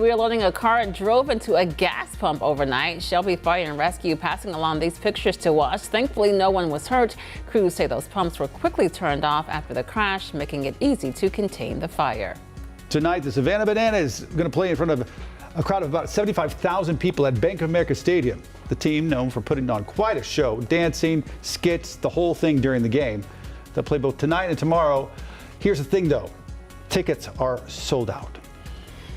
rear-loading a car and drove into a gas pump overnight. Shelby Fire and Rescue passing along these pictures to us. Thankfully, no one was hurt. Crews say those pumps were quickly turned off after the crash, making it easy to contain the fire. Tonight, the Savannah Bananas is going to play in front of a crowd of about 75,000 people at Bank of America Stadium. The team, known for putting on quite a show, dancing, skits, the whole thing during the game. They'll play both tonight and tomorrow. Here's the thing, though. Tickets are sold out.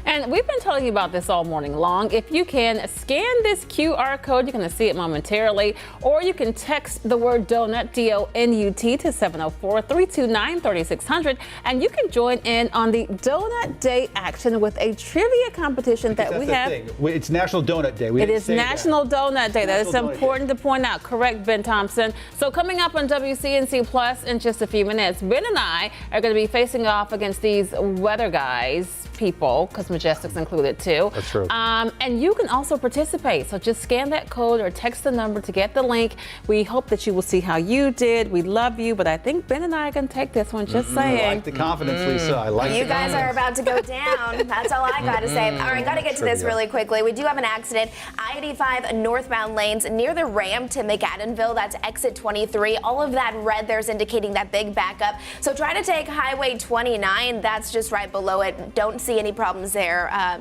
And we've been telling you about this all morning long. If you can scan this QR code, you're going to see it momentarily, or you can text the word donut, D-O-N-U-T, to 704-329-3600, and you can join in on the Donut Day action with a trivia competition that we have. It's National Donut Day. It is National Donut Day. That is important to point out. Correct, Ben Thompson. So coming up on WCNC Plus in just a few minutes, Ben and I are going to be facing off against these weather guys, people, because Majestic's included too. That's true. And you can also participate. So just scan that code or text the number to get the link. We hope that you will see how you did. We love you, but I think Ben and I can take this one. Just saying. I like the confidence, Lisa. I like You guys are about to go down. That's all I got to say. All right, got to get to this really quickly. We do have an accident. I-85 northbound lanes near the ramp to McAdenville. That's exit 23. All of that red there's indicating that big backup. So try to take Highway 29. That's just right below it. Don't see any problems there.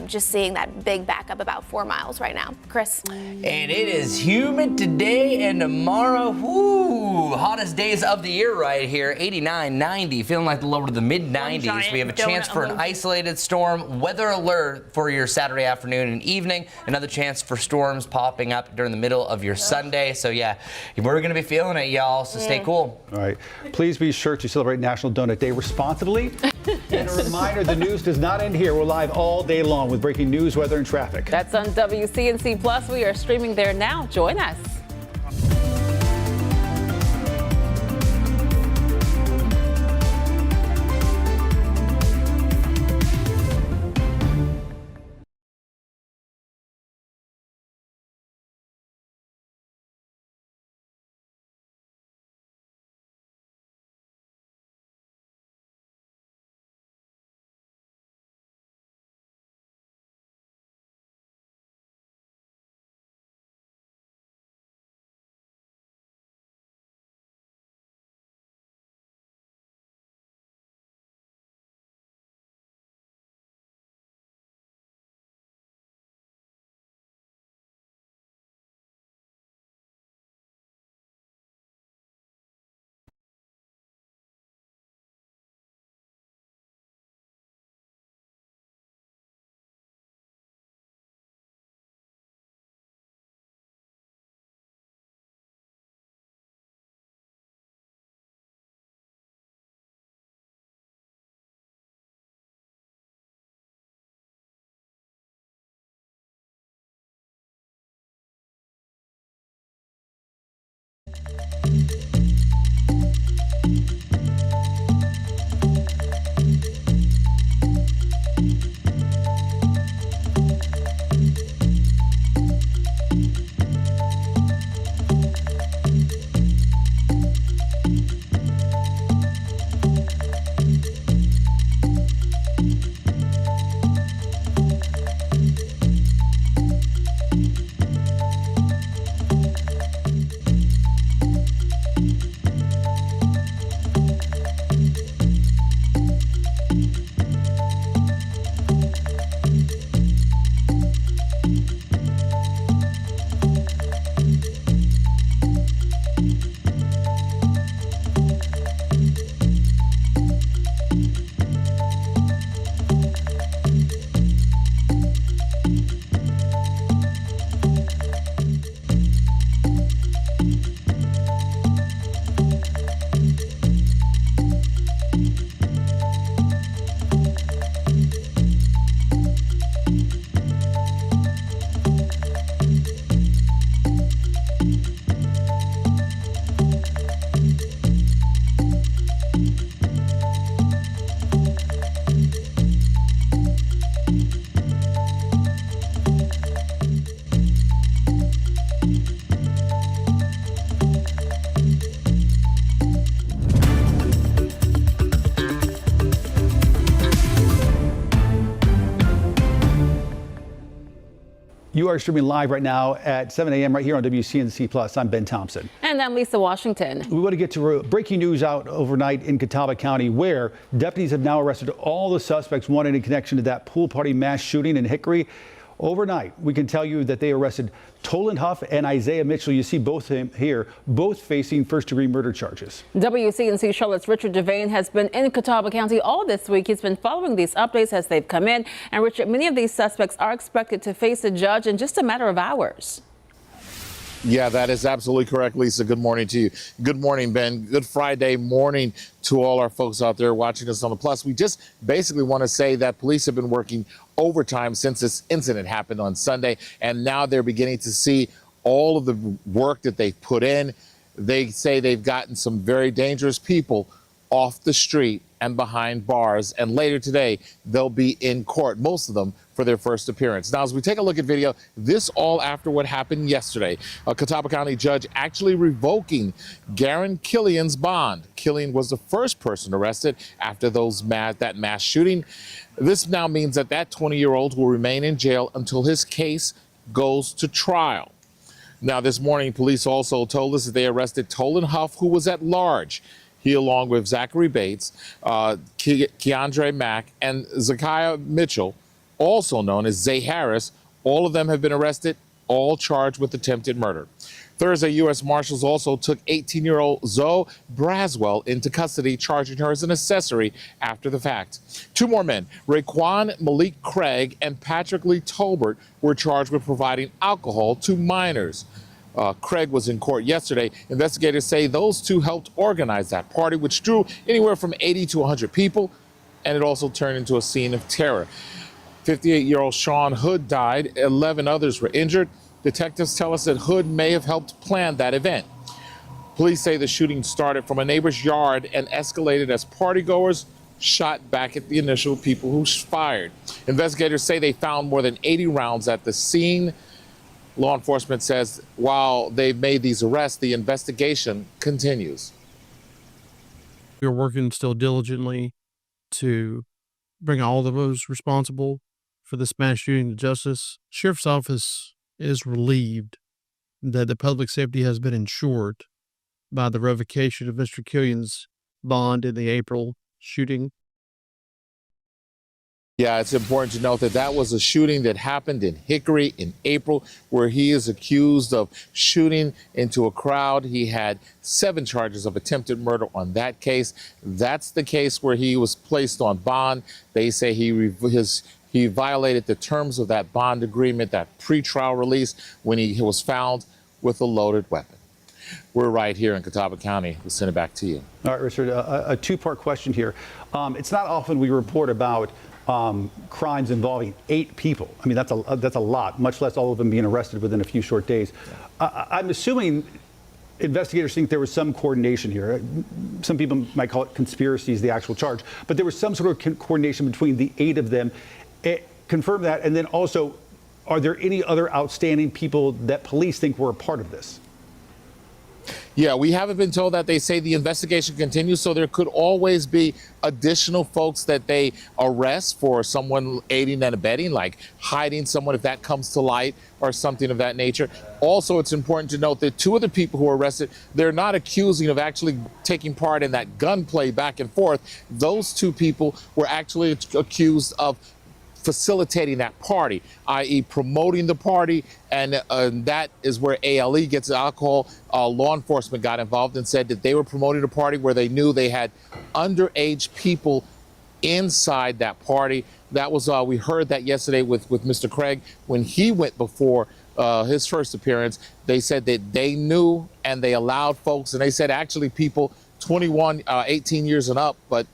Just seeing that big backup about 4 miles right now. Chris. And it is humid today and tomorrow. Woo! Hottest days of the year right here. 89, 90, feeling like the lower to the mid 90s. We have a chance for an isolated storm. Weather alert for your Saturday afternoon and evening. Another chance for storms popping up during the middle of your Sunday. So yeah, we're going to be feeling it, y'all. So stay cool. All right. Please be sure to celebrate National Donut Day responsibly. And a reminder, the news does not end here. We're live all day long with breaking news, weather, and traffic. That's on WCNC Plus. We are streaming there now. Join us. You are streaming live right now at 7 a.m. right here on WCNC Plus. I'm Ben Thompson. And I'm Lisa Washington. We want to get to breaking news out overnight in Catawba County, where deputies have now arrested all the suspects wanted in connection to that pool party mass shooting in Hickory. Overnight, we can tell you that they arrested Tolan Huff and Isaiah Mitchell. You see both of them here, both facing first-degree murder charges. WCNC Charlotte's Richard Devane has been in Catawba County all this week. He's been following these updates as they've come in. And Richard, many of these suspects are expected to face a judge in just a matter of hours. Yeah, that is absolutely correct, Lisa. Good morning to you. Good morning, Ben. Good Friday morning to all our folks out there watching us on the Plus. We just basically want to say that police have been working overtime since this incident happened on Sunday, and now they're beginning to see all of the work that they've put in. They say they've gotten some very dangerous people off the street and behind bars, and later today they'll be in court, most of them for their first appearance. Now, as we take a look at video, this all after what happened yesterday. A Catawba County judge actually revoking Garen Killian's bond. Killian was the first person arrested after that mass shooting. This now means that 20-year-old will remain in jail until his case goes to trial. Now, this morning, police also told us that they arrested Tolan Huff, who was at large. He, along with Zachary Bates, Keandre Mack, and Zakiah Mitchell, also known as Zay Harris, all of them have been arrested, all charged with attempted murder. Thursday, U.S. Marshals also took 18-year-old Zoe Braswell into custody, charging her as an accessory after the fact. Two more men, Raekwon Malik Craig and Patrick Lee Tolbert, were charged with providing alcohol to minors. Craig was in court yesterday. Investigators say those two helped organize that party, which drew anywhere from 80 to 100 people, and it also turned into a scene of terror. 58-year-old Sean Hood died. 11 others were injured. Detectives tell us that Hood may have helped plan that event. Police say the shooting started from a neighbor's yard and escalated as partygoers shot back at the initial people who fired. Investigators say they found more than 80 rounds at the scene. Law enforcement says while they've made these arrests, the investigation continues. We're working still diligently to bring all of those responsible for this mass shooting to justice. Sheriff's Office is relieved that the public safety has been ensured by the revocation of Mr. Killian's bond in the April shooting. Yeah, it's important to note that that was a shooting that happened in Hickory in April, where he is accused of shooting into a crowd. He had 7 charges of attempted murder on that case. That's the case where he was placed on bond. They say he violated the terms of that bond agreement, that pretrial release, when he was found with a loaded weapon. We're right here in Catawba County. We'll send it back to you. All right, Richard, a two-part question here. It's not often we report about crimes involving 8 people. I mean, that's a lot, much less all of them being arrested within a few short days. I'm assuming investigators think there was some coordination here. Some people might call it conspiracy is the actual charge, but there was some sort of coordination between the 8 of them. Confirm that, and then also, are there any other outstanding people that police think were a part of this? Yeah, we haven't been told that. They say the investigation continues, so there could always be additional folks that they arrest for someone aiding and abetting, like hiding someone if that comes to light or something of that nature. Also, it's important to note that 2 of the people who were arrested, they're not accusing of actually taking part in that gunplay back and forth. Those 2 people were actually accused of facilitating that party, i.e. promoting the party, and that is where ALE gets alcohol. Law enforcement got involved and said that they were promoting a party where they knew they had underage people inside that party. That was, we heard that yesterday with Mr. Craig when he went before his first appearance. They said that they knew and they allowed folks, and they said actually people 21, 18 years and up, but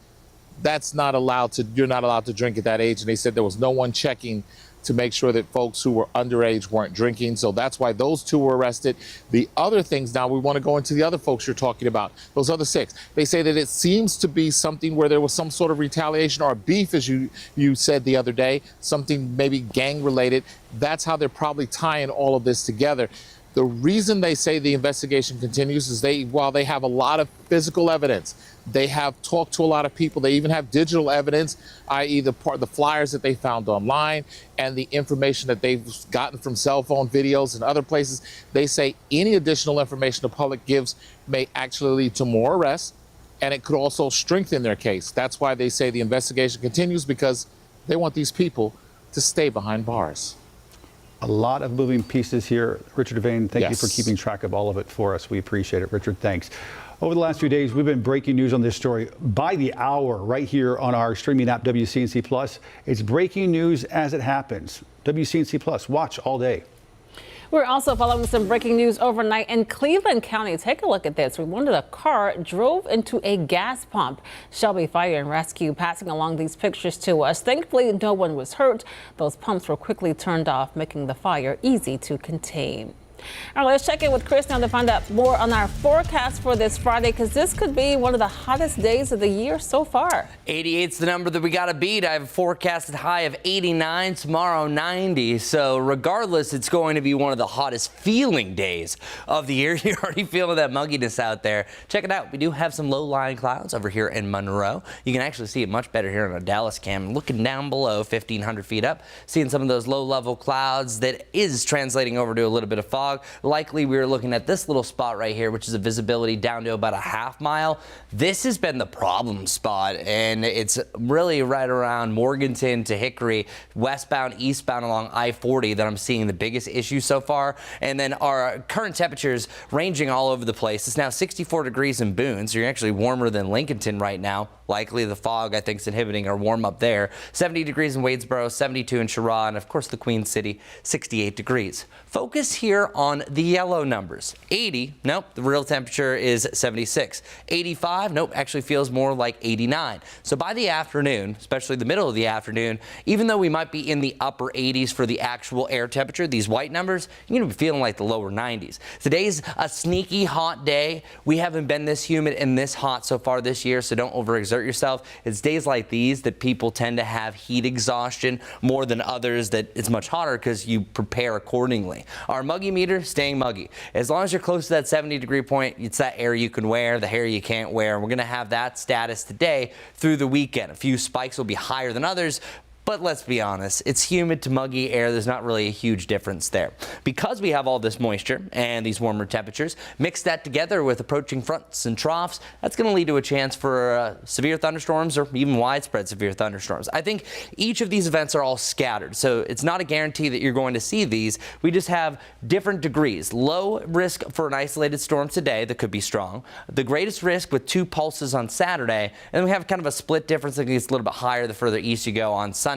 that's not allowed to, you're not allowed to drink at that age. And they said there was no one checking to make sure that folks who were underage weren't drinking. So that's why those 2 were arrested. The other things now, we want to go into the other folks you're talking about, those other 6. They say that it seems to be something where there was some sort of retaliation or beef, as you said the other day, something maybe gang related. That's how they're probably tying all of this together. The reason they say the investigation continues is while they have a lot of physical evidence, they have talked to a lot of people. They even have digital evidence, i.e. the flyers that they found online and the information that they've gotten from cell phone videos and other places. They say any additional information the public gives may actually lead to more arrests, and it could also strengthen their case. That's why they say the investigation continues, because they want these people to stay behind bars. A lot of moving pieces here. Richard Devane, thank you for Yes. keeping track of all of it for us. We appreciate it, Richard. Thanks. Over the last few days, we've been breaking news on this story by the hour right here on our streaming app, WCNC Plus. It's breaking news as it happens. WCNC Plus, watch all day. We're also following some breaking news overnight in Cleveland County. Take a look at this. We wondered a car drove into a gas pump. Shelby Fire and Rescue passing along these pictures to us. Thankfully, no one was hurt. Those pumps were quickly turned off, making the fire easy to contain. All right, let's check in with Chris now to find out more on our forecast for this Friday, because this could be one of the hottest days of the year so far. 88's the number that we got to beat. I have a forecasted high of 89, tomorrow 90. So regardless, it's going to be one of the hottest feeling days of the year. You're already feeling that mugginess out there. Check it out. We do have some low-lying clouds over here in Monroe. You can actually see it much better here on a Dallas cam. Looking down below 1,500 feet up, seeing some of those low-level clouds that is translating over to a little bit of fog. Likely we're looking at this little spot right here, which is a visibility down to about a half mile. This has been the problem spot, and it's really right around Morganton to Hickory, westbound, eastbound along I-40 that I'm seeing the biggest issue so far. And then our current temperatures ranging all over the place. It's now 64 degrees in Boone, so you're actually warmer than Lincolnton right now. Likely the fog, I think, is inhibiting our warm up there. 70 degrees in Wadesboro, 72 in Sherrod, and of course the Queen City, 68 degrees. Focus here on the yellow numbers. 80, nope, the real temperature is 76. 85, nope, actually feels more like 89. So by the afternoon, especially the middle of the afternoon, even though we might be in the upper 80s for the actual air temperature, these white numbers, you're going to be feeling like the lower 90s. Today's a sneaky hot day. We haven't been this humid and this hot so far this year, so don't overexert yourself. It's days like these that people tend to have heat exhaustion more than others that it's much hotter because you prepare accordingly. Our muggy meter staying muggy. As long as you're close to that 70-degree point, it's that air you can wear, the hair you can't wear. We're going to have that status today through the weekend. A few spikes will be higher than others, but let's be honest, it's humid to muggy air. There's not really a huge difference there. Because we have all this moisture and these warmer temperatures, mix that together with approaching fronts and troughs, that's going to lead to a chance for severe thunderstorms or even widespread severe thunderstorms. I think each of these events are all scattered, so it's not a guarantee that you're going to see these. We just have different degrees. Low risk for an isolated storm today that could be strong. The greatest risk with 2 pulses on Saturday, and then we have kind of a split difference that gets a little bit higher the further east you go on Sunday.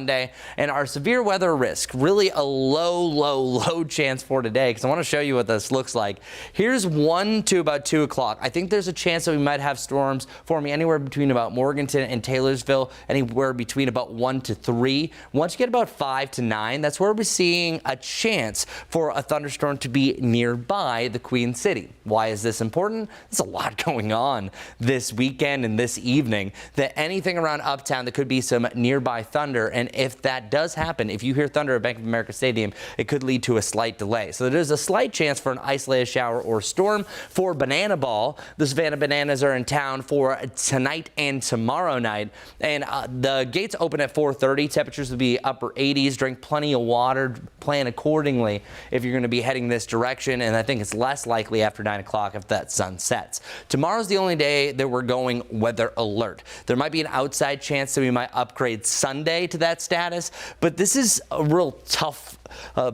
And our severe weather risk, really a low chance for today, because I want to show you what this looks like. Here's 1 to about 2 o'clock. I think there's a chance that we might have storms forming anywhere between about Morganton and Taylorsville, anywhere between about 1 to 3. Once you get about 5 to 9, that's where we're seeing a chance for a thunderstorm to be nearby the Queen City. Why is this important? There's a lot going on this weekend and this evening, that anything around Uptown that could be some nearby thunder, and if that does happen, if you hear thunder at Bank of America Stadium, it could lead to a slight delay. So there's a slight chance for an isolated shower or storm. For Banana Ball, the Savannah Bananas are in town for tonight and tomorrow night. And the gates open at 4:30. Temperatures will be upper 80s. Drink plenty of water. Plan accordingly if you're going to be heading this direction. And I think it's less likely after 9 o'clock if that sun sets. Tomorrow's the only day that we're going weather alert. There might be an outside chance that we might upgrade Sunday to that status, but this is a real tough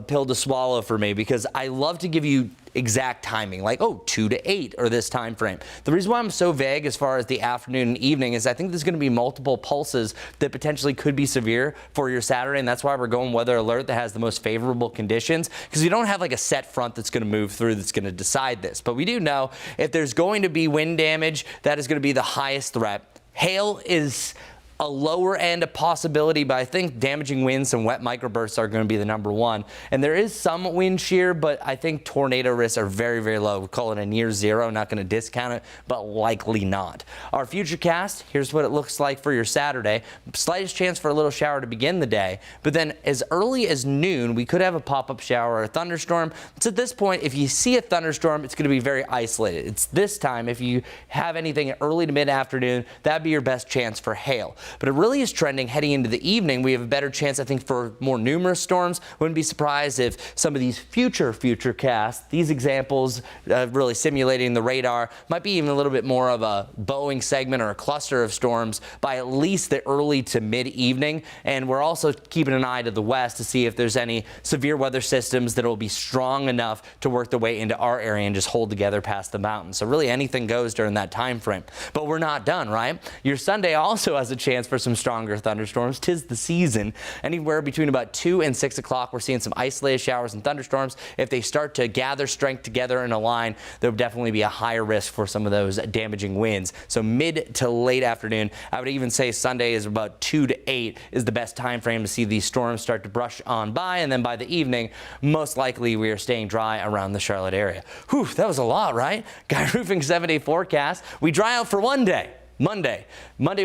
pill to swallow for me, because I love to give you exact timing, like 2 to 8 or this time frame. The reason why I'm so vague as far as the afternoon and evening is I think there's going to be multiple pulses that potentially could be severe for your Saturday, and that's why we're going weather alert that has the most favorable conditions, because we don't have like a set front that's going to move through that's going to decide this. But we do know if there's going to be wind damage, that is going to be the highest threat. Hail is a lower end possibility, but I think damaging winds and wet microbursts are going to be the number one. And there is some wind shear, but I think tornado risks are very, very low. We call it a near zero. Not going to discount it, but likely not. Our futurecast, here's what it looks like for your Saturday. Slightest chance for a little shower to begin the day, but then as early as noon, we could have a pop-up shower or a thunderstorm. So at this point, if you see a thunderstorm, it's going to be very isolated. It's this time, if you have anything early to mid-afternoon, that'd be your best chance for hail. But it really is trending heading into the evening. We have a better chance, I think, for more numerous storms. Wouldn't be surprised if some of these futurecasts, these examples really simulating the radar, might be even a little bit more of a Boeing segment or a cluster of storms by at least the early to mid-evening. And we're also keeping an eye to the west to see if there's any severe weather systems that will be strong enough to work their way into our area and just hold together past the mountains. So really anything goes during that time frame. But we're not done, right? Your Sunday also has a chance for some stronger thunderstorms. 'Tis the season. Anywhere between about 2 and 6 o'clock, we're seeing some isolated showers and thunderstorms. If they start to gather strength together in a line, there will definitely be a higher risk for some of those damaging winds. So mid to late afternoon, I would even say Sunday is about 2 to 8 is the best time frame to see these storms start to brush on by. And then by the evening, most likely we are staying dry around the Charlotte area. Whew, that was a lot, right? Guy Roofing 7-day forecast. We dry out for one day. Monday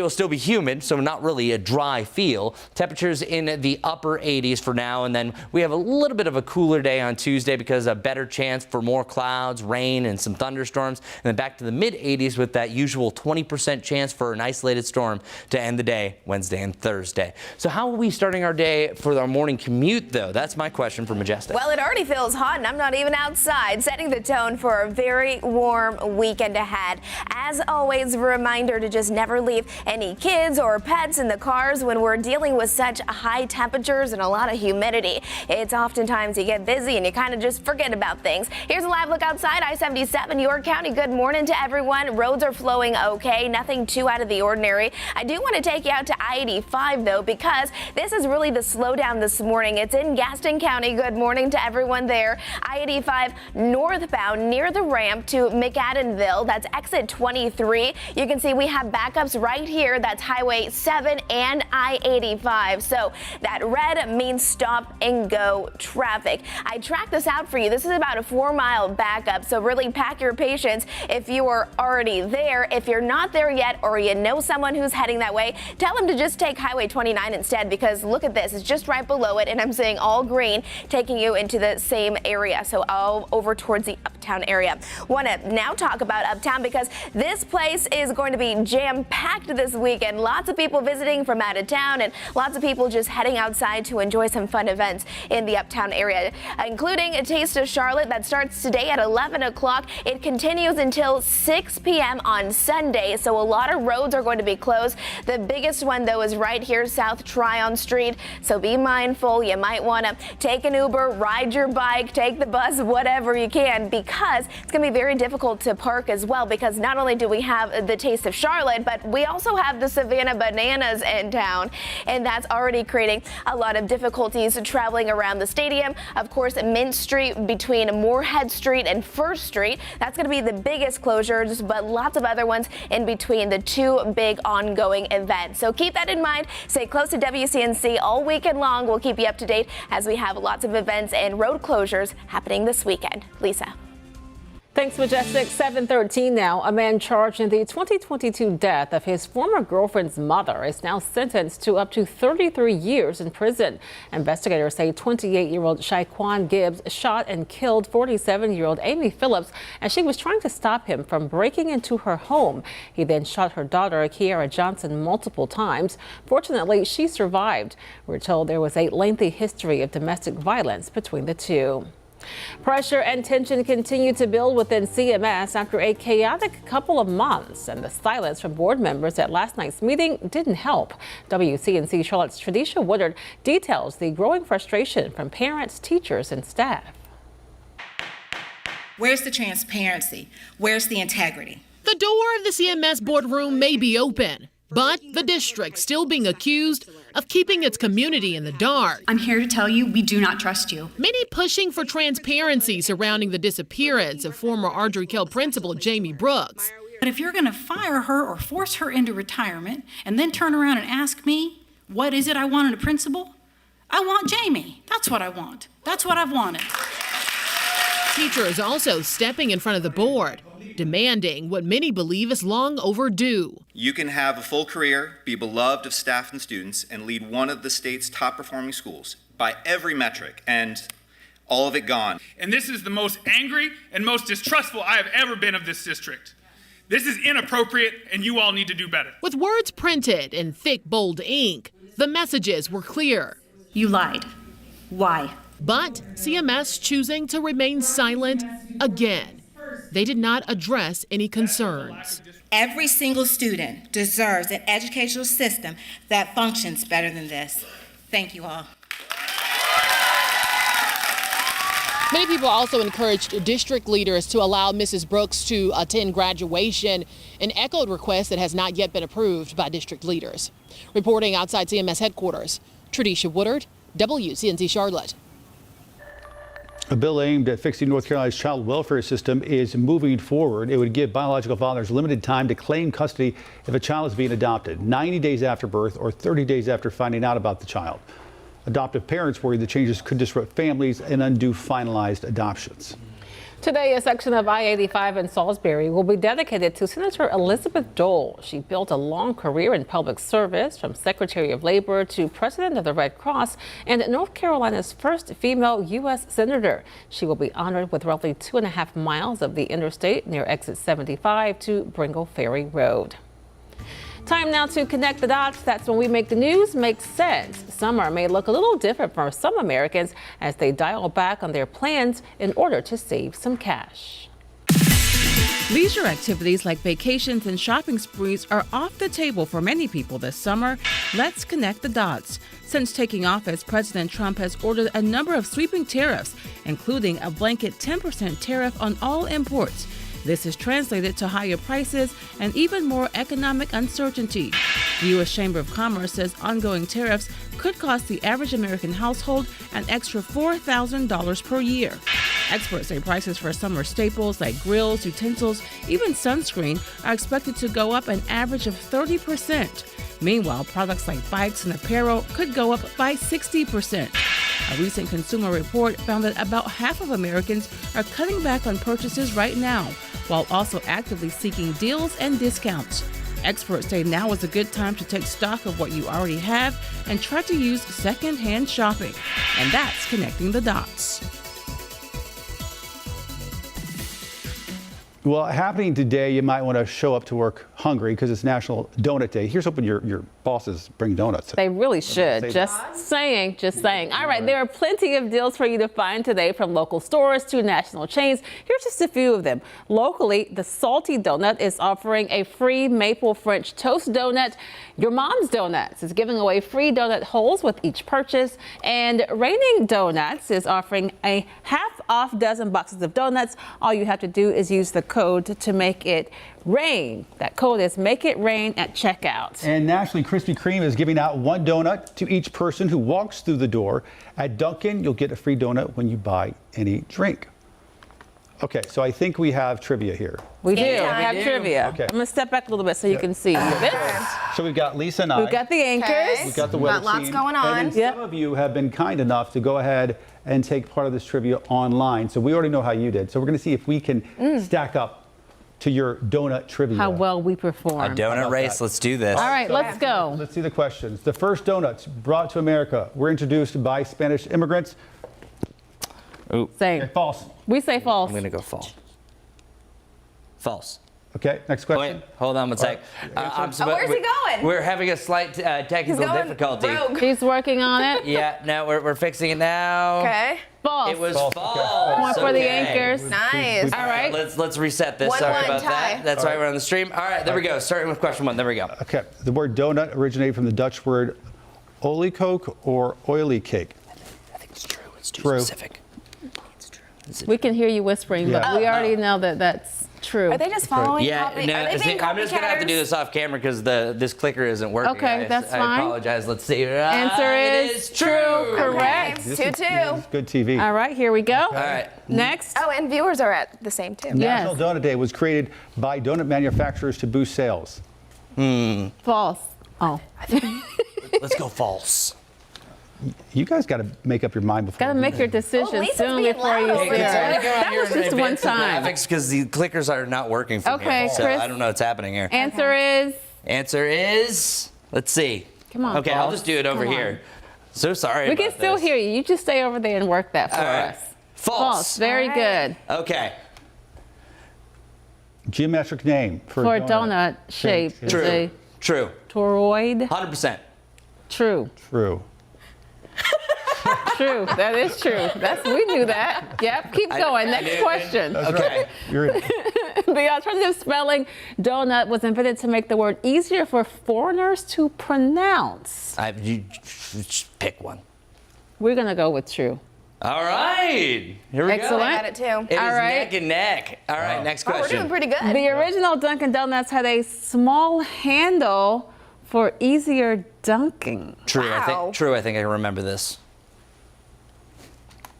will still be humid, so not really a dry feel. Temperatures in the upper 80s for now, and then we have a little bit of a cooler day on Tuesday because a better chance for more clouds, rain, and some thunderstorms. And then back to the mid-80s with that usual 20% chance for an isolated storm to end the day Wednesday and Thursday. So how are we starting our day for our morning commute, though? That's my question for Majestic. Well, it already feels hot, and I'm not even outside, setting the tone for a very warm weekend ahead. As always, a reminder to just never leave any kids or pets in the cars when we're dealing with such high temperatures and a lot of humidity. It's oftentimes you get busy and you kind of just forget about things. Here's a live look outside I-77 York County. Good morning to everyone. Roads are flowing okay. Nothing too out of the ordinary. I do want to take you out to I-85 though, because this is really the slowdown this morning. It's in Gaston County. Good morning to everyone there. I-85 northbound near the ramp to McAdenville. That's exit 23. You can see we have backups right here. That's Highway 7 and I-85. So that red means stop and go traffic. I tracked this out for you. This is about a 4-mile backup. So really pack your patience if you are already there. If you're not there yet, or you know someone who's heading that way, tell them to just take Highway 29 instead, because look at this. It's just right below it, and I'm seeing all green taking you into the same area. So all over towards the Uptown area. Want to now talk about Uptown because this place is going to be jam-packed this weekend. Lots of people visiting from out of town and lots of people just heading outside to enjoy some fun events in the Uptown area, including a Taste of Charlotte that starts today at 11 o'clock. It continues until 6 p.m. on Sunday, so a lot of roads are going to be closed. The biggest one, though, is right here, South Tryon Street, so be mindful. You might want to take an Uber, ride your bike, take the bus, whatever you can, because it's going to be very difficult to park as well, because not only do we have the Taste of Charlotte, but we also have the Savannah Bananas in town, and that's already creating a lot of difficulties traveling around the stadium. Of course, Mint Street between Moorhead Street and First Street, that's going to be the biggest closures, but lots of other ones in between the two big ongoing events. So keep that in mind. Stay close to WCNC all weekend long. We'll keep you up to date as we have lots of events and road closures happening this weekend. Lisa. Thanks, Majestic. 7:13 now. A man charged in the 2022 death of his former girlfriend's mother is now sentenced to up to 33 years in prison. Investigators say 28-year-old Shaquan Gibbs shot and killed 47-year-old Amy Phillips as she was trying to stop him from breaking into her home. He then shot her daughter, Kiara Johnson, multiple times. Fortunately, she survived. We're told there was a lengthy history of domestic violence between the two. Pressure and tension continue to build within CMS after a chaotic couple of months, and the silence from board members at last night's meeting didn't help. WCNC Charlotte's Tradisha Woodard details the growing frustration from parents, teachers, and staff. Where's the transparency? Where's the integrity? The door of the CMS boardroom may be open, but the district still being accused of keeping its community in the dark. I'm here to tell you we do not trust you. Many pushing for transparency surrounding the disappearance of former Ardrey Kell principal Jamie Brooks. But if you're going to fire her or force her into retirement and then turn around and ask me, what is it I want in a principal? I want Jamie. That's what I want. That's what I've wanted. Teachers also stepping in front of the board, demanding what many believe is long overdue. You can have a full career, be beloved of staff and students, and lead one of the state's top performing schools by every metric, and all of it gone. And this is the most angry and most distrustful I have ever been of this district. This is inappropriate, and you all need to do better. With words printed in thick, bold ink, the messages were clear. You lied. Why? But CMS choosing to remain silent again. They did not address any concerns. Every single student deserves an educational system that functions better than this. Thank you all. Many people also encouraged district leaders to allow Mrs. Brooks to attend graduation, an echoed request that has not yet been approved by district leaders. Reporting outside CMS headquarters, Tradisha Woodard, WCNC Charlotte. A bill aimed at fixing North Carolina's child welfare system is moving forward. It would give biological fathers limited time to claim custody if a child is being adopted, 90 days after birth or 30 days after finding out about the child. Adoptive parents worry the changes could disrupt families and undo finalized adoptions. Today, a section of I-85 in Salisbury will be dedicated to Senator Elizabeth Dole. She built a long career in public service, from Secretary of Labor to President of the Red Cross, and North Carolina's first female U.S. Senator. She will be honored with roughly 2.5 miles of the interstate near exit 75 to Bringle Ferry Road. Time now to connect the dots. That's when we make the news make sense. Summer may look a little different for some Americans as they dial back on their plans in order to save some cash. Leisure activities like vacations and shopping sprees are off the table for many people this summer. Let's connect the dots. Since taking office, President Trump has ordered a number of sweeping tariffs, including a blanket 10% tariff on all imports. This has translated to higher prices and even more economic uncertainty. The U.S. Chamber of Commerce says ongoing tariffs could cost the average American household an extra $4,000 per year. Experts say prices for summer staples like grills, utensils, even sunscreen are expected to go up an average of 30%. Meanwhile, products like bikes and apparel could go up by 60%. A recent consumer report found that about half of Americans are cutting back on purchases right now, while also actively seeking deals and discounts. Experts say now is a good time to take stock of what you already have and try to use second-hand shopping. And that's connecting the dots. Well, happening today, you might want to show up to work hungry because it's National Donut Day. Here's hoping your bosses bring donuts. They really should. Just saying. All right, there are plenty of deals for you to find today, from local stores to national chains. Here's just a few of them. Locally, the Salty Donut is offering a free maple French toast donut. Your Mom's Donuts is giving away free donut holes with each purchase. And Raining Donuts is offering a half-off dozen boxes of donuts. All you have to do is use the code to make it rain. That code is Make It Rain at checkout. And Nationally Krispy Kreme is giving out one donut to each person who walks through the door. At Dunkin', you'll get a free donut when you buy any drink. Okay, so I think we have trivia here. We do. We have trivia. Okay. I'm going to step back a little bit so you can see this. So we've got Lisa and I. We've got the anchors. We've got the weather lots team. going on. And then some of you have been kind enough to go ahead and take part of this trivia online. So we already know how you did. So we're going to see if we can stack up to your donut trivia. How well we perform. A donut race. Let's do this. All right, let's go. Let's see the questions. The first donuts brought to America were introduced by Spanish immigrants. Ooh. Say false. We say false. I'm going to go false. False. Okay, next question. Wait, hold on one sec. where's he going? We're having a slight technical difficulty. rogue. He's working on it. Yeah, no, we're fixing it now. Okay. False. It was False. false. Point for the Okay. anchors. Nice. All right. Let's reset this. 1-1 Sorry about tie. that. That's why we're on the stream. All right, there we go. Starting with question 1. There we go. Okay, the word donut originated from the Dutch word oliekoek or oily cake. I think it's true. It's too True. specific. It's true. We can hear you whispering, Yeah. but we already know that that's True. Are they just following? Yeah, Are no, they being I'm just gonna have to do copycatters? this off camera because this clicker isn't working. Okay, that's I fine. apologize. Let's see. Answer It is true. Correct. Okay, 2-2. Good TV. All right, here we go. All right. Next. Oh, and viewers are at the same too. National Donut Day was created by donut manufacturers to boost sales. False. Oh. Let's go false. You guys got to make up your mind before. Got to we do make that. your decision Lisa's soon being before you loud say over it. there. That was just one time. Because the clickers are not working for Okay, me. So Chris. I don't know what's happening here. Answer is. Answer is, let's see. Come on, Okay, I'll false. just do it over Come on. here. So sorry We about can still this. hear you. You just stay over there and work that for All right. us. False. Very All good. right. Okay. Geometric name for For a donut shape is True. a True. toroid. 100%. True. True. True. That is true. We knew that. Yep. Keep going. Next question. Okay. You're in. The alternative spelling donut was invented to make the word easier for foreigners to pronounce. You just pick one. We're going to go with true. All right. Here we Excellent. I got it too. go. It is All right. neck and neck. All right, next Oh, we're question. doing pretty good. The original Dunkin' Donuts had a small handle for easier dunking. True. Wow. True. I think I remember this.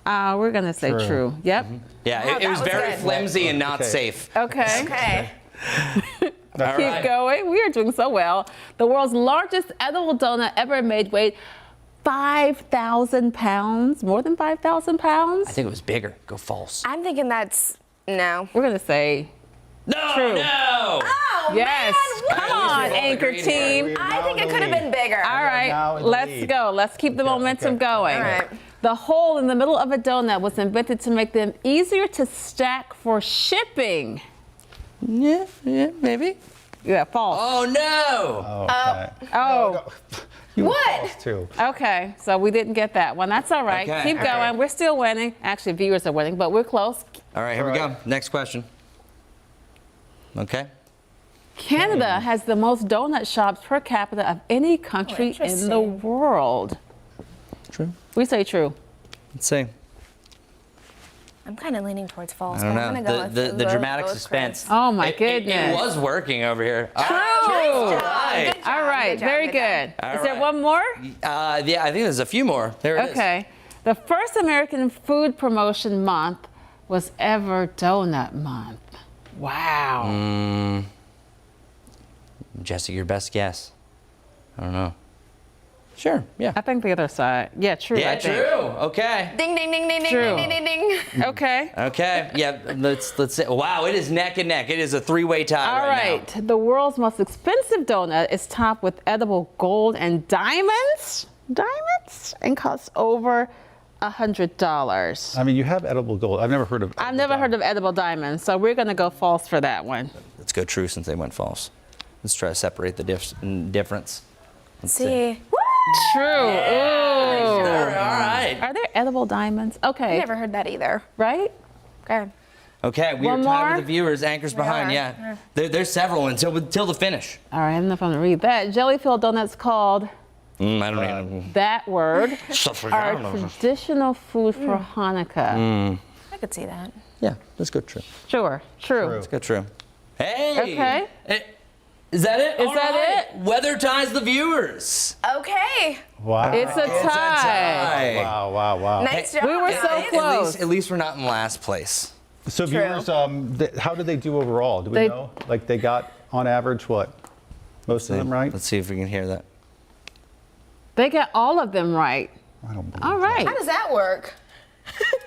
We're going to say True. true. Yep. Yeah, Wow, it that was was very good. flimsy and not Okay. safe. Okay. Okay. All Keep right. going. We are doing so well. The world's largest edible donut ever made weighed 5,000 pounds. More than 5,000 pounds? I think it was bigger. Go false. I'm thinking that's no. We're going to say No, True. no. Oh yes. man, Come what? on, both Anchor agreed here. team. I think it could have been bigger. All right, now in the let's lead. go. Let's keep the momentum going. All right. The hole in the middle of a donut was invented to make them easier to stack for shipping. Yeah, maybe. Yeah, false. Oh no. Okay. Oh, You were What? false, too. okay. So we didn't get that one. That's all right. Okay. Keep All going. right. We're still winning. Actually, viewers are winning, but we're close. All right, here we go. Next question. Okay. Canada has the most donut shops per capita of any country in the interesting. world. True. We say true. Let's see. I'm kind of leaning towards false. I don't but I'm know. gonna go with The both- dramatic both suspense. Chris. Oh, my It goodness. was working over here. True. All Good right. job, All right, good job, very good good. job. Is All there right. one more? Yeah, I think there's a few more. There it is. Okay. The first American food promotion month was ever Donut Month. Wow. Jesse, your best guess. I don't know. Sure. Yeah. I think the other side. Yeah, true. Yeah, I think. true. Okay. Ding ding ding ding ding True. ding ding ding ding. Okay. Okay. Yeah. Let's say. Wow, it is neck and neck. It is a three-way tie All right right. The world's most expensive donut is topped with edible gold and diamonds. Diamonds? And costs over $100. I mean, you have edible gold. I've never heard of. I've never heard of edible diamonds, so we're going to go false for that one. Let's go true since they went false. Let's try to separate the difference. Let's See. True. Ooh. All right. Are there edible diamonds? I Okay. never heard that either. Right? Okay. Okay, we One are tied more? with the viewers. Anchors behind. are. Yeah. There's several until the finish. All right, I don't know if I'm going to read that. Jelly-filled donuts called I don't know. that word are traditional food for Hanukkah. I could see that. Yeah, let's go true. Sure. True. Let's go true. Hey. Okay. Is that it? Is All that right. it? Weather ties the viewers. Okay. Wow. It's a tie. Wow. Nice job. We were guys. so close. At least we're not in last place. So True. viewers, how did they do overall? Do we They- know? Like they got on average what? Most of them right? Let's see if we can hear that. They got all of them right. I don't believe All right. How does that work?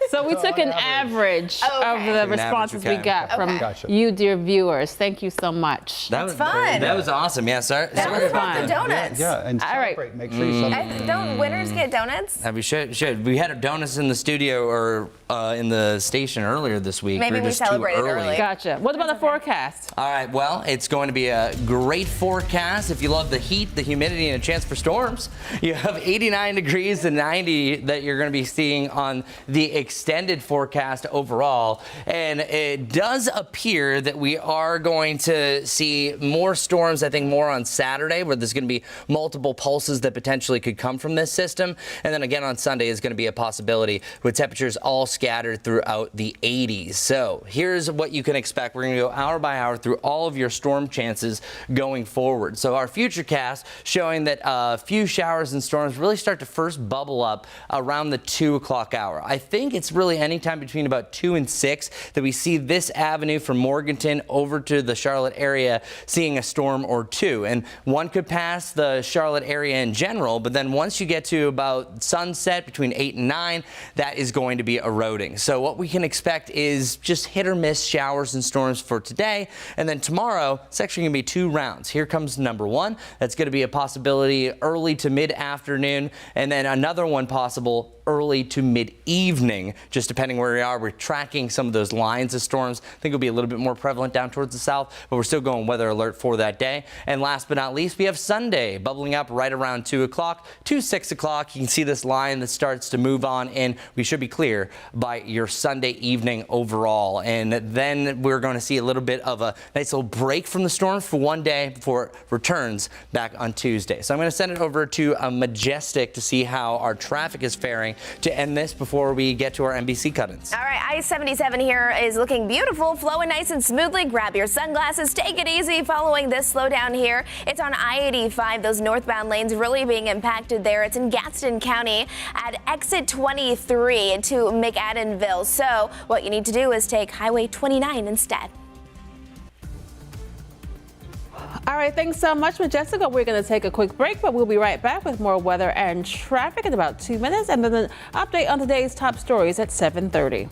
So we took an average Oh, of okay. the Took an responses average, we got from Gotcha. you, dear viewers. Thank you so much. That was fun. That was awesome. Yeah, sorry. That sorry was about about the that. donuts. Yeah, and All right. celebrate. Make sure you celebrate. Don't winners get donuts? We should. We had donuts in the studio or in the station earlier this week. Maybe were we just too celebrated early. Gotcha. What about the forecast? All right, well, it's going to be a great forecast. If you love the heat, the humidity, and a chance for storms, you have 89 degrees to 90 that you're going to be seeing on the extended forecast overall. And it does appear that we are going to see more storms, I think more on Saturday, where there's going to be multiple pulses that potentially could come from this system. And then again on Sunday is going to be a possibility with temperatures all scattered throughout the 80s. So here's what you can expect. We're going to go hour by hour through all of your storm chances going forward. So our future cast showing that a few showers and storms really start to first bubble up around the 2 o'clock hour. I think it's really anytime between about 2 and 6 that we see this avenue from Morganton over to the Charlotte area seeing a storm or two. And one could pass the Charlotte area in general, but then once you get to about sunset between 8 and 9, that is going to be eroding. So what we can expect is just hit or miss showers and storms for today. And then tomorrow, it's actually going to be 2 rounds. Here comes number 1. That's going to be a possibility early to mid-afternoon, and then another one possible early to mid-evening, just depending where we are. We're tracking some of those lines of storms. I think it'll be a little bit more prevalent down towards the south, but we're still going weather alert for that day. And last but not least, we have Sunday bubbling up right around 2 o'clock to 6 o'clock. You can see this line that starts to move on, and we should be clear by your Sunday evening overall. And then we're going to see a little bit of a nice little break from the storm for one day before it returns back on Tuesday. So I'm going to send it over to Majestic to see how our traffic is faring to end this before we get to our NBC cut-ins. All right, I-77 here is looking beautiful, flowing nice and smoothly. Grab your sunglasses, take it easy following this slowdown here. It's on I-85, those northbound lanes really being impacted there. It's in Gaston County at exit 23 to McAdenville. So what you need to do is take Highway 29 instead. All right, thanks so much, Jessica. We're going to take a quick break, but we'll be right back with more weather and traffic in about 2 minutes, and then an update on today's top stories at 7:30.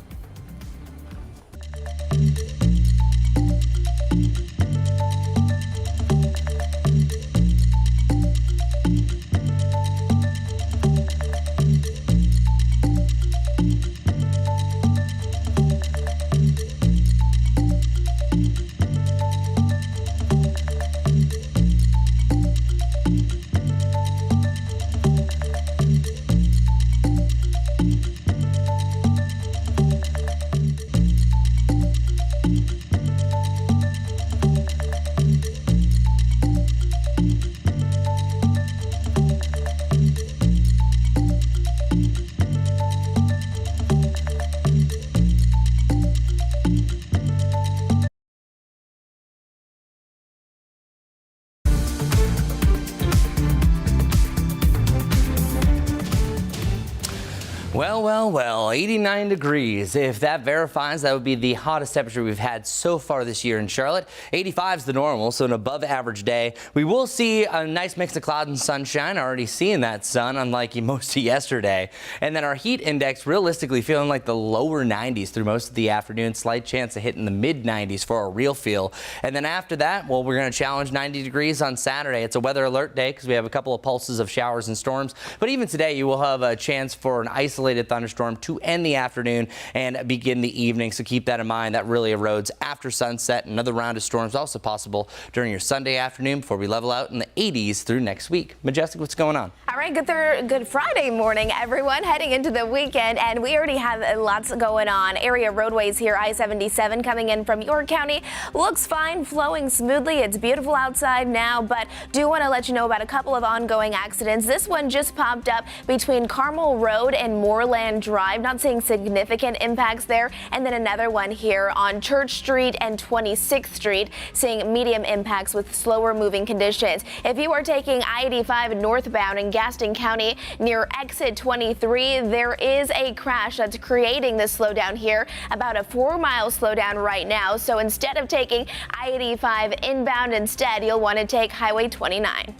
Well, 89 degrees. If that verifies, that would be the hottest temperature we've had so far this year in Charlotte. 85 is the normal, so an above average day. We will see a nice mix of cloud and sunshine. Already seeing that sun, unlike most of yesterday. And then our heat index realistically feeling like the lower 90s through most of the afternoon. Slight chance of hitting the mid 90s for our real feel. And then after that, well, we're going to challenge 90 degrees on Saturday. It's a weather alert day because we have a couple of pulses of showers and storms. But even today, you will have a chance for an isolated thunderstorm to end the afternoon and begin the evening. So keep that in mind. That really erodes after sunset. Another round of storms also possible during your Sunday afternoon before we level out in the 80s through next week. Majestic, what's going on? All right, good Friday morning, everyone, heading into the weekend, and we already have lots going on. Area roadways here, I-77 coming in from York County looks fine, flowing smoothly. It's beautiful outside now, but do want to let you know about a couple of ongoing accidents. This one just popped up between Carmel Road and Moorland Drive. Not seeing significant impacts there. And then another one here on Church Street and 26th Street, seeing medium impacts with slower moving conditions. If you are taking I-85 northbound in Gaston County near exit 23, there is a crash that's creating this slowdown here, about a 4-mile slowdown right now. So instead of taking I-85 inbound, instead you'll want to take Highway 29.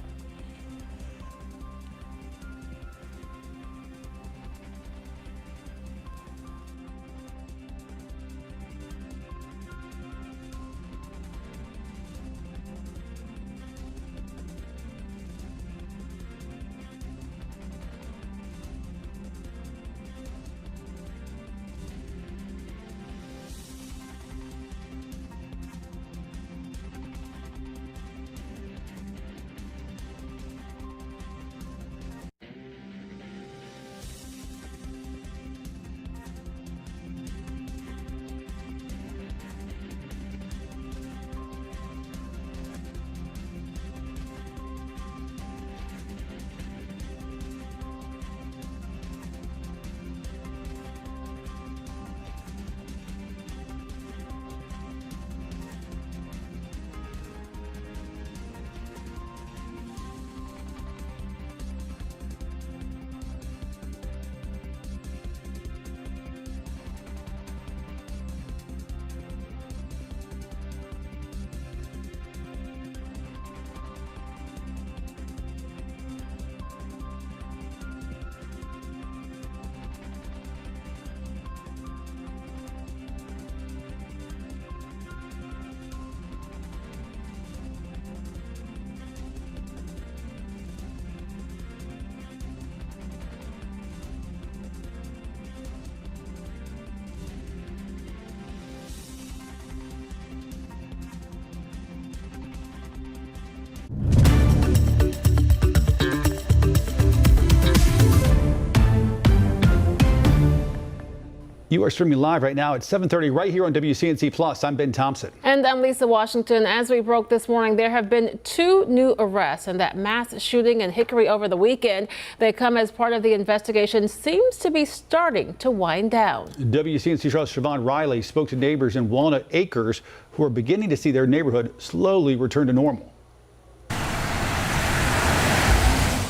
You are streaming live right now at 7:30 right here on WCNC Plus. I'm Ben Thompson. And I'm Lisa Washington. As we broke this morning, there have been 2 new arrests in that mass shooting in Hickory over the weekend. They come as part of the investigation seems to be starting to wind down. WCNC Charlotte's Siobhan Riley spoke to neighbors in Walnut Acres who are beginning to see their neighborhood slowly return to normal.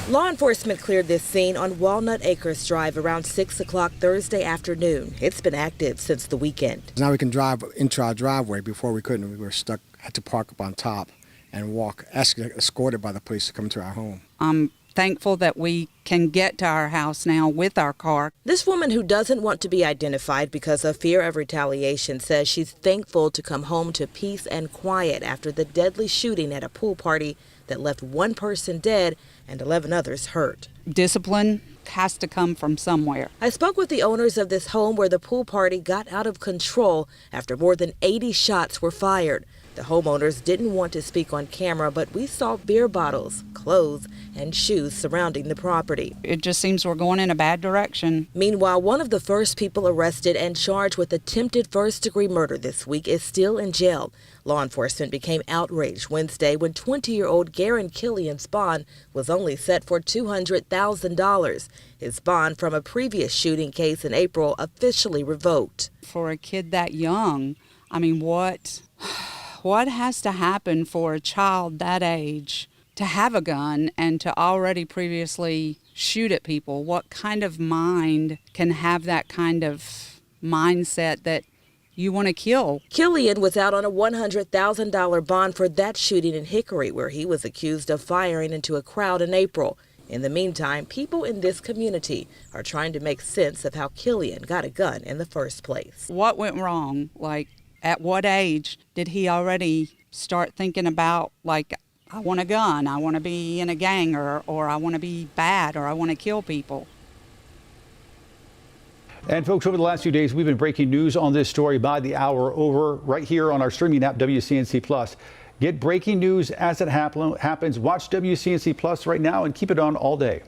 Law enforcement cleared this scene on Walnut Acres Drive around 6 o'clock Thursday afternoon. It's been active since the weekend. Now we can drive into our driveway. Before we couldn't. We were stuck, had to park up on top and walk, escorted by the police to come to our home. I'm thankful that we can get to our house now with our car. This woman, who doesn't want to be identified because of fear of retaliation, says she's thankful to come home to peace and quiet after the deadly shooting at a pool party that left 1 person dead and 11 others hurt. Discipline has to come from somewhere. I spoke with the owners of this home where the pool party got out of control after more than 80 shots were fired. The homeowners didn't want to speak on camera, but we saw beer bottles, clothes, and shoes surrounding the property. It just seems we're going in a bad direction. Meanwhile, one of the first people arrested and charged with attempted first-degree murder this week is still in jail. Law enforcement became outraged Wednesday when 20-year-old Garen Killian's bond was only set for $200,000. His bond from a previous shooting case in April officially revoked. For a kid that young, I mean, what has to happen for a child that age to have a gun and to already previously shoot at people? What kind of mind can have that kind of mindset that you want to kill? Killian was out on a $100,000 bond for that shooting in Hickory, where he was accused of firing into a crowd in April. In the meantime, people in this community are trying to make sense of how Killian got a gun in the first place. What went wrong? Like, at what age did he already start thinking about, like, I want a gun, I want to be in a gang, or I want to be bad, or I want to kill people? And folks, over the last few days, we've been breaking news on this story by the hour over right here on our streaming app, WCNC Plus. Get breaking news as it happens. Watch WCNC Plus right now and keep it on all day.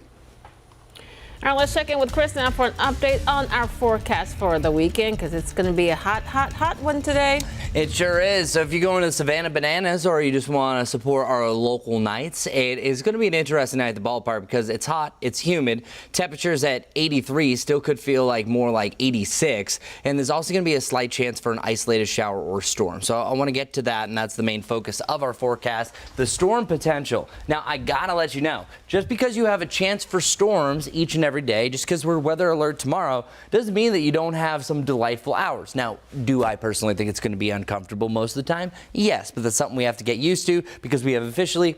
All right, let's check in with Chris now for an update on our forecast for the weekend, because it's going to be a hot one today. It sure is. So if you're going to Savannah Bananas or you just want to support our local nights, it is going to be an interesting night at the ballpark because it's hot, it's humid. Temperatures at 83 still could feel like more like 86. And there's also going to be a slight chance for an isolated shower or storm. So I want to get to that, and that's the main focus of our forecast, the storm potential. Now, I got to let you know, just because you have a chance for storms each and every day, just because we're weather alert tomorrow, doesn't mean that you don't have some delightful hours. Now, do I personally think it's going to be uncomfortable most of the time? Yes, but that's something we have to get used to because we have officially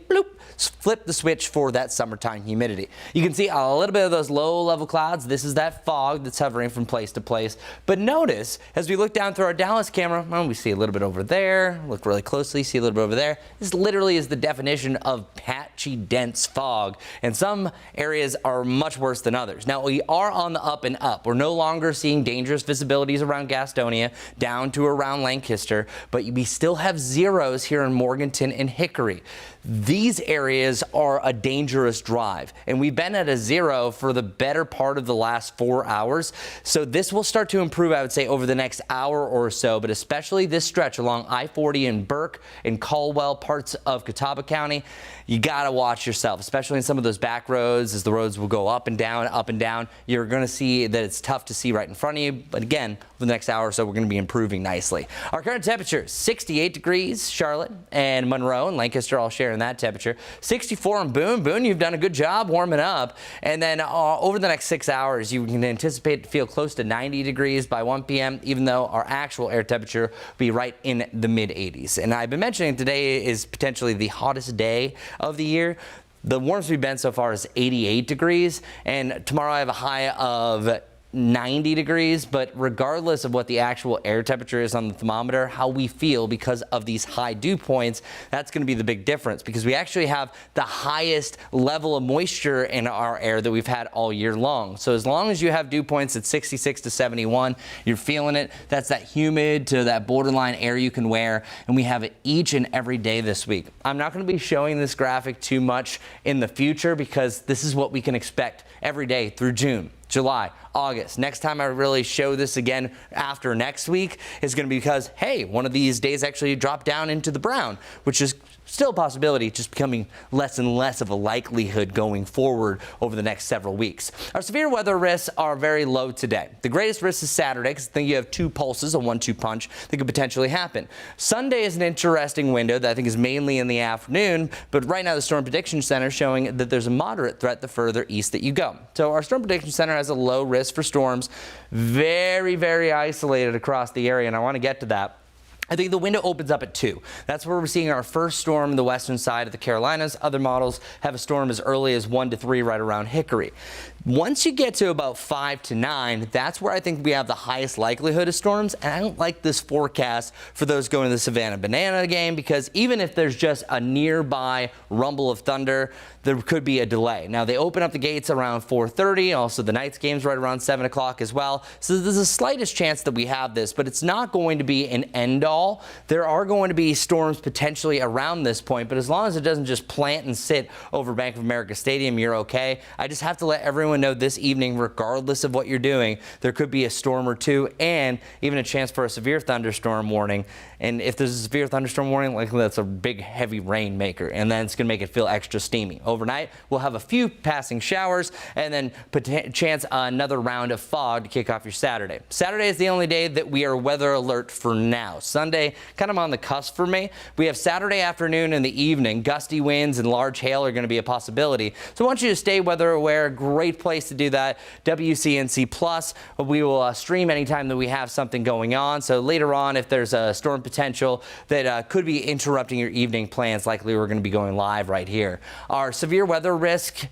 flipped the switch for that summertime humidity. You can see a little bit of those low-level clouds. This is that fog that's hovering from place to place. But notice, as we look down through our Dallas camera, well, we see a little bit over there. Look really closely, see a little bit over there. This literally is the definition of patchy, dense fog, and some areas are much worse than others. Now, we are on the up and up. We're no longer seeing dangerous visibilities around Gastonia down to around Lancaster, but we still have zeros here in Morganton and Hickory. These areas are a dangerous drive, and we've been at a zero for the better part of the last 4 hours. So this will start to improve, I would say, over the next hour or so, but especially this stretch along I-40 in Burke and Caldwell, parts of Catawba County. You got to watch yourself, especially in some of those back roads as the roads will go up and down, up and down. You're going to see that it's tough to see right in front of you. But again, for the next hour or so, we're going to be improving nicely. Our current temperature, 68 degrees, Charlotte and Monroe and Lancaster all sharing that temperature. 64 in Boone. Boone, you've done a good job warming up. And then over the next 6 hours, you can anticipate to feel close to 90 degrees by 1 p.m., even though our actual air temperature will be right in the mid-80s. And I've been mentioning today is potentially the hottest day of the year. The warmest we've been so far is 88 degrees, and tomorrow I have a high of 90 degrees, but regardless of what the actual air temperature is on the thermometer, how we feel because of these high dew points, that's going to be the big difference because we actually have the highest level of moisture in our air that we've had all year long. So as long as you have dew points at 66 to 71, you're feeling it. That's that humid to that borderline air you can wear, and we have it each and every day this week. I'm not going to be showing this graphic too much in the future because this is what we can expect every day through June. July, August. Next time I really show this again after next week is going to be because, hey, one of these days actually dropped down into the brown, which is still a possibility, just becoming less and less of a likelihood going forward over the next several weeks. Our severe weather risks are very low today. The greatest risk is Saturday, because I think you have two pulses, a 1-2 punch that could potentially happen. Sunday is an interesting window that I think is mainly in the afternoon, but right now the Storm Prediction Center is showing that there's a moderate threat the further east that you go. So our Storm Prediction Center has a low risk for storms, very, very isolated across the area, and I want to get to that. I think the window opens up at 2. That's where we're seeing our first storm in the western side of the Carolinas. Other models have a storm as early as 1 to 3 right around Hickory. Once you get to about 5 to 9, that's where I think we have the highest likelihood of storms. And I don't like this forecast for those going to the Savannah Banana game, because even if there's just a nearby rumble of thunder, there could be a delay. Now, they open up the gates around 4:30. Also, the night's game's right around 7 o'clock as well. So there's the slightest chance that we have this, but it's not going to be an end-all. There are going to be storms potentially around this point, but as long as it doesn't just plant and sit over Bank of America Stadium, you're okay. I just have to let everyone know this evening, regardless of what you're doing, there could be a storm or two and even a chance for a severe thunderstorm warning. And if there's a severe thunderstorm warning, likely that's a big, heavy rain maker, and then it's going to make it feel extra steamy. Overnight, we'll have a few passing showers and then chance another round of fog to kick off your Saturday. Saturday is the only day that we are weather alert for now. Sunday, kind of on the cusp for me. We have Saturday afternoon and the evening. Gusty winds and large hail are going to be a possibility. So I want you to stay weather aware. Great place to do that. WCNC Plus. We will stream anytime that we have something going on. So later on, if there's a storm potential that could be interrupting your evening plans, likely we're going to be going live right here. Our severe weather risk,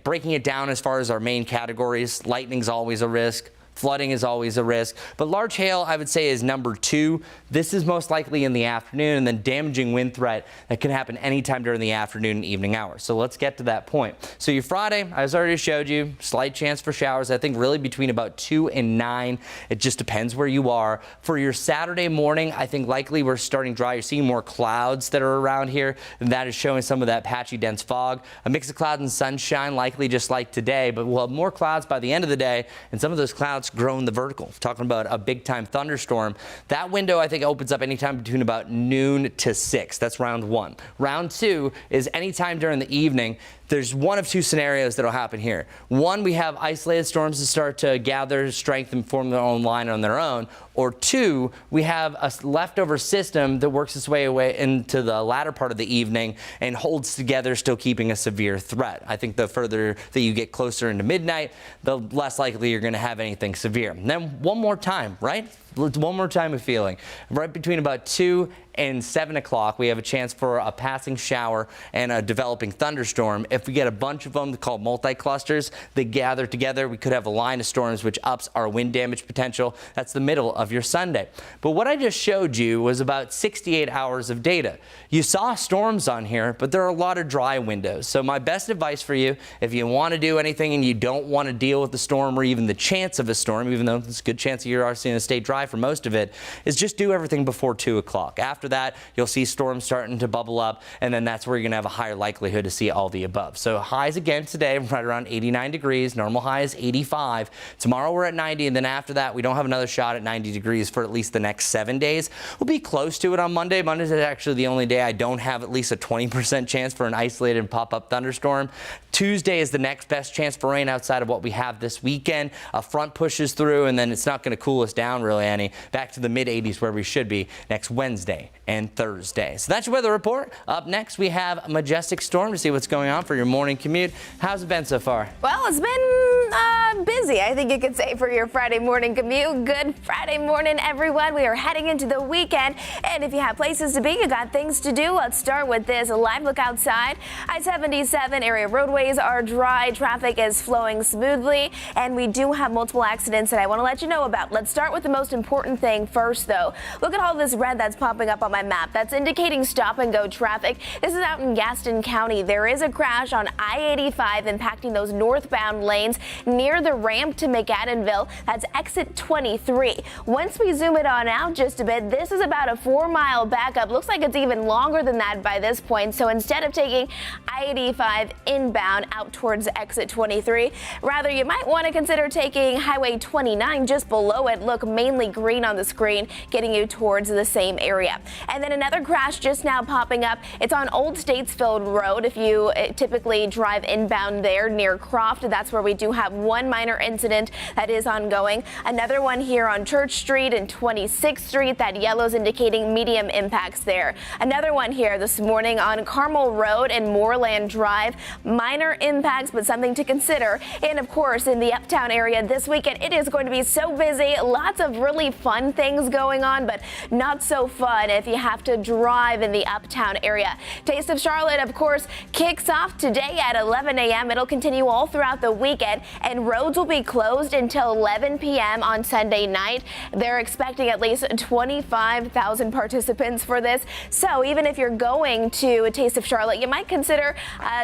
breaking it down as far as our main categories, lightning's always a risk. Flooding is always a risk, but large hail, I would say, is number 2. This is most likely in the afternoon, and then damaging wind threat that can happen anytime during the afternoon and evening hours. So let's get to that point. So your Friday, I already showed you, slight chance for showers. I think really between about 2 and 9. It just depends where you are. For your Saturday morning, I think likely we're starting dry. You're seeing more clouds that are around here, and that is showing some of that patchy, dense fog. A mix of clouds and sunshine, likely just like today, but we'll have more clouds by the end of the day, and some of those clouds grow in the vertical. Talking about a big time thunderstorm. That window I think opens up anytime between about noon to 6. That's round 1. Round 2 is anytime during the evening. There's one of 2 scenarios that'll happen here. One, we have isolated storms that start to gather strength and form their own line on their own. Or 2, we have a leftover system that works its way away into the latter part of the evening and holds together, still keeping a severe threat. I think the further that you get closer into midnight, the less likely you're going to have anything severe. And then one more time, right? One more time of feeling. Right between about 2 and 7 o'clock, we have a chance for a passing shower and a developing thunderstorm. If we get a bunch of them called multi-clusters that gather together, we could have a line of storms which ups our wind damage potential. That's the middle of your Sunday. But what I just showed you was about 68 hours of data. You saw storms on here, but there are a lot of dry windows. So my best advice for you, if you want to do anything and you don't want to deal with the storm or even the chance of a storm, even though there's a good chance you are seeing it stay dry for most of it, is just do everything before 2 o'clock. After that, you'll see storms starting to bubble up, and then that's where you're going to have a higher likelihood to see all the above. So highs again today, right around 89 degrees. Normal high is 85. Tomorrow we're at 90, and then after that, we don't have another shot at 90 degrees for at least the next 7 days. We'll be close to it on Monday. Monday's actually the only day I don't have at least a 20% chance for an isolated pop-up thunderstorm. Tuesday is the next best chance for rain outside of what we have this weekend. A front pushes through, and then it's not going to cool us down really any. Back to the mid-80s where we should be next Wednesday and Thursday. So that's your weather report. Up next, we have a majestic storm to see what's going on for your morning commute. How's it been so far? Well, it's been busy, I think you could say, for your Friday morning commute. Good Friday morning, everyone. We are heading into the weekend, and if you have places to be, you got things to do. Let's start with this. A live look outside. I-77 area roadways are dry. Traffic is flowing smoothly, and we do have multiple accidents that I want to let you know about. Let's start with the most important thing first, though. Look at all this red that's popping up on my map. That's indicating stop and go traffic. This is out in Gaston County. There is a crash on I-85 impacting those northbound lanes near the ramp to McAdenville. That's exit 23. Once we zoom it on out just a bit, this is about a 4-mile backup. Looks like it's even longer than that by this point. So instead of taking I-85 inbound out towards exit 23, rather you might want to consider taking Highway 29 just below it. Look, mainly green on the screen, getting you towards the same area. And then another crash just now popping up. It's on Old Statesfield Road. If you typically drive inbound there near Croft, that's where we do have one minor incident that is ongoing. Another one here on Church Street and 26th Street. That yellow's indicating medium impacts there. Another one here this morning on Carmel Road and Moorland Drive. Minor impacts, but something to consider. And of course, in the Uptown area this weekend, it is going to be so busy. Lots of really fun things going on, but not so fun if you have to drive in the Uptown area. Taste of Charlotte, of course, kicks off today at 11 a.m. It'll continue all throughout the weekend, and roads will be closed until 11 p.m. on Sunday night. They're expecting at least 25,000 participants for this. So even if you're going to a Taste of Charlotte, you might consider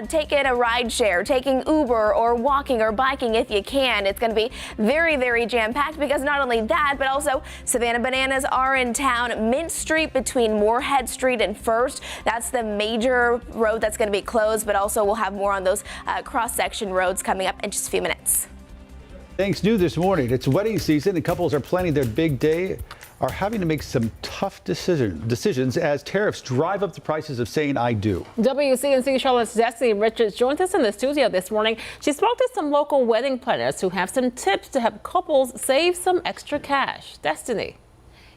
taking a ride share, taking Uber or walking or biking if you can. It's going to be very, very jam-packed because not only that, but also Savannah Bananas are in town. Mint Street between Moorhead Street and First. That's the major road that's going to be closed, but also we'll have more on those cross-section roads coming up in just a few minutes. Thanks, new this morning. It's wedding season and couples are planning their big day, are having to make some tough decisions as tariffs drive up the prices of saying I do. WCNC Charlotte's Destiny Richards joins us in the studio this morning. She spoke to some local wedding planners who have some tips to help couples save some extra cash. Destiny.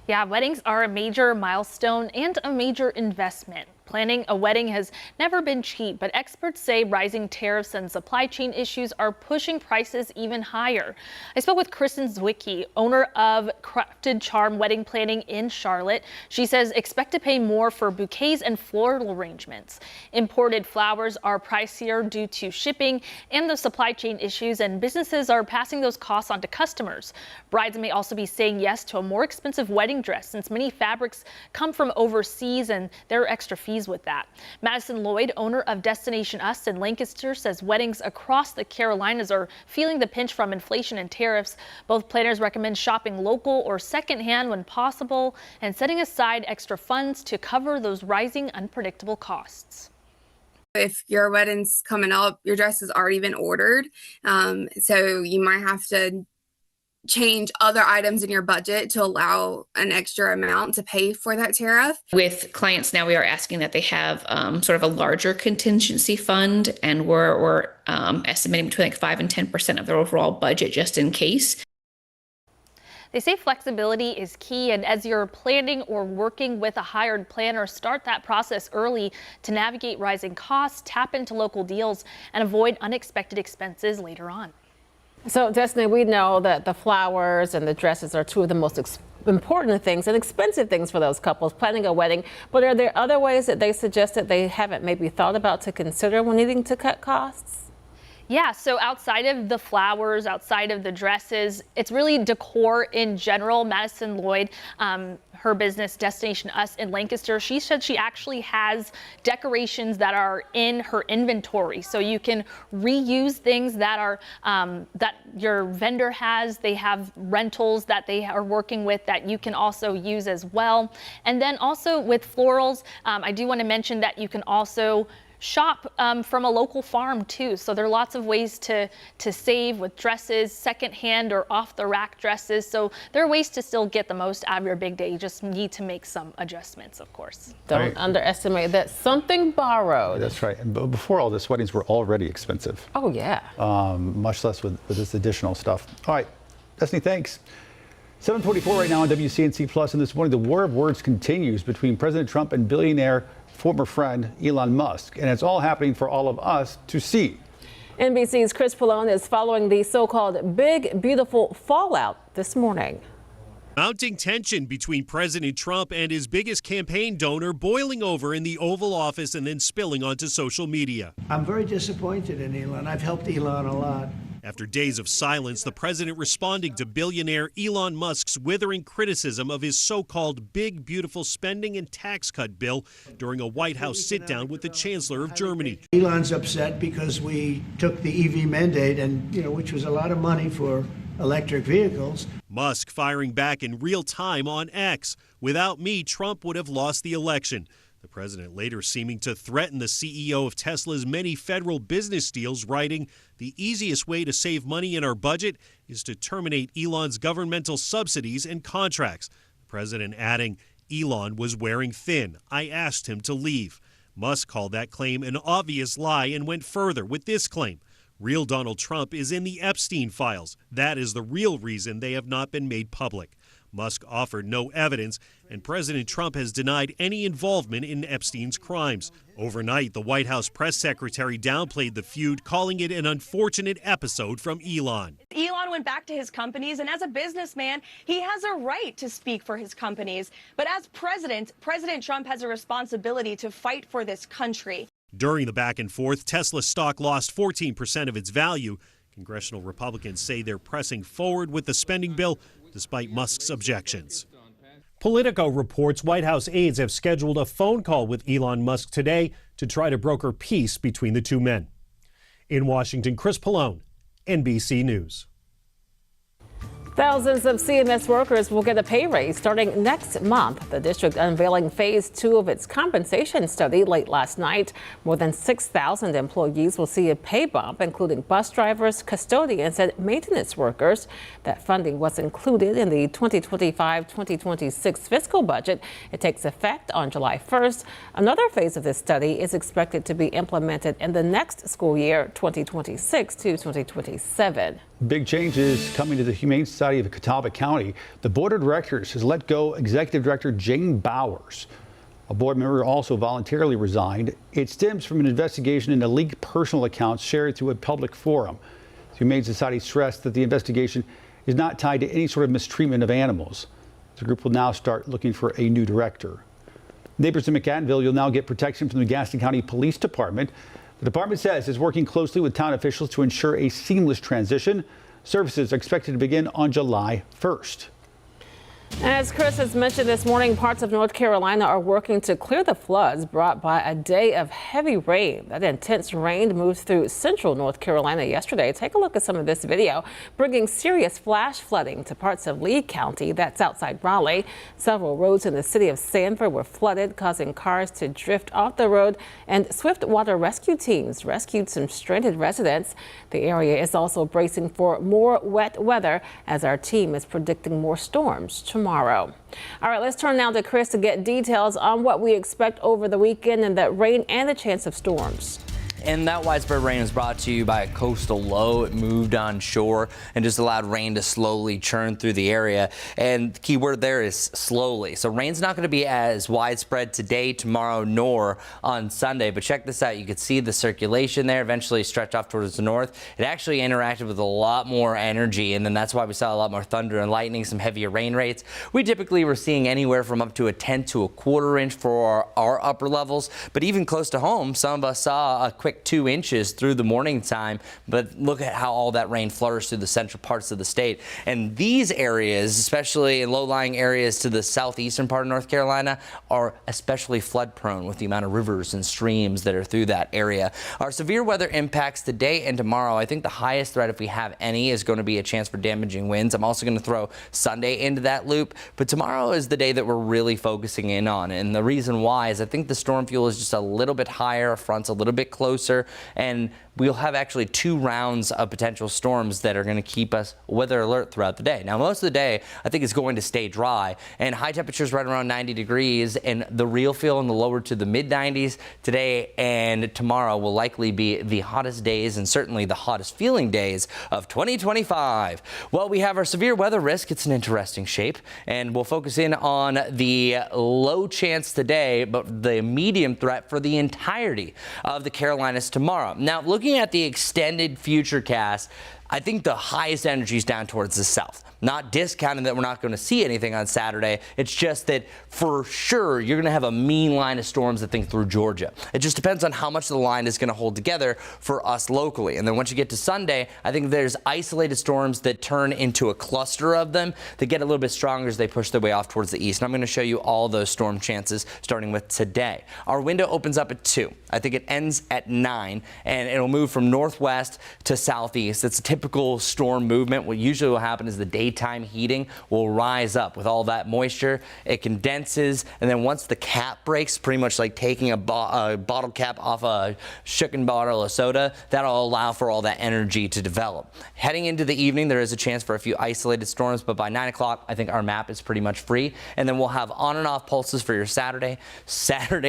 Yeah, weddings are a major milestone and a major investment. Planning a wedding has never been cheap, but experts say rising tariffs and supply chain issues are pushing prices even higher. I spoke with Kristen Zwicky, owner of Crafted Charm Wedding Planning in Charlotte. She says expect to pay more for bouquets and floral arrangements. Imported flowers are pricier due to shipping and the supply chain issues, and businesses are passing those costs on to customers. Brides may also be saying yes to a more expensive wedding dress since many fabrics come from overseas and there are extra fees with that. Madison Lloyd, owner of Destination Us in Lancaster, says weddings across the Carolinas are feeling the pinch from inflation and tariffs. Both planners recommend shopping local or secondhand when possible and setting aside extra funds to cover those rising unpredictable costs. If your wedding's coming up, your dress has already been ordered, so you might have to change other items in your budget to allow an extra amount to pay for that tariff. With clients now, we are asking that they have sort of a larger contingency fund, and we're estimating between like 5 and 10% of their overall budget just in case. They say flexibility is key, and as you're planning or working with a hired planner, start that process early to navigate rising costs, tap into local deals, and avoid unexpected expenses later on. So, Destiny, we know that the flowers and the dresses are two of the most important things and expensive things for those couples planning a wedding. But are there other ways that they suggest that they haven't maybe thought about to consider when needing to cut costs? Yeah, so outside of the flowers, outside of the dresses, it's really decor in general. Madison Lloyd, her business Destination Us in Lancaster, she said she actually has decorations that are in her inventory, so you can reuse things that are that your vendor has. They have rentals that they are working with that you can also use as well. And then also with florals, I do want to mention that you can also shop from a local farm too. So there are lots of ways to save with dresses, secondhand or off the rack dresses. So there are ways to still get the most out of your big day. You just need to make some adjustments, of course. Don't underestimate that something borrowed. That's right. And before all this, weddings were already expensive. Oh yeah. Much less with this additional stuff. All right, Destiny, thanks. 7:24 right now on WCNC Plus, and this morning the war of words continues between President Trump and billionaire former friend Elon Musk, and it's all happening for all of us to see. NBC's Chris Pallone is following the so-called big, beautiful fallout this morning. Mounting tension between President Trump and his biggest campaign donor boiling over in the Oval Office and then spilling onto social media. I'm very disappointed in Elon. I've helped Elon a lot. After days of silence, the president responding to billionaire Elon Musk's withering criticism of his so-called big, beautiful spending and tax cut bill during a White House sit-down with the Chancellor of Germany. Elon's upset because we took the EV mandate, and which was a lot of money for electric vehicles. Musk firing back in real time on X. Without me, Trump would have lost the election. The president later seeming to threaten the CEO of Tesla's many federal business deals, writing, "The easiest way to save money in our budget is to terminate Elon's governmental subsidies and contracts." The president adding, "Elon was wearing thin. I asked him to leave." Musk called that claim an obvious lie and went further with this claim. Real Donald Trump is in the Epstein files. That is the real reason they have not been made public. Musk offered no evidence, and President Trump has denied any involvement in Epstein's crimes. Overnight, the White House press secretary downplayed the feud, calling it an unfortunate episode from Elon. Elon went back to his companies, and as a businessman, he has a right to speak for his companies. But as president, President Trump has a responsibility to fight for this country. During the back and forth, Tesla stock lost 14% of its value. Congressional Republicans say they're pressing forward with the spending bill despite Musk's objections. Politico reports White House aides have scheduled a phone call with Elon Musk today to try to broker peace between the two men. In Washington, Chris Pallone, NBC News. Thousands of CMS workers will get a pay raise starting next month. The district unveiling phase 2 of its compensation study late last night. More than 6,000 employees will see a pay bump, including bus drivers, custodians, and maintenance workers. That funding was included in the 2025-2026 fiscal budget. It takes effect on July 1st. Another phase of this study is expected to be implemented in the next school year, 2026 to 2027. Big changes coming to the Humane Society of Catawba County. The board of directors has let go Executive Director Jane Bowers. A board member also voluntarily resigned. It stems from an investigation into leaked personal accounts shared through a public forum. The Humane Society stressed that the investigation is not tied to any sort of mistreatment of animals. The group will now start looking for a new director. Neighbors in McAdenville, you'll now get protection from the Gaston County Police Department. The department says it's working closely with town officials to ensure a seamless transition. Services are expected to begin on July 1st. As Chris has mentioned this morning, parts of North Carolina are working to clear the floods brought by a day of heavy rain. That intense rain moved through central North Carolina yesterday. Take a look at some of this video, bringing serious flash flooding to parts of Lee County, that's outside Raleigh. Several roads in the city of Sanford were flooded, causing cars to drift off the road, and swift water rescue teams rescued some stranded residents. The area is also bracing for more wet weather as our team is predicting more storms tomorrow. All right, let's turn now to Chris to get details on what we expect over the weekend and that rain and the chance of storms. And that widespread rain was brought to you by a coastal low. It moved on shore and just allowed rain to slowly churn through the area. And the key word there is slowly. So rain's not going to be as widespread today, tomorrow, nor on Sunday. But check this out. You could see the circulation there eventually stretch off towards the north. It actually interacted with a lot more energy. And then that's why we saw a lot more thunder and lightning, some heavier rain rates. We typically were seeing anywhere from up to a 10 to a quarter inch for our upper levels. But even close to home, some of us saw a quick 2 inches through the morning time. But look at how all that rain flourished through the central parts of the state. And these areas, especially in low-lying areas to the southeastern part of North Carolina, are especially flood prone with the amount of rivers and streams that are through that area. Our severe weather impacts today and tomorrow. I think the highest threat, if we have any, is going to be a chance for damaging winds. I'm also going to throw Sunday into that loop. But tomorrow is the day that we're really focusing in on. And the reason why is I think the storm fuel is just a little bit higher, front's a little bit closer, and we'll have actually 2 rounds of potential storms that are going to keep us weather alert throughout the day. Now, most of the day, I think it's going to stay dry, and high temperatures right around 90 degrees, and the real feel in the lower to the mid 90s today and tomorrow will likely be the hottest days and certainly the hottest feeling days of 2025. Well, we have our severe weather risk. It's an interesting shape, and we'll focus in on the low chance today, but the medium threat for the entirety of the Carolinas tomorrow. Now, looking at the extended future cast, I think the highest energy is down towards the south. Not discounting that we're not going to see anything on Saturday. It's just that for sure you're going to have a mean line of storms that think through Georgia. It just depends on how much the line is going to hold together for us locally. And then once you get to Sunday, I think there's isolated storms that turn into a cluster of them that get a little bit stronger as they push their way off towards the east. And I'm going to show you all those storm chances starting with today. Our window opens up at 2. I think it ends at 9, and it'll move from northwest to southeast. It's a typical storm movement. What usually will happen is the daytime heating will rise up with all that moisture. It condenses, and then once the cap breaks, pretty much like taking a bottle cap off a shooken bottle of soda, that'll allow for all that energy to develop. Heading into the evening, there is a chance for a few isolated storms, but by 9 o'clock, I think our map is pretty much free. And then we'll have on and off pulses for your Saturday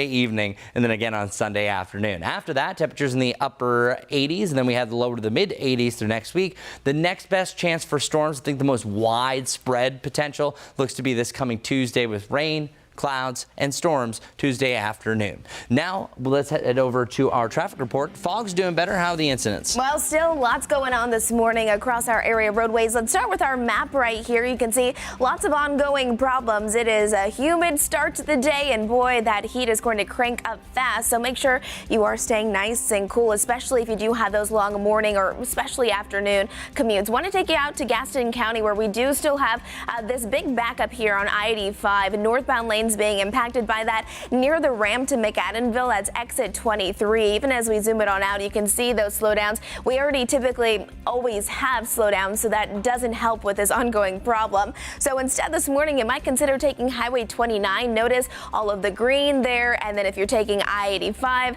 evening, and then again on Sunday afternoon. After that, temperatures in the upper 80s, and then we have the lower to the mid 80s through next week. The next best chance for storms, I think the most widespread potential, looks to be this coming Tuesday with rain, clouds, and storms Tuesday afternoon. Now, let's head over to our traffic report. Fog's doing better. How are the incidents? Well, still lots going on this morning across our area roadways. Let's start with our map right here. You can see lots of ongoing problems. It is a humid start to the day, and boy, that heat is going to crank up fast. So make sure you are staying nice and cool, especially if you do have those long morning or especially afternoon commutes. Want to take you out to Gaston County, where we do still have this big backup here on I-85. Northbound lanes being impacted by that near the ramp to McAdenville. That's exit 23. Even as we zoom it on out, you can see those slowdowns. We already typically always have slowdowns, so that doesn't help with this ongoing problem. So instead this morning, you might consider taking Highway 29. Notice all of the green there, and then if you're taking I-85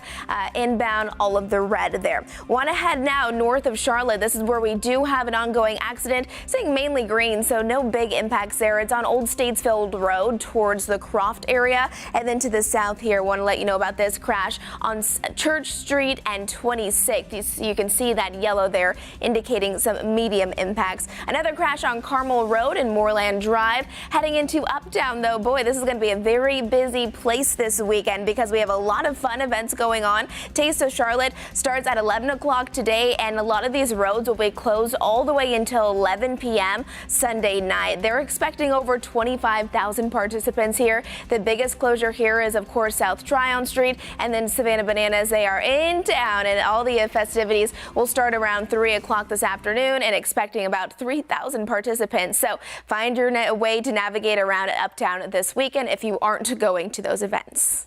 inbound, all of the red there. Want to head now north of Charlotte. This is where we do have an ongoing accident, saying mainly green, so no big impacts there. It's on Old Statesfield Road towards the Croft area, and then to the south here, want to let you know about this crash on Church Street and 26. You can see that yellow there indicating some medium impacts. Another crash on Carmel Road and Moorland Drive. Heading into Uptown, though, boy, this is going to be a very busy place this weekend because we have a lot of fun events going on. Taste of Charlotte starts at 11 o'clock today, and a lot of these roads will be closed all the way until 11 p.m. Sunday night. They're expecting over 25,000 participants here. The biggest closure here is, of course, South Tryon Street, and then Savannah Bananas. They are in town, and all the festivities will start around 3 o'clock this afternoon, and expecting about 3,000 participants. So find your way to navigate around Uptown this weekend if you aren't going to those events.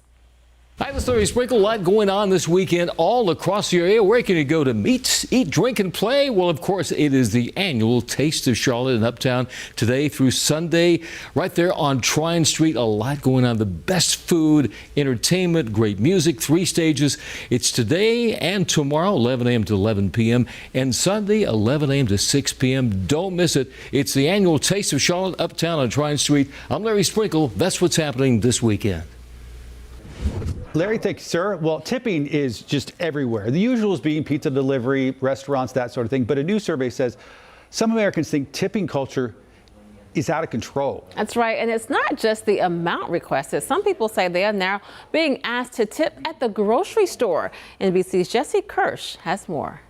Hi, this is Larry Sprinkle. A lot going on this weekend all across the area. Where can you go to meet, eat, drink, and play? Well, of course, it is the annual Taste of Charlotte in Uptown today through Sunday. Right there on Tryon Street, a lot going on. The best food, entertainment, great music, 3 stages. It's today and tomorrow, 11 a.m. to 11 p.m., and Sunday, 11 a.m. to 6 p.m. Don't miss it. It's the annual Taste of Charlotte Uptown on Tryon Street. I'm Larry Sprinkle. That's what's happening this weekend. Larry, thank you, sir. Well, tipping is just everywhere. The usual is being pizza delivery, restaurants, that sort of thing. But a new survey says some Americans think tipping culture is out of control. That's right. And it's not just the amount requested. Some people say they are now being asked to tip at the grocery store. NBC's Jesse Kirsch has more.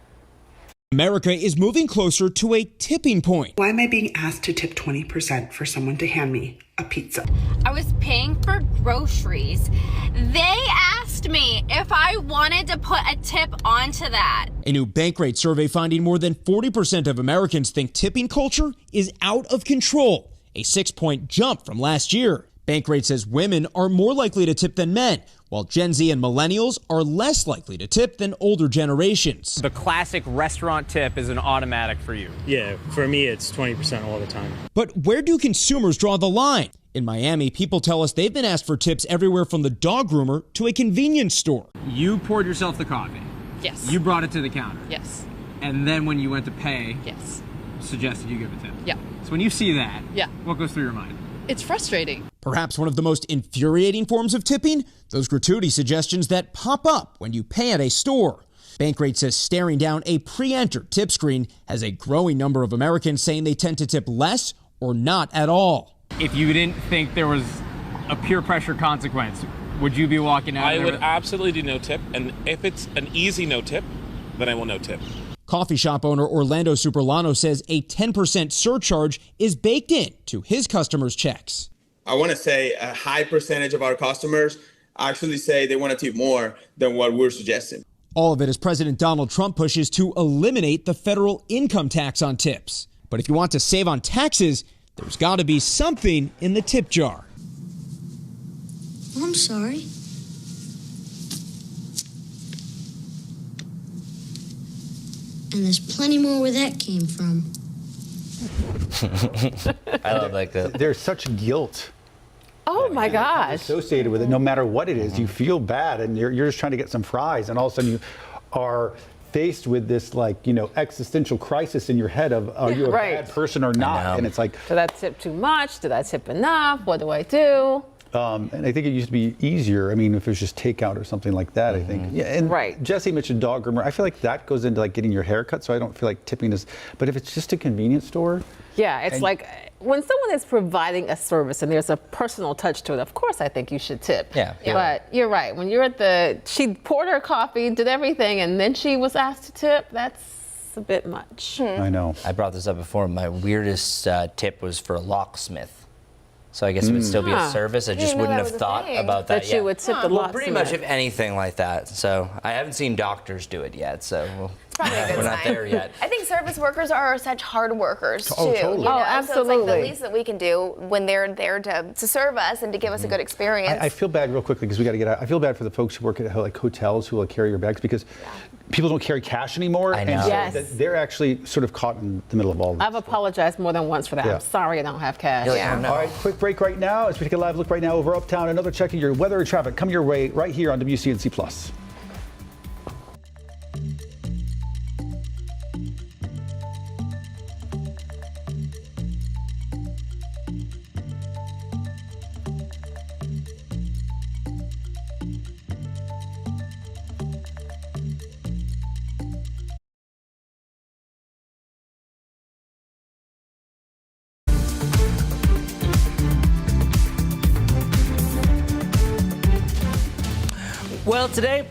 America is moving closer to a tipping point. Why am I being asked to tip 20% for someone to hand me a pizza? I was paying for groceries. They asked me if I wanted to put a tip onto that. A new Bankrate survey finding more than 40% of Americans think tipping culture is out of control, a 6-point jump from last year. Bankrate says women are more likely to tip than men, while Gen Z and millennials are less likely to tip than older generations. The classic restaurant tip is an automatic for you. Yeah, for me, it's 20% all the time. But where do consumers draw the line? In Miami, people tell us they've been asked for tips everywhere from the dog groomer to a convenience store. You poured yourself the coffee. Yes. You brought it to the counter. Yes. And then when you went to pay, yes, suggested you give a tip. Yeah. So when you see that, yeah, what goes through your mind? It's frustrating. Perhaps one of the most infuriating forms of tipping, those gratuity suggestions that pop up when you pay at a store. Bankrate says staring down a pre-entered tip screen has a growing number of Americans saying they tend to tip less or not at all. If you didn't think there was a peer pressure consequence, would you be walking out? I would absolutely do no tip, and if it's an easy no tip, then I will no tip. Coffee shop owner Orlando Superlano says a 10% surcharge is baked in to his customers' checks. I want to say a high percentage of our customers actually say they want to tip more than what we're suggesting. All of it as President Donald Trump pushes to eliminate the federal income tax on tips. But if you want to save on taxes, there's got to be something in the tip jar. I'm sorry. And there's plenty more where that came from. I love like that. There's such guilt Oh my gosh. associated with it. No matter what it is, you feel bad, and you're just trying to get some fries, and all of a sudden you are faced with this, like, you know, existential crisis in your head of, are you a bad person or not? And it's like, did I tip too much? Did I tip enough? What do I do? and I think it used to be easier. I mean, if it was just takeout or something like that, I think. Yeah, and Jesse mentioned dog groomer. I feel like that goes into like getting your hair cut, so I don't feel like tipping is. But if it's just a convenience store. Yeah, it's like when someone is providing a service and there's a personal touch to it, of course I think you should tip. Yeah. But you're right. When you're at she poured her coffee, did everything, and then she was asked to tip, that's a bit much. I know. I brought this up before. My weirdest tip was for a locksmith. So I guess it would still be a service. I just wouldn't have thought about that yet. You would tip the locksmith. Pretty much if anything like that. So I haven't seen doctors do it yet. So we're not there yet. I think service workers are such hard workers too. Oh, totally. You know? Absolutely. So it's like the least that we can do when they're there to serve us and to give us a good experience. I feel bad real quickly because we got to get out. I feel bad for the folks who work at like hotels who will carry your bags because people don't carry cash anymore. I know. And so they're actually sort of caught in the middle of all this. I've apologized more than once for that. Yeah. I'm sorry I don't have cash. All right, quick break right now as we take a live look right now over Uptown. Another check of your weather and traffic come your way right here on WCNC Plus. Well, today,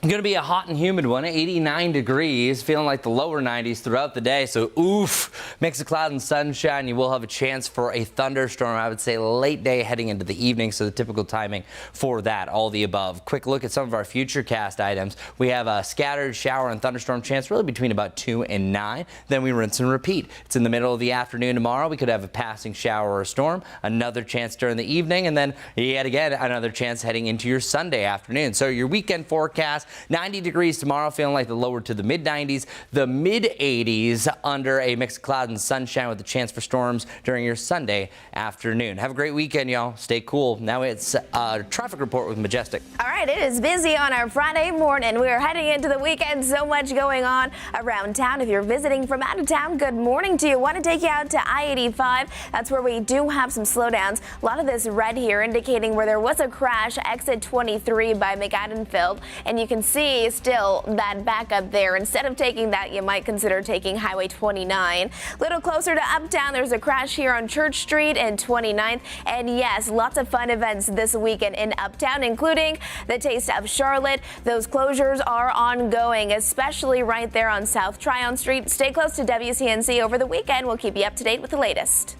going to be a hot and humid one, 89 degrees, feeling like the lower 90s throughout the day. So, oof, mix of cloud and sunshine. You will have a chance for a thunderstorm, I would say late day heading into the evening. So the typical timing for that, all the above. Quick look at some of our futurecast items. We have a scattered shower and thunderstorm chance really between about 2 and 9. Then we rinse and repeat. It's in the middle of the afternoon tomorrow. We could have a passing shower or a storm, another chance during the evening, and then yet again, another chance heading into your Sunday afternoon. So your weekend forecast, 90 degrees tomorrow, feeling like the lower to the mid-90s, the mid-80s under a mix of cloud and sunshine with a chance for storms during your Sunday afternoon. Have a great weekend, y'all. Stay cool. Now it's a traffic report with Majestic. All right, it is busy on our Friday morning. We're heading into the weekend. So much going on around town. If you're visiting from out of town, good morning to you. Want to take you out to I-85. That's where we do have some slowdowns. A lot of this red here indicating where there was a crash, exit 23 by McAdenfield. And you can see still that backup there. Instead of taking that, you might consider taking Highway 29. A little closer to Uptown, there's a crash here on Church Street and 29th. And yes, lots of fun events this weekend in Uptown, including the Taste of Charlotte. Those closures are ongoing, especially right there on South Tryon Street. Stay close to WCNC over the weekend. We'll keep you up to date with the latest.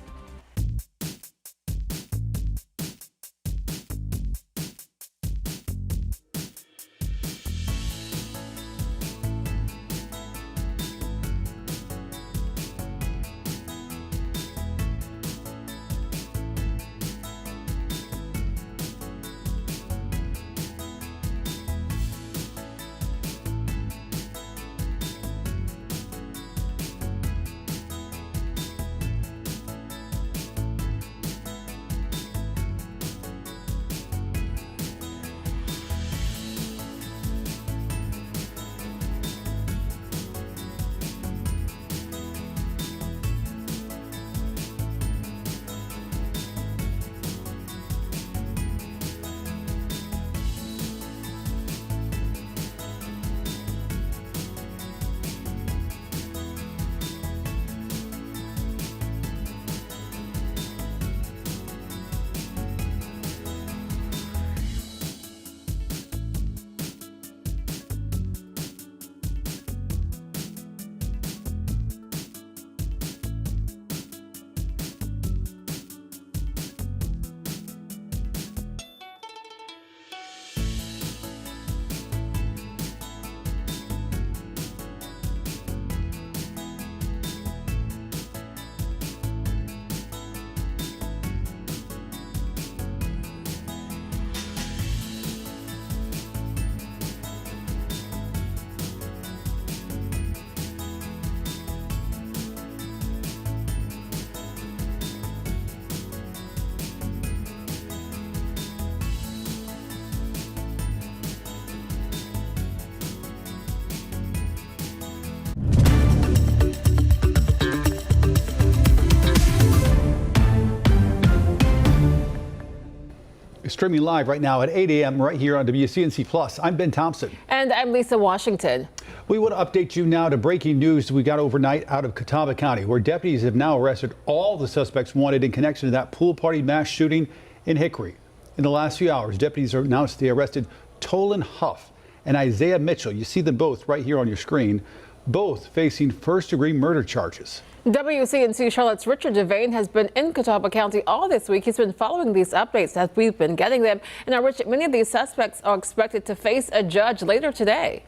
Streaming live right now at 8 a.m. right here on WCNC Plus. I'm Ben Thompson. And I'm Lisa Washington. We want to update you now to breaking news we got overnight out of Catawba County, where deputies have now arrested all the suspects wanted in connection to that pool party mass shooting in Hickory. In the last few hours, deputies announced they arrested Tolan Huff and Isaiah Mitchell. You see them both right here on your screen, both facing first-degree murder charges. WCNC Charlotte's Richard Devane has been in Catawba County all this week. He's been following these updates as we've been getting them. And now, Richard, many of these suspects are expected to face a judge later today.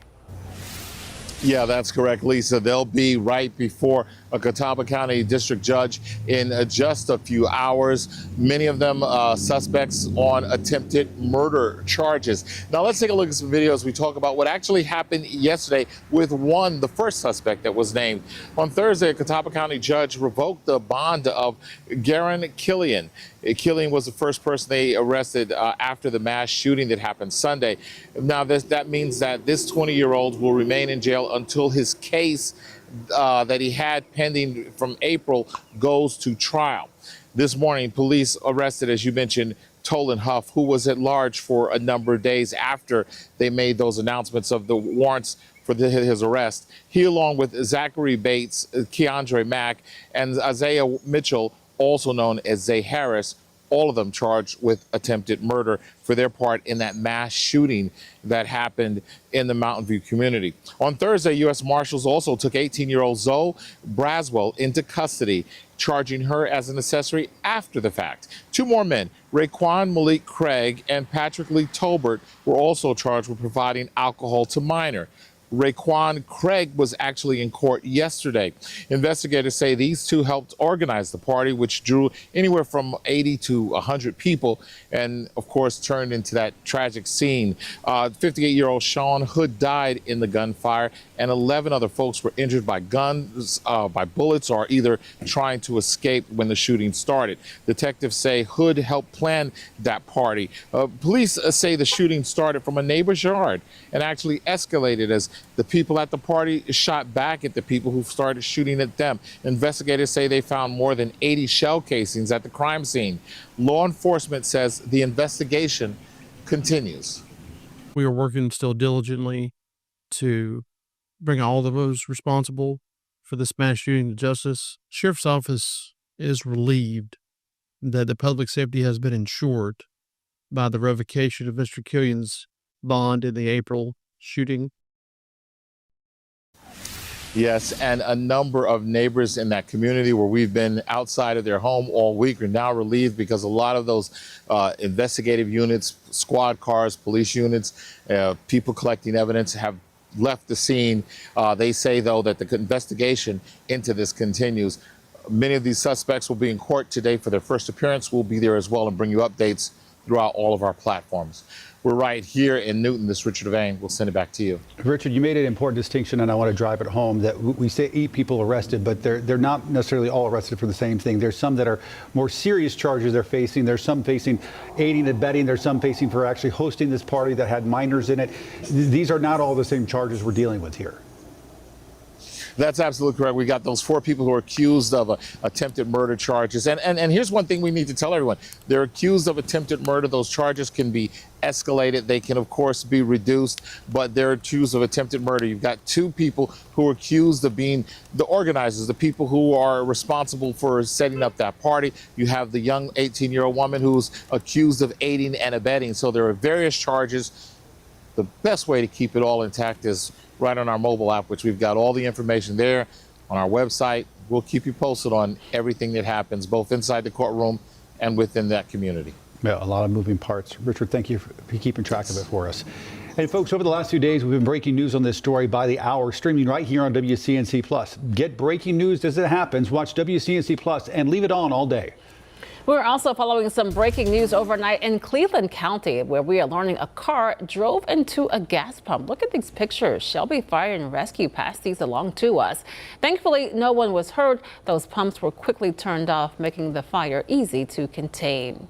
Yeah, that's correct, Lisa. They'll be right before a Catawba County district judge in just a few hours. Many of them suspects on attempted murder charges. Now, let's take a look at some videos. We talk about what actually happened yesterday with the first suspect that was named. On Thursday, a Catawba County judge revoked the bond of Garen Killian. Killian was the first person they arrested after the mass shooting that happened Sunday. Now, that means that this 20-year-old will remain in jail until his case that he had pending from April goes to trial. This morning, police arrested, as you mentioned, Tolan Huff, who was at large for a number of days after they made those announcements of the warrants for his arrest. He, along with Zachary Bates, Keandre Mack, and Isaiah Mitchell, also known as Zay Harris, all of them charged with attempted murder for their part in that mass shooting that happened in the Mountain View community. On Thursday, U.S. Marshals also took 18-year-old Zoe Braswell into custody, charging her as an accessory after the fact. Two more men, Raekwon Malik Craig and Patrick Lee Tolbert, were also charged with providing alcohol to minor. Raekwon Craig was actually in court yesterday. Investigators say these two helped organize the party, which drew anywhere from 80 to 100 people and, of course, turned into that tragic scene. 58-year-old Sean Hood died in the gunfire, and 11 other folks were injured by guns, by bullets, or either trying to escape when the shooting started. Detectives say Hood helped plan that party. Police say the shooting started from a neighbor's yard and actually escalated as the people at the party shot back at the people who started shooting at them. Investigators say they found more than 80 shell casings at the crime scene. Law enforcement says the investigation continues. We are working still diligently to bring all of those responsible for this mass shooting to justice. Sheriff's Office is relieved that the public safety has been ensured by the revocation of Mr. Killian's bond in the April shooting. Yes, and a number of neighbors in that community where we've been outside of their home all week are now relieved because a lot of those investigative units, squad cars, police units, people collecting evidence have left the scene. They say, though, that the investigation into this continues. Many of these suspects will be in court today for their first appearance. We'll be there as well and bring you updates throughout all of our platforms. We're right here in Newton. This is Richard Devane. We'll send it back to you. Richard, you made an important distinction, and I want to drive it home, that we say 8 people arrested, but they're not necessarily all arrested for the same thing. There's some that are more serious charges they're facing. There's some facing aiding and abetting. There's some facing for actually hosting this party that had minors in it. These are not all the same charges we're dealing with here. That's absolutely correct. We got those 4 people who are accused of attempted murder charges. And here's one thing we need to tell everyone. They're accused of attempted murder. Those charges can be escalated. They can, of course, be reduced, but they're accused of attempted murder. You've got 2 people who are accused of being the organizers, the people who are responsible for setting up that party. You have the young 18-year-old woman who's accused of aiding and abetting. So there are various charges. The best way to keep it all intact is right on our mobile app, which we've got all the information there on our website. We'll keep you posted on everything that happens, both inside the courtroom and within that community. Yeah, a lot of moving parts. Richard, thank you for keeping track of it for us. And folks, over the last few days, we've been breaking news on this story by the hour, streaming right here on WCNC Plus. Get breaking news as it happens. Watch WCNC Plus and leave it on all day. We're also following some breaking news overnight in Cleveland County, where we are learning a car drove into a gas pump. Look at these pictures. Shelby Fire and Rescue passed these along to us. Thankfully, no one was hurt. Those pumps were quickly turned off, making the fire easy to contain.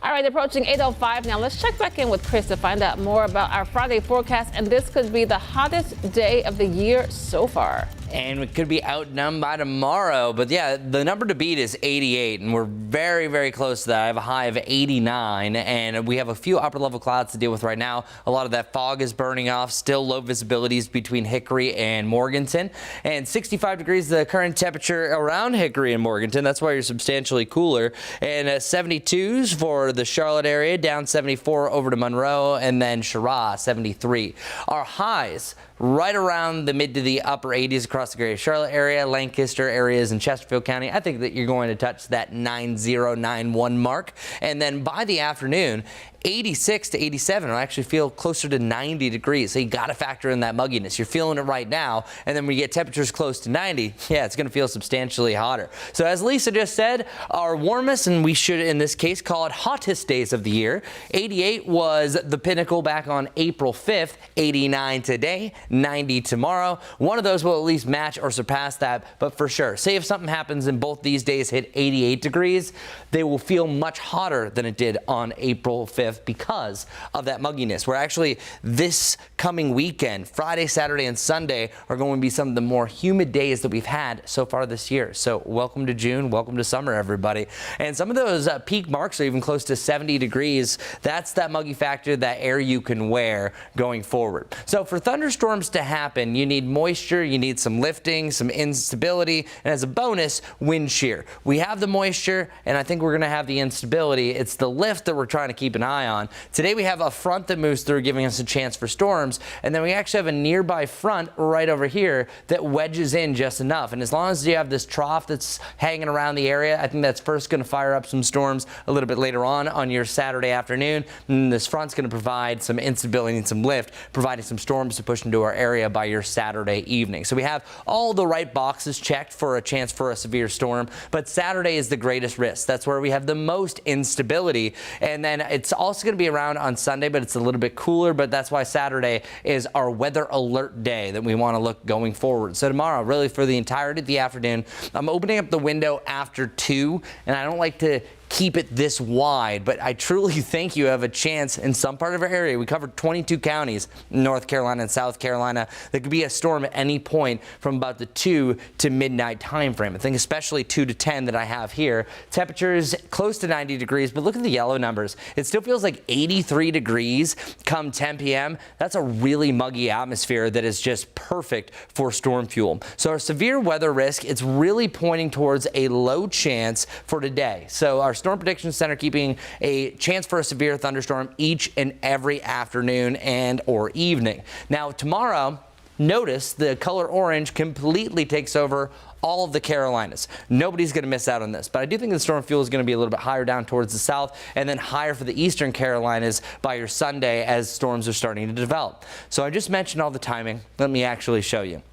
All right, approaching 8:05 now. Let's check back in with Chris to find out more about our Friday forecast. And this could be the hottest day of the year so far. And it could be outdone by tomorrow. But yeah, the number to beat is 88, and we're very, very close to that. I have a high of 89, and we have a few upper level clouds to deal with right now. A lot of that fog is burning off. Still low visibilities between Hickory and Morganton. And 65 degrees the current temperature around Hickory and Morganton. That's why you're substantially cooler. And 72s for the Charlotte area, down 74 over to Monroe, and then Chirac, 73. Our highs right around the mid to the upper 80s across the greater Charlotte area, Lancaster areas, and Chesterfield County. I think that you're going to touch that 9091 mark. And then by the afternoon, 86 to 87 will actually feel closer to 90 degrees. So you got to factor in that mugginess. You're feeling it right now. And then when you get temperatures close to 90, yeah, it's going to feel substantially hotter. So as Lisa just said, our warmest, and we should in this case call it hottest days of the year. 88 was the pinnacle back on April 5th, 89 today, 90 tomorrow. One of those will at least match or surpass that, but for sure, say if something happens and both these days hit 88 degrees, they will feel much hotter than it did on April 5th because of that mugginess. Where actually this coming weekend, Friday, Saturday, and Sunday are going to be some of the more humid days that we've had so far this year. So welcome to June, welcome to summer, everybody. And some of those peak marks are even close to 70 degrees. That's that muggy factor, that air you can wear going forward. So for thunderstorms to happen, you need moisture, you need some lifting, some instability, and as a bonus, wind shear. We have the moisture, and I think we're going to have the instability. It's the lift that we're trying to keep an eye on. Today we have a front that moves through, giving us a chance for storms, and then we actually have a nearby front right over here that wedges in just enough. And as long as you have this trough that's hanging around the area, I think that's first going to fire up some storms a little bit later on your Saturday afternoon. And this front's going to provide some instability and some lift, providing some storms to push into our area by your Saturday evening. So we have all the right boxes checked for a chance for a severe storm, but Saturday is the greatest risk. That's where we have the most instability. And then it's also going to be around on Sunday, but it's a little bit cooler, but that's why Saturday is our weather alert day that we want to look going forward. So tomorrow, really for the entirety of the afternoon, I'm opening up the window after 2, and I don't like to keep it this wide, but I truly think you have a chance in some part of our area. We covered 22 counties in North Carolina and South Carolina. There could be a storm at any point from about the 2 to midnight time frame. I think especially 2 to 10 that I have here. Temperatures close to 90 degrees, but look at the yellow numbers. It still feels like 83 degrees come 10 p.m. That's a really muggy atmosphere that is just perfect for storm fuel. So our severe weather risk, it's really pointing towards a low chance for today. So our Storm Prediction Center keeping a chance for a severe thunderstorm each and every afternoon and or evening. Now tomorrow, notice the color orange completely takes over all of the Carolinas. Nobody's going to miss out on this, but I do think the storm fuel is going to be a little bit higher down towards the south and then higher for the eastern Carolinas by your Sunday as storms are starting to develop. So I just mentioned all the timing. Let me actually show you.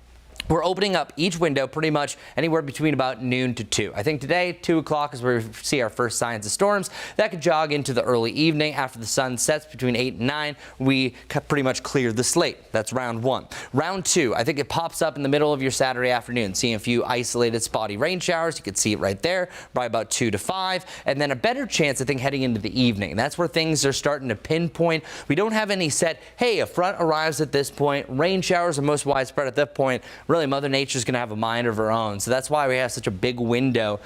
We're opening up each window pretty much anywhere between about noon to 2. I think today, 2 o'clock is where we see our first signs of storms. That could jog into the early evening. After the sun sets between 8 and 9, we pretty much clear the slate. That's round 1. Round 2, I think it pops up in the middle of your Saturday afternoon. Seeing a few isolated spotty rain showers. You can see it right there by about 2 to 5. And then a better chance, I think, heading into the evening. That's where things are starting to pinpoint. We don't have any set, hey, a front arrives at this point. Rain showers are most widespread at that point. Really, Mother Nature's going to have a mind of her own. So that's why we have such a big window.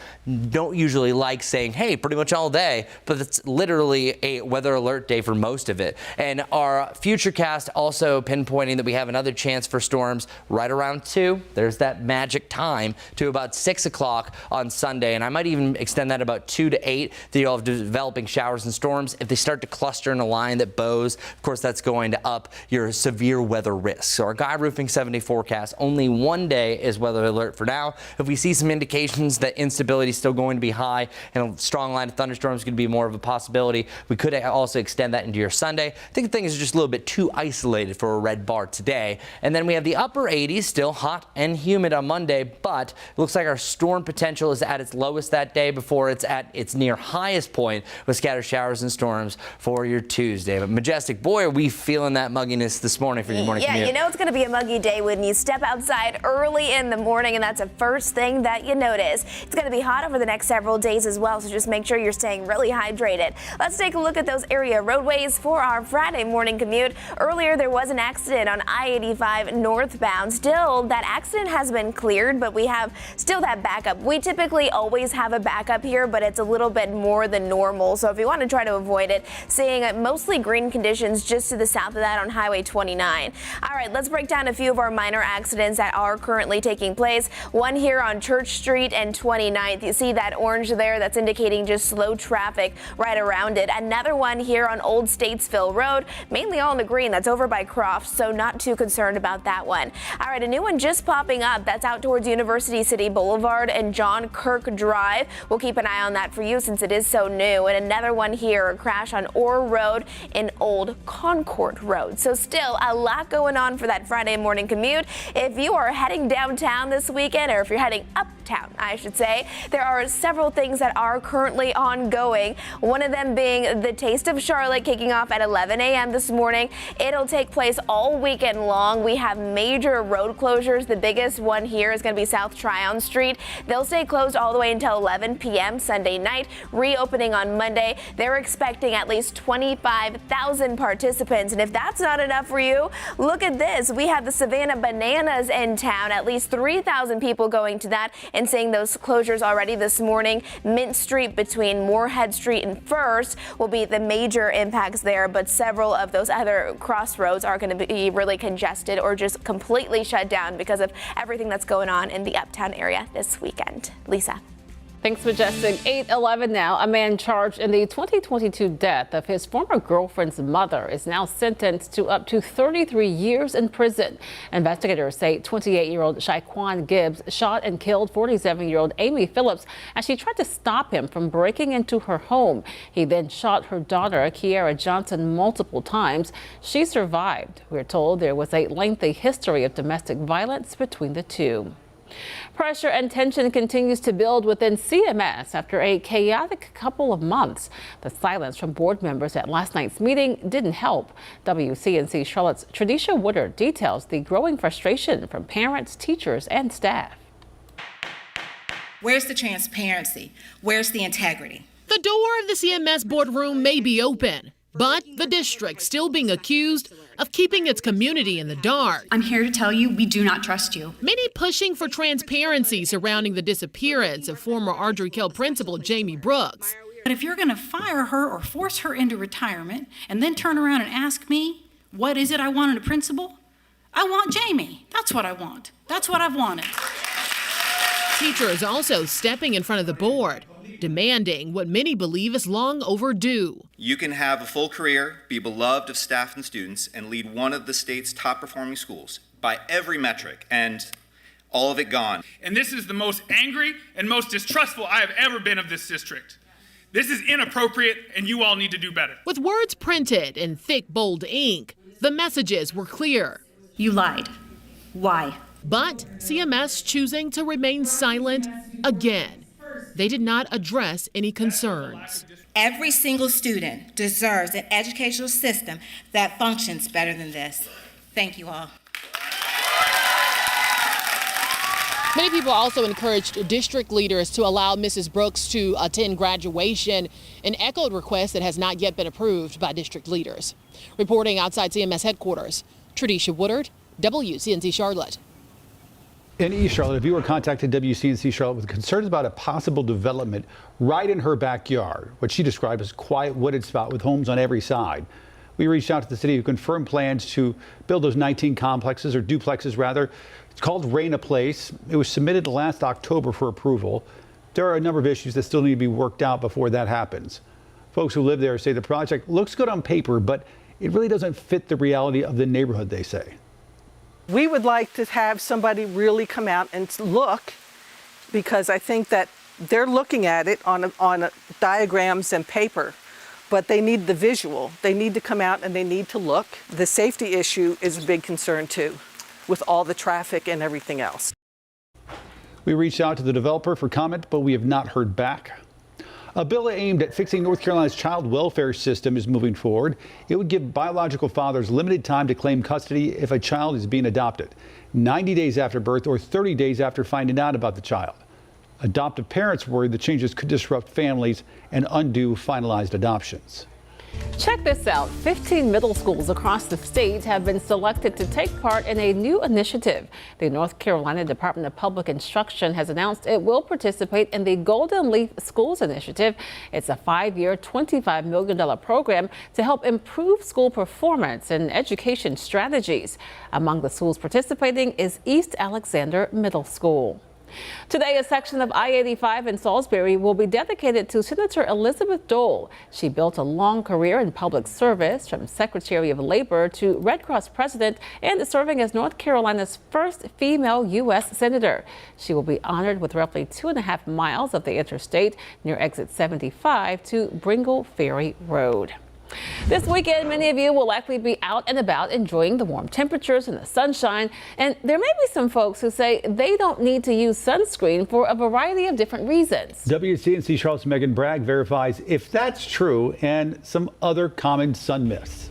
Don't usually like saying, hey, pretty much all day, but it's literally a weather alert day for most of it. And our futurecast also pinpointing that we have another chance for storms right around 2. There's that magic time to about 6 o'clock on Sunday. And I might even extend that about 2 to 8 that you'll have developing showers and storms. If they start to cluster in a line that bows, of course, that's going to up your severe weather risk. So our Guy Roofing 70 forecast, only one day is weather alert for now. If we see some indications that instability is still going to be high and a strong line of thunderstorms could be more of a possibility, we could also extend that into your Sunday. I think things are just a little bit too isolated for a red bar today. And then we have the upper 80s, still hot and humid on Monday, but it looks like our storm potential is at its lowest that day before it's at its near highest point with scattered showers and storms for your Tuesday. But Majestic, boy, are we feeling that mugginess this morning for your morning commute. Yeah, you know it's going to be a muggy day when you step outside right, early in the morning, and that's the first thing that you notice. It's going to be hot over the next several days as well, so just make sure you're staying really hydrated. Let's take a look at those area roadways for our Friday morning commute. Earlier, there was an accident on I-85 northbound. Still, that accident has been cleared, but we have still that backup. We typically always have a backup here, but it's a little bit more than normal. So if you want to try to avoid it, seeing mostly green conditions just to the south of that on Highway 29. All right, let's break down a few of our minor accidents that are currently taking place. One here on Church Street and 29th. You see that orange there? That's indicating just slow traffic right around it. Another one here on Old Statesville Road, mainly all in the green. That's over by Croft, so not too concerned about that one. All right, a new one just popping up. That's out towards University City Boulevard and John Kirk Drive. We'll keep an eye on that for you since it is so new. And another one here, a crash on Orr Road in Old Concord Road. So still a lot going on for that Friday morning commute. If you are heading downtown this weekend, or if you're heading uptown, I should say, there are several things that are currently ongoing. One of them being the Taste of Charlotte kicking off at 11 a.m. this morning. It'll take place all weekend long. We have major road closures. The biggest one here is going to be South Tryon Street. They'll stay closed all the way until 11 p.m. Sunday night, reopening on Monday. They're expecting at least 25,000 participants. And if that's not enough for you, look at this. We have the Savannah Bananas in town. At least 3,000 people going to that and seeing those closures already this morning. Mint Street between Moorhead Street and First will be the major impacts there, but several of those other crossroads are going to be really congested or just completely shut down because of everything that's going on in the uptown area this weekend. Lisa. Thanks, Majestic. 8:11 now. A man charged in the 2022 death of his former girlfriend's mother is now sentenced to up to 33 years in prison. Investigators say 28-year-old Shaquan Gibbs shot and killed 47-year-old Amy Phillips as she tried to stop him from breaking into her home. He then shot her daughter, Kiara Johnson, multiple times. She survived. We're told there was a lengthy history of domestic violence between the two. Pressure and tension continues to build within CMS after a chaotic couple of months. The silence from board members at last night's meeting didn't help. WCNC Charlotte's Tradisha Woodard details the growing frustration from parents, teachers, and staff. Where's the transparency? Where's the integrity? The door of the CMS boardroom may be open, but the district still being accused of keeping its community in the dark. I'm here to tell you we do not trust you. Many pushing for transparency surrounding the disappearance of former Ardrey Kell principal Jamie Brooks. But if you're going to fire her or force her into retirement and then turn around and ask me, what is it I want in a principal? I want Jamie. That's what I want. That's what I've wanted. Teachers also stepping in front of the board, demanding what many believe is long overdue. You can have a full career, be beloved of staff and students, and lead one of the state's top performing schools by every metric, and all of it gone. And this is the most angry and most distrustful I have ever been of this district. This is inappropriate, and you all need to do better. With words printed in thick, bold ink, the messages were clear. You lied. Why? But CMS choosing to remain silent again. They did not address any concerns. Every single student deserves an educational system that functions better than this. Thank you all. Many people also encouraged district leaders to allow Mrs. Brooks to attend graduation, an echoed request that has not yet been approved by district leaders. Reporting outside CMS headquarters, Tradisha Woodard, WCNC Charlotte. In East Charlotte, a viewer contacted WCNC Charlotte with concerns about a possible development right in her backyard, what she described as a quiet wooded spot with homes on every side. We reached out to the city who confirmed plans to build those 19 complexes, or duplexes rather. It's called Raina Place. It was submitted last October for approval. There are a number of issues that still need to be worked out before that happens. Folks who live there say the project looks good on paper, but it really doesn't fit the reality of the neighborhood, they say. We would like to have somebody really come out and look, because I think that they're looking at it on diagrams and paper, but they need the visual. They need to come out and they need to look. The safety issue is a big concern too, with all the traffic and everything else. We reached out to the developer for comment, but we have not heard back. A bill aimed at fixing North Carolina's child welfare system is moving forward. It would give biological fathers limited time to claim custody if a child is being adopted, 90 days after birth or 30 days after finding out about the child. Adoptive parents worry the changes could disrupt families and undo finalized adoptions. Check this out. 15 middle schools across the state have been selected to take part in a new initiative. The North Carolina Department of Public Instruction has announced it will participate in the Golden Leaf Schools Initiative. It's a 5-year, $25 million program to help improve school performance and education strategies. Among the schools participating is East Alexander Middle School. Today, a section of I-85 in Salisbury will be dedicated to Senator Elizabeth Dole. She built a long career in public service, from Secretary of Labor to Red Cross president, and serving as North Carolina's first female U.S. senator. She will be honored with roughly 2.5 miles of the interstate near exit 75 to Bringle Ferry Road. This weekend, many of you will likely be out and about enjoying the warm temperatures and the sunshine. And there may be some folks who say they don't need to use sunscreen for a variety of different reasons. WCNC Charlotte's Megan Bragg verifies if that's true and some other common sun myths.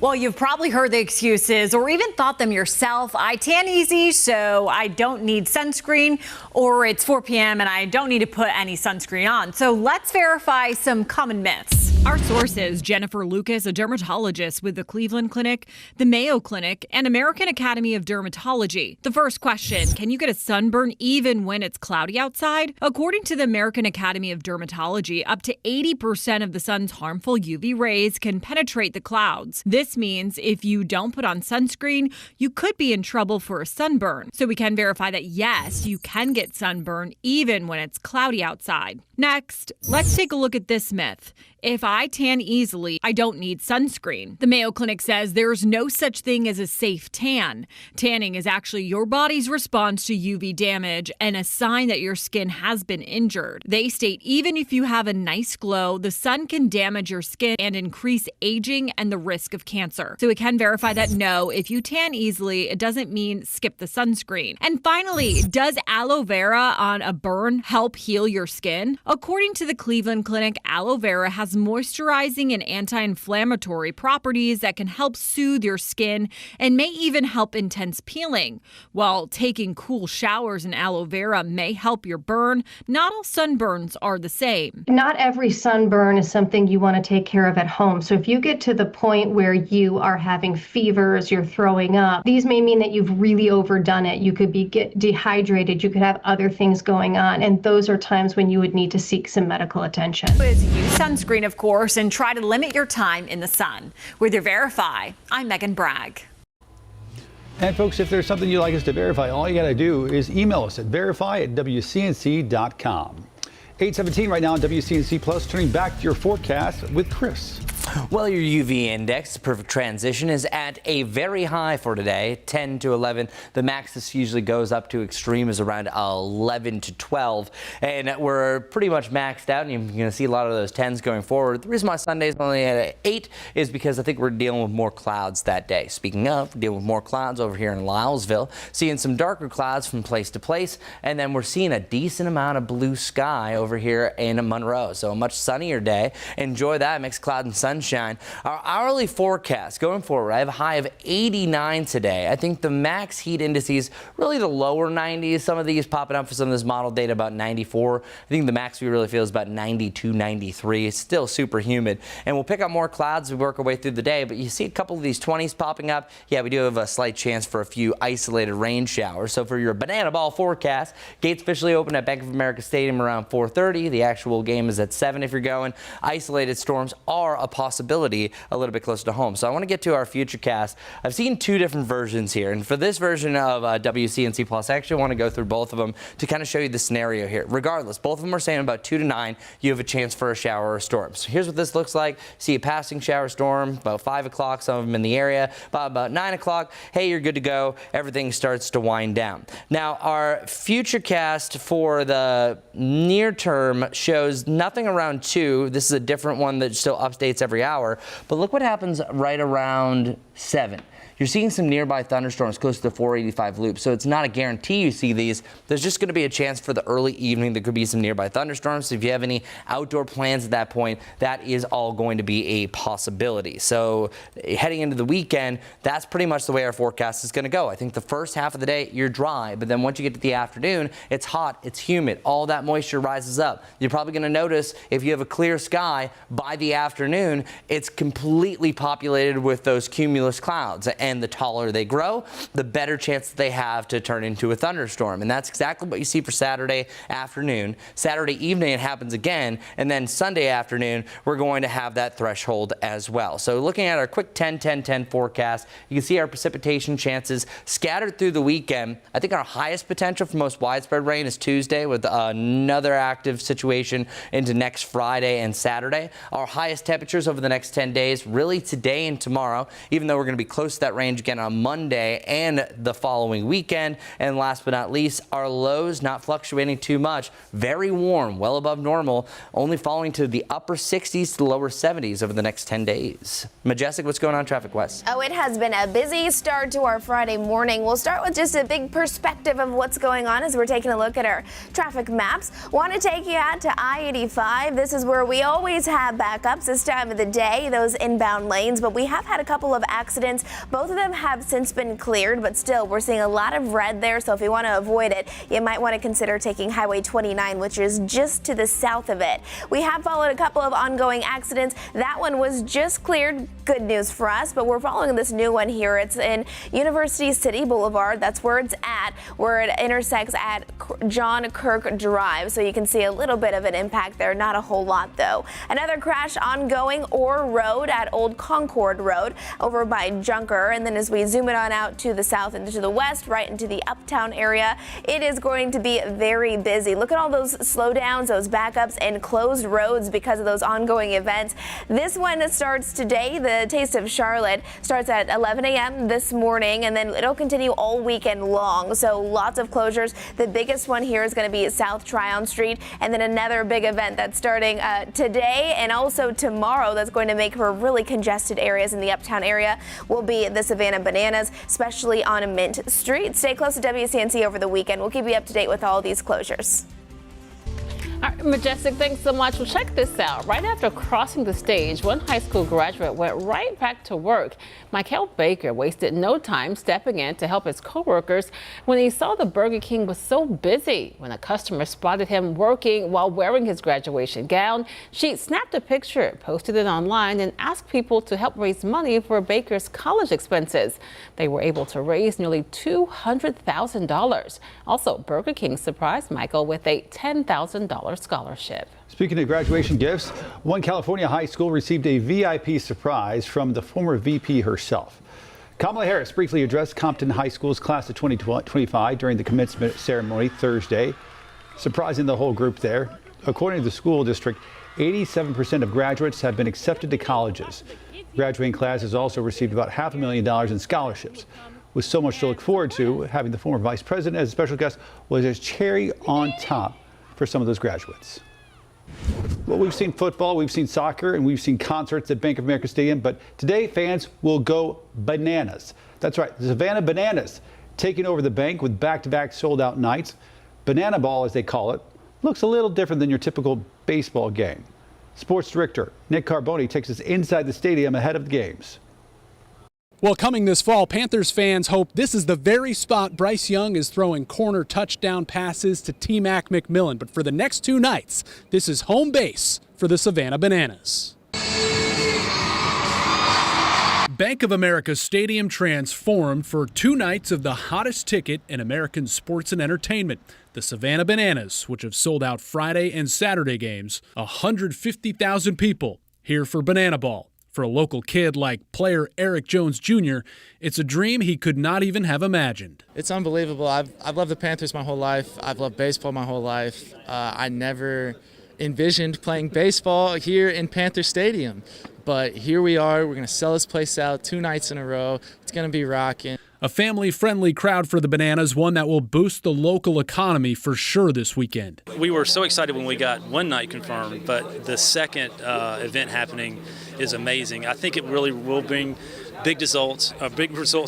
Well, you've probably heard the excuses or even thought them yourself. I tan easy, so I don't need sunscreen, or it's 4 p.m. and I don't need to put any sunscreen on. So let's verify some common myths. Our sources, Jennifer Lucas, a dermatologist with the Cleveland Clinic, the Mayo Clinic, and American Academy of Dermatology. The first question, can you get a sunburn even when it's cloudy outside? According to the American Academy of Dermatology, up to 80% of the sun's harmful UV rays can penetrate the clouds. This means if you don't put on sunscreen, you could be in trouble for a sunburn. So we can verify that yes, you can get sunburn even when it's cloudy outside. Next, let's take a look at this myth. If I tan easily, I don't need sunscreen. The Mayo Clinic says there's no such thing as a safe tan. Tanning is actually your body's response to UV damage and a sign that your skin has been injured. They state even if you have a nice glow, the sun can damage your skin and increase aging and the risk of cancer. So we can verify that no, if you tan easily, it doesn't mean skip the sunscreen. And finally, does aloe vera on a burn help heal your skin? According to the Cleveland Clinic, aloe vera has moisturizing and anti-inflammatory properties that can help soothe your skin and may even help intense peeling. While taking cool showers in aloe vera may help your burn, not all sunburns are the same. Not every sunburn is something you want to take care of at home. So if you get to the point where you are having fevers, you're throwing up, these may mean that you've really overdone it. You could be dehydrated, you could have other things going on, and those are times when you would need to seek some medical attention. Use sunscreen, of course, and try to limit your time in the sun. With your Verify, I'm Megan Bragg. And folks, if there's something you'd like us to verify, all you got to do is email us at verify@wcnc.com. 8:17 right now on WCNC Plus. Turning back to your forecast with Chris. Well, your UV index, perfect transition, is at a very high for today, 10 to 11. The max this usually goes up to extreme is around 11 to 12. And we're pretty much maxed out, and you're going to see a lot of those 10s going forward. The reason why Sunday's only at 8 is because I think we're dealing with more clouds that day. Speaking of, we're dealing with more clouds over here in Lylesville, seeing some darker clouds from place to place, and then we're seeing a decent amount of blue sky over here in Monroe. So a much sunnier day. Enjoy that. Mixed cloud and sunshine. Our hourly forecast going forward, I have a high of 89 today. I think the max heat indices, really the lower 90s. Some of these popping up for some of this model data about 94. I think the max we really feel is about 92, 93. It's still super humid. And we'll pick up more clouds as we work our way through the day. But you see a couple of these 20s popping up. Yeah, we do have a slight chance for a few isolated rain showers. So for your banana ball forecast, gates officially open at Bank of America Stadium around 4:30. The actual game is at 7 if you're going. Isolated storms are a possibility a little bit closer to home. So I want to get to our futurecast. I've seen two different versions here, and for this version of WCNC Plus, I actually want to go through both of them to kind of show you the scenario here. Regardless, both of them are saying about 2 to 9, you have a chance for a shower or a storm. So here's what this looks like. See a passing shower storm about 5 o'clock, some of them in the area. By about 9 o'clock, hey, you're good to go. Everything starts to wind down. Now, our futurecast for the near term shows nothing around 2. This is a different one that still updates every hour. But look what happens right around 7. you're seeing some nearby thunderstorms close to the 485 loop. So it's not a guarantee you see these. There's just going to be a chance for the early evening there could be some nearby thunderstorms. So if you have any outdoor plans at that point, that is all going to be a possibility. So heading into the weekend, that's pretty much the way our forecast is going to go. I think the first half of the day, you're dry, but then once you get to the afternoon, it's hot, it's humid, all that moisture rises up. You're probably going to notice if you have a clear sky by the afternoon, it's completely populated with those cumulus clouds. And the taller they grow, the better chance they have to turn into a thunderstorm. And that's exactly what you see for Saturday afternoon. Saturday evening, it happens again. And then Sunday afternoon, we're going to have that threshold as well. So looking at our quick 10-10-10 forecast, you can see our precipitation chances scattered through the weekend. I think our highest potential for most widespread rain is Tuesday with another active situation into next Friday and Saturday. Our highest temperatures over the next 10 days, really today and tomorrow, even though we're going to be close to that range again on Monday and the following weekend. And last but not least, our lows not fluctuating too much. Very warm, well above normal, only falling to the upper 60s to the lower 70s over the next 10 days. Majestic, what's going on traffic-wise? Oh, it has been a busy start to our Friday morning. We'll start with just a big perspective of what's going on as we're taking a look at our traffic maps. Want to take you out to I-85. This is where we always have backups this time of the day, those inbound lanes, but we have had a couple of accidents. Both of them have since been cleared, but still we're seeing a lot of red there. So if you want to avoid it, you might want to consider taking Highway 29, which is just to the south of it. We have followed a couple of ongoing accidents. That one was just cleared. Good news for us, but we're following this new one here. It's in University City Boulevard. That's where it's at, where it intersects at John Kirk Drive. So you can see a little bit of an impact there, not a whole lot though. Another crash ongoing Orr Road at Old Concord Road over by Junker. And then as we zoom it on out to the south and to the west, right into the uptown area, it is going to be very busy. Look at all those slowdowns, those backups, and closed roads because of those ongoing events. This one starts today. The Taste of Charlotte starts at 11 a.m. this morning, and then it'll continue all weekend long. So lots of closures. The biggest one here is going to be South Tryon Street, and then another big event that's starting today and also tomorrow that's going to make for really congested areas in the uptown area will be the Savannah Bananas, especially on Mint Street. Stay close to WCNC over the weekend. We'll keep you up to date with all these closures. All right, Majestic, thanks so much. Well, check this out. Right after crossing the stage, one high school graduate went right back to work. Michael Baker wasted no time stepping in to help his coworkers when he saw the Burger King was so busy. When a customer spotted him working while wearing his graduation gown, she snapped a picture, posted it online, and asked people to help raise money for Baker's college expenses. They were able to raise nearly $200,000. Also, Burger King surprised Michael with a $10,000 scholarship. Speaking of graduation gifts, one California high school received a VIP surprise from the former VP herself. Kamala Harris briefly addressed Compton High School's class of 2025 during the commencement ceremony Thursday, surprising the whole group there. According to the school district, 87% of graduates have been accepted to colleges. Graduating class has also received about $500,000 in scholarships. With so much to look forward to, having the former vice president as a special guest was a cherry on top for some of those graduates. Well, we've seen football, we've seen soccer, and we've seen concerts at Bank of America Stadium, but today fans will go bananas. That's right, the Savannah Bananas taking over the bank with back-to-back sold-out nights. Banana Ball, as they call it, looks a little different than your typical baseball game. Sports director Nick Carboni takes us inside the stadium ahead of the games. Well, coming this fall, Panthers fans hope this is the very spot Bryce Young is throwing corner touchdown passes to T-Mac McMillan. But for the next two nights, this is home base for the Savannah Bananas. Bank of America Stadium transformed for 2 nights of the hottest ticket in American sports and entertainment. The Savannah Bananas, which have sold out Friday and Saturday games, 150,000 people here for Banana Ball. For a local kid like player Eric Jones Jr., it's a dream he could not even have imagined. It's unbelievable. I've loved the Panthers my whole life. I've loved baseball my whole life. I never envisioned playing baseball here in Panther Stadium. But here we are. We're going to sell this place out 2 nights in a row. It's going to be rocking. A family-friendly crowd for the Bananas, one that will boost the local economy for sure this weekend. We were so excited when we got one night confirmed, but the second event happening is amazing. I think it really will bring big results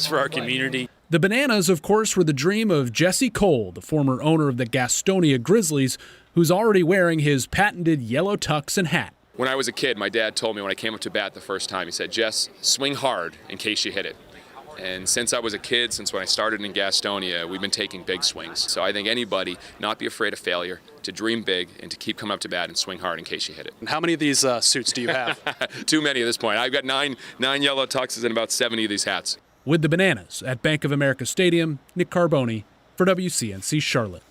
for our community. The Bananas, of course, were the dream of Jesse Cole, the former owner of the Gastonia Grizzlies, who's already wearing his patented yellow tux and hat. When I was a kid, my dad told me when I came up to bat the first time, he said, "Jess, swing hard in case you hit it." And since I was a kid, since when I started in Gastonia, we've been taking big swings. So I think anybody, not be afraid of failure, to dream big and to keep coming up to bat and swing hard in case you hit it. And how many of these suits do you have? Too many at this point. I've got nine yellow tuxes and about 70 of these hats. With the Bananas at Bank of America Stadium, Nick Carboni for WCNC Charlotte.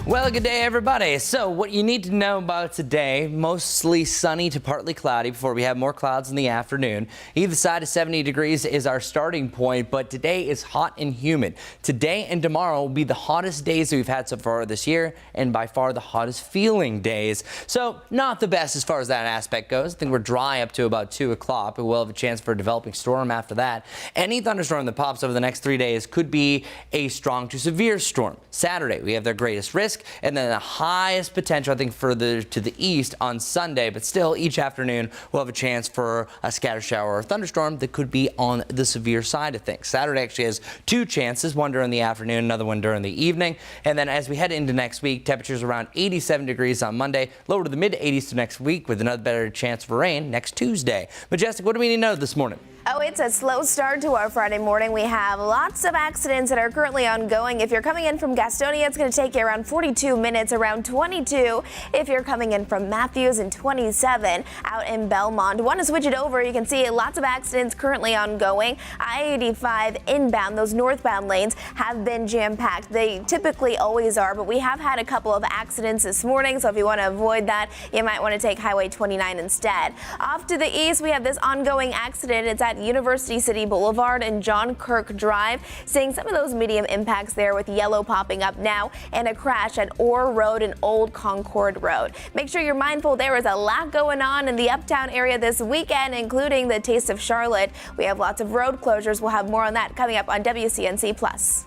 Well, good day, everybody. So what you need to know about today, mostly sunny to partly cloudy before we have more clouds in the afternoon. Either side of 70 degrees is our starting point, but today is hot and humid. Today and tomorrow will be the hottest days that we've had so far this year, and by far the hottest feeling days. So not the best as far as that aspect goes. I think we're dry up to about 2 o'clock, but we'll have a chance for a developing storm after that. Any thunderstorm that pops over the next 3 days could be a strong to severe storm. Saturday, we have their greatest risk, and then the highest potential, I think, further to the east on Sunday. But still, each afternoon, we'll have a chance for a scattered shower or thunderstorm that could be on the severe side of things. Saturday actually has 2 chances, one during the afternoon, another one during the evening. And then as we head into next week, temperatures around 87 degrees on Monday, lower to the mid-80s to next week with another better chance for rain next Tuesday. Majestic, what do we need to know this morning? Oh, it's a slow start to our Friday morning. We have lots of accidents that are currently ongoing. If you're coming in from Gastonia, it's going to take you around 42 minutes, around 22 if you're coming in from Matthews, and 27 out in Belmont. Want to switch it over? You can see lots of accidents currently ongoing. I-85 inbound, those northbound lanes have been jam-packed. They typically always are, but we have had a couple of accidents this morning, so if you want to avoid that, you might want to take Highway 29 instead. Off to the east, we have this ongoing accident. It's at University City Boulevard and John Kirk Drive. Seeing some of those medium impacts there with yellow popping up now, and a crash at Orr Road and Old Concord Road. Make sure you're mindful. There is a lot going on in the uptown area this weekend, including the Taste of Charlotte. We have lots of road closures. We'll have more on that coming up on WCNC Plus.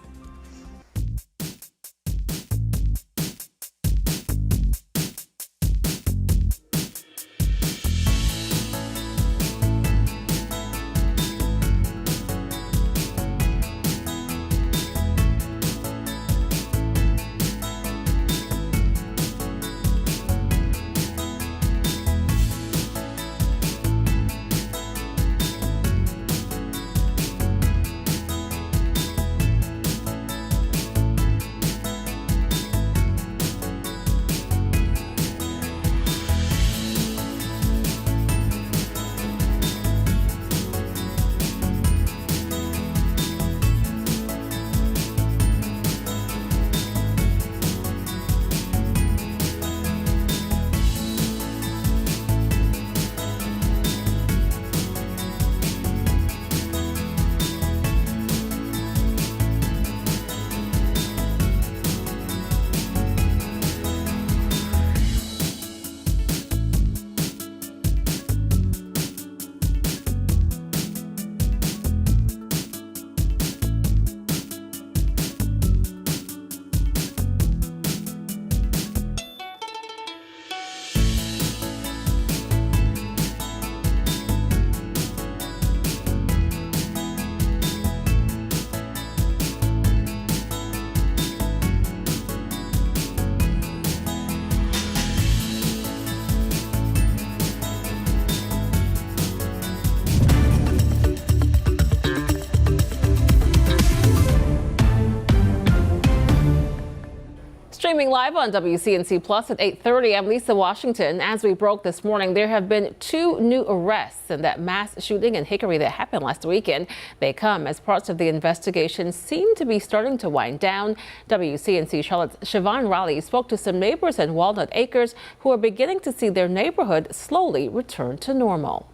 Streaming live on WCNC Plus at 8:30, I'm Lisa Washington. As we broke this morning, there have been 2 new arrests in that mass shooting in Hickory that happened last weekend. They come as parts of the investigation seem to be starting to wind down. WCNC Charlotte's Savannah Bananas spoke to some neighbors in Walnut Acres who are beginning to see their neighborhood slowly return to normal.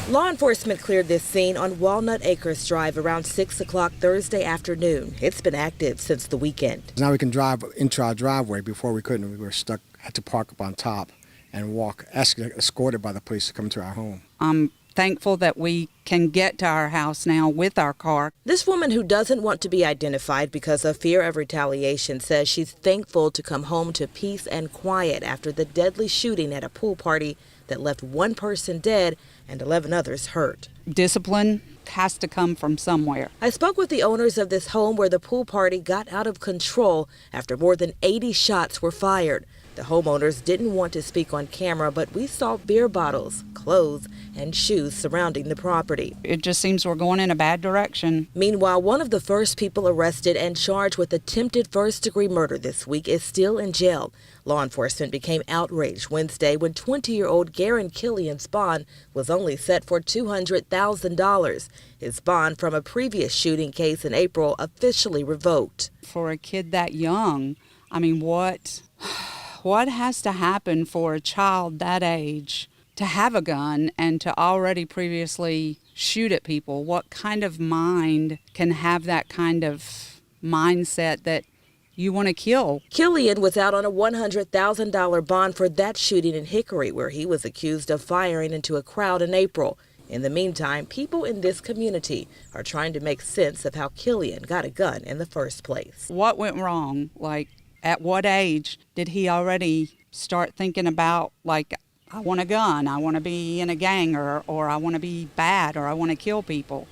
Law enforcement cleared this scene on Walnut Acres Drive around 6 o'clock Thursday afternoon. It's been active since the weekend. Now we can drive into our driveway. Before we couldn't. We were stuck, had to park up on top and walk, escorted by the police to come to our home. I'm thankful that we can get to our house now with our car. This woman, who doesn't want to be identified because of fear of retaliation, says she's thankful to come home to peace and quiet after the deadly shooting at a pool party that left 1 person dead and 11 others hurt. Discipline has to come from somewhere. I spoke with the owners of this home where the pool party got out of control after more than 80 shots were fired. The homeowners didn't want to speak on camera, but we saw beer bottles, clothes, and shoes surrounding the property. It just seems we're going in a bad direction. Meanwhile, one of the first people arrested and charged with attempted first-degree murder this week is still in jail. Law enforcement became outraged Wednesday when 20-year-old Garen Killian's bond was only set for $200,000. His bond from a previous shooting case in April officially revoked. For a kid that young, I mean, what has to happen for a child that age to have a gun and to already previously shoot at people? What kind of mind can have that kind of mindset that you want to kill? Killian was out on a $100,000 bond for that shooting in Hickory, where he was accused of firing into a crowd in April. In the meantime, people in this community are trying to make sense of how Killian got a gun in the first place. What went wrong? Like, at what age did he already start thinking about, like, I want a gun, I want to be in a gang, or I want to be bad, or I want to kill people?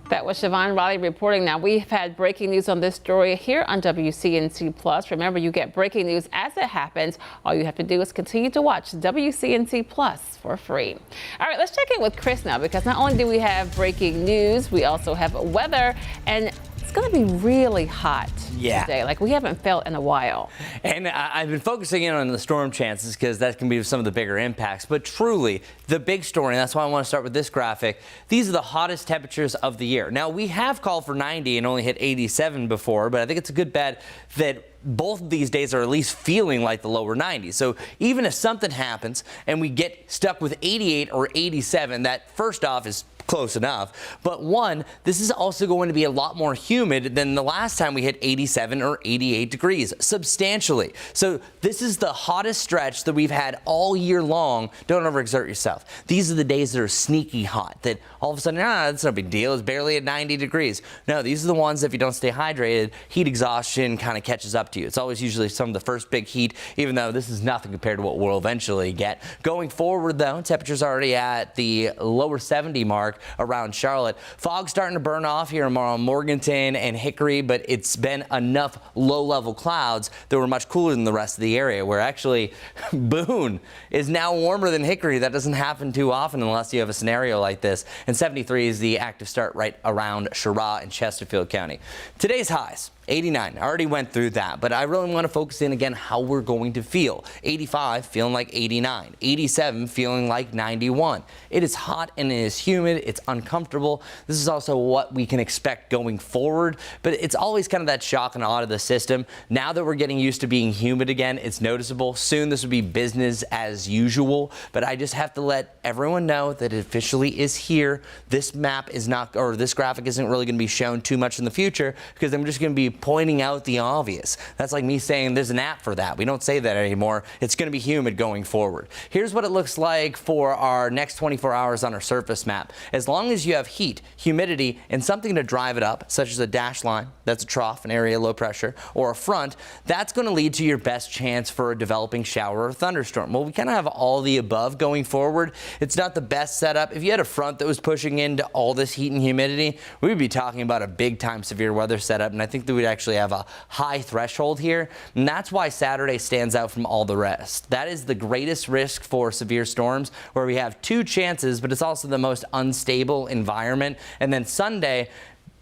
That was Siobhan Riley reporting. Now, we've had breaking news on this story here on WCNC Plus. Remember, you get breaking news as it happens. All you have to do is continue to watch WCNC Plus for free. All right, let's check in with Chris now, because not only do we have breaking news, we also have weather, and it's going to be really hot today, like we haven't felt in a while. And I've been focusing in on the storm chances because that can be some of the bigger impacts. But truly, the big story, and that's why I want to start with this graphic, these are the hottest temperatures of the year. Now, we have called for 90 and only hit 87 before, but I think it's a good bet that both of these days are at least feeling like the lower 90s. So even if something happens and we get stuck with 88 or 87, that first off is close enough. But one, this is also going to be a lot more humid than the last time we hit 87 or 88 degrees, substantially. So this is the hottest stretch that we've had all year long. Don't overexert yourself. These are the days that are sneaky hot, that all of a sudden, that's no big deal. It's barely at 90 degrees. No, these are the ones that if you don't stay hydrated, heat exhaustion kind of catches up to you. It's always usually some of the first big heat, even though this is nothing compared to what we'll eventually get. Going forward, though, temperatures already at the lower 70 mark around Charlotte. Fog starting to burn off here around Morganton and Hickory, but it's been enough low-level clouds that were much cooler than the rest of the area, where actually Boone is now warmer than Hickory. That doesn't happen too often unless you have a scenario like this. And 73 is the active start right around Chirac and Chesterfield County. Today's highs, 89. I already went through that, but I really want to focus in again how we're going to feel. 85 feeling like 89. 87 feeling like 91. It is hot and it is humid. It's uncomfortable. This is also what we can expect going forward, but it's always kind of that shock and awe of the system. Now that we're getting used to being humid again, it's noticeable. Soon this will be business as usual, but I just have to let everyone know that it officially is here. This map is not, or this graphic isn't really going to be shown too much in the future, because I'm just going to be pointing out the obvious. That's like me saying there's an app for that. We don't say that anymore. It's going to be humid going forward. Here's what it looks like for our next 24 hours on our surface map. As long as you have heat, humidity, and something to drive it up, such as a dash line, that's a trough, an area low pressure, or a front, that's going to lead to your best chance for a developing shower or thunderstorm. Well, we kind of have all the above going forward. It's not the best setup. If you had a front that was pushing into all this heat and humidity, we would be talking about a big time severe weather setup, and I think that we'd could actually have a high threshold here. And that's why Saturday stands out from all the rest. That is the greatest risk for severe storms, where we have 2 chances, but it's also the most unstable environment. And then Sunday,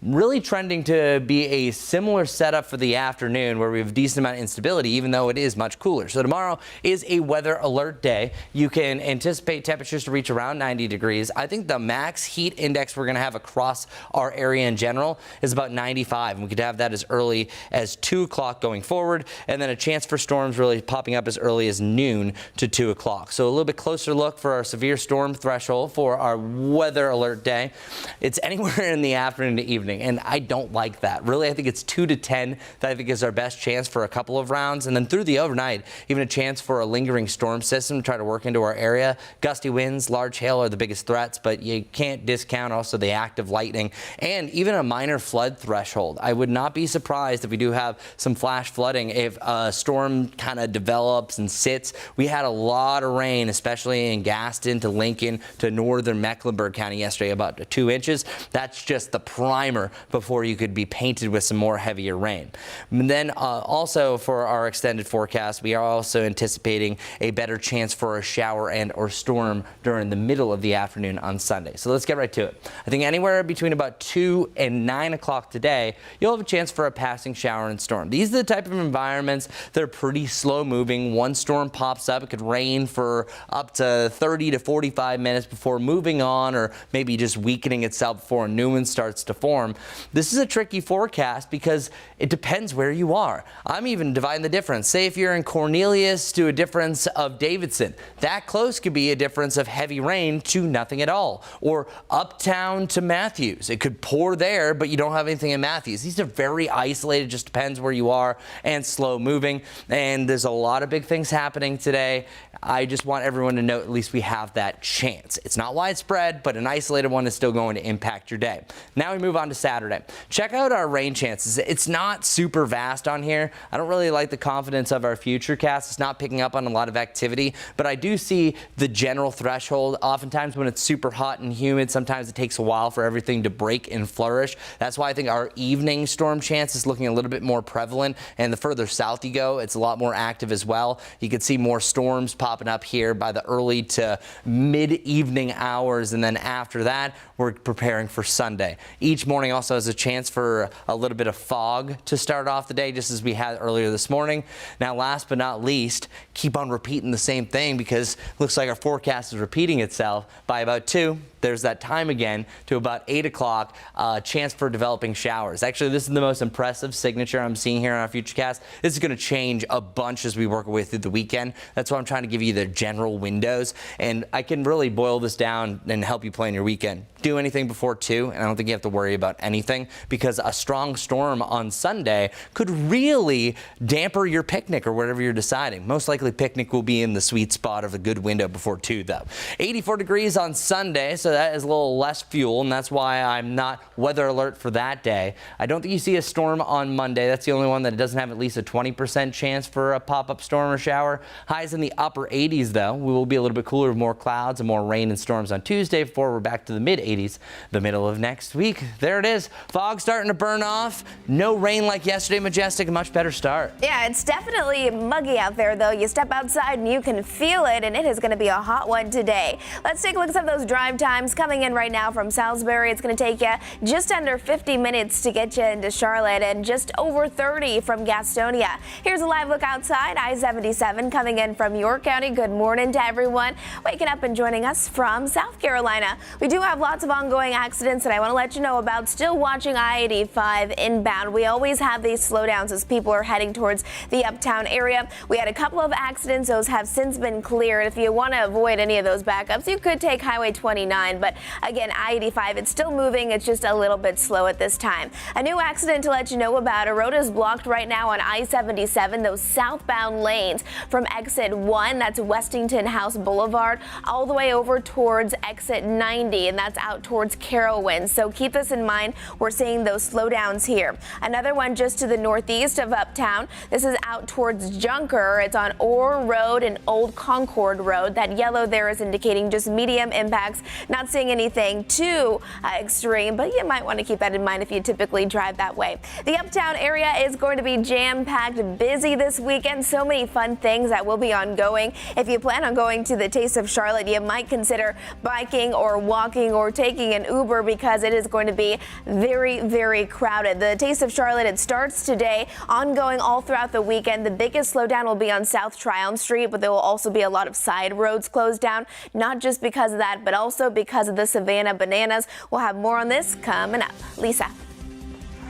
really trending to be a similar setup for the afternoon, where we have a decent amount of instability, even though it is much cooler. So tomorrow is a weather alert day. You can anticipate temperatures to reach around 90 degrees. I think the max heat index we're going to have across our area in general is about 95. And we could have that as early as 2 o'clock going forward, and then a chance for storms really popping up as early as noon to 2 o'clock. So a little bit closer look for our severe storm threshold for our weather alert day. It's anywhere in the afternoon to evening, and I don't like that. Really, I think it's 2 to 10 that I think is our best chance for a couple of rounds, and then through the overnight, even a chance for a lingering storm system to try to work into our area. Gusty winds, large hail are the biggest threats, but you can't discount also the active lightning and even a minor flood threshold. I would not be surprised if we do have some flash flooding if a storm kind of develops and sits. We had a lot of rain, especially in Gaston to Lincoln to northern Mecklenburg County yesterday, about 2 inches. That's just the primer before you could be painted with some more heavier rain. And then also for our extended forecast, we are also anticipating a better chance for a shower and or storm during the middle of the afternoon on Sunday. So let's get right to it. I think anywhere between about 2 and 9 o'clock today, you'll have a chance for a passing shower and storm. These are the type of environments that are pretty slow moving. One storm pops up, it could rain for up to 30 to 45 minutes before moving on, or maybe just weakening itself before a new one starts to form. This is a tricky forecast because it depends where you are. I'm even dividing the difference. Say if you're in Cornelius to a difference of Davidson, that close could be a difference of heavy rain to nothing at all. Or uptown to Matthews. It could pour there, but you don't have anything in Matthews. These are very isolated, just depends where you are, and slow moving. And there's a lot of big things happening today. I just want everyone to know at least we have that chance. It's not widespread, but an isolated one is still going to impact your day. Now we move on to Saturday. Check out our rain chances. It's not super vast on here. I don't really like the confidence of our future cast. It's not picking up on a lot of activity, but I do see the general threshold. Oftentimes when it's super hot and humid, sometimes it takes a while for everything to break and flourish. That's why I think our evening storm chance is looking a little bit more prevalent, and the further south you go, it's a lot more active as well. You can see more storms popping up here by the early to mid-evening hours, and then after that, we're preparing for Sunday. Each morning also has a chance for a little bit of fog to start off the day, just as we had earlier this morning. Now, last but not least, keep on repeating the same thing because it looks like our forecast is repeating itself. By about 2, there's that time again to about 8 o'clock, chance for developing showers. Actually, this is the most impressive signature I'm seeing here on our Futurecast. This is going to change a bunch as we work our way through the weekend. That's why I'm trying to give you the general windows, and I can really boil this down and help you plan your weekend. Do anything before 2, and I don't think you have to worry about anything, because a strong storm on Sunday could really damper your picnic or whatever you're deciding. Most likely picnic will be in the sweet spot of a good window before 2, though. 84 degrees on Sunday, so that is a little less fuel, and that's why I'm not weather alert for that day. I don't think you see a storm on Monday. That's the only one that doesn't have at least a 20% chance for a pop-up storm or shower. Highs in the upper 80s, though. We will be a little bit cooler with more clouds and more rain and storms on Tuesday before we're back to the mid-80s the middle of next week. There it is. Fog starting to burn off. No rain like yesterday, Majestic. A much better start. Yeah, it's definitely muggy out there, though. You step outside and you can feel it, and it is going to be a hot one today. Let's take a look at some of those drive times coming in right now from Salisbury. It's going to take you just under 50 minutes to get you into Charlotte, and just over 30 from Gastonia. Here's a live look outside. I-77 coming in from York County. Good morning to everyone waking up and joining us from South Carolina. We do have lots of ongoing accidents that I want to let you know about. Still watching I-85 inbound. We always have these slowdowns as people are heading towards the uptown area. We had a couple of accidents. Those have since been cleared. If you want to avoid any of those backups, you could take Highway 29. But again, I-85, it's still moving. It's just a little bit slow at this time. A new accident to let you know about. A road is blocked right now on I-77, those southbound lanes from exit 1, that's Westington House Boulevard, all the way over towards exit 90, and that's out towards Carowinds. So keep this in mind. We're seeing those slowdowns here. Another one just to the northeast of uptown. This is out towards Junker. It's on Orr Road and Old Concord Road. That yellow there is indicating just medium impacts. Not seeing anything too extreme, but you might want to keep that in mind if you typically drive that way. The uptown area is going to be jam-packed, busy this weekend. So many fun things that will be ongoing. If you plan on going to the Taste of Charlotte, you might consider biking or walking or taking an Uber because it is going to be very, very crowded. The Taste of Charlotte, it starts today, ongoing all throughout the weekend. The biggest slowdown will be on South Tryon Street, but there will also be a lot of side roads closed down, not just because of that, but also because of the Savannah Bananas. We'll have more on this coming up. Lisa.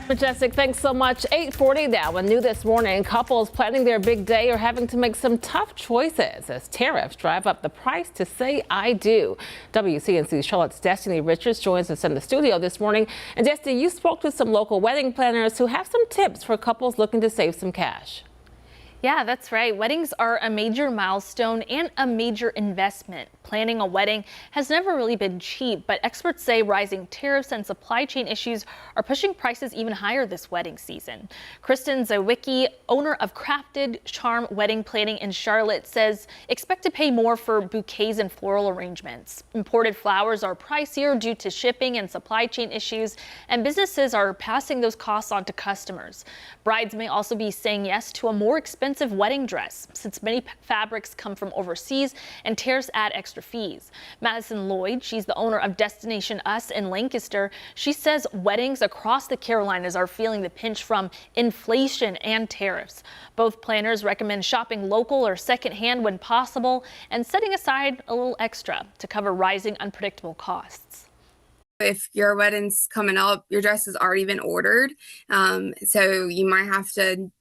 Majestic, thanks so much. 8:40 now, and new this morning, couples planning their big day are having to make some tough choices as tariffs drive up the price to say I do. WCNC Charlotte's Destiny Richards joins us in the studio this morning. And Destiny, you spoke to some local wedding planners who have some tips for couples looking to save some cash. Yeah, that's right. Weddings are a major milestone and a major investment. Planning a wedding has never really been cheap, but experts say rising tariffs and supply chain issues are pushing prices even higher this wedding season. Kristen Zawicki, owner of Crafted Charm Wedding Planning in Charlotte, says expect to pay more for bouquets and floral arrangements. Imported flowers are pricier due to shipping and supply chain issues, and businesses are passing those costs on to customers. Brides may also be saying yes to a more expensive wedding dress, since many fabrics come from overseas and tariffs add extra fees. Madison Lloyd, she's the owner of Destination Us in Lancaster. She says weddings across the Carolinas are feeling the pinch from inflation and tariffs. Both planners recommend shopping local or secondhand when possible and setting aside a little extra to cover rising unpredictable costs. If your wedding's coming up, your dress has already been ordered, so you might have to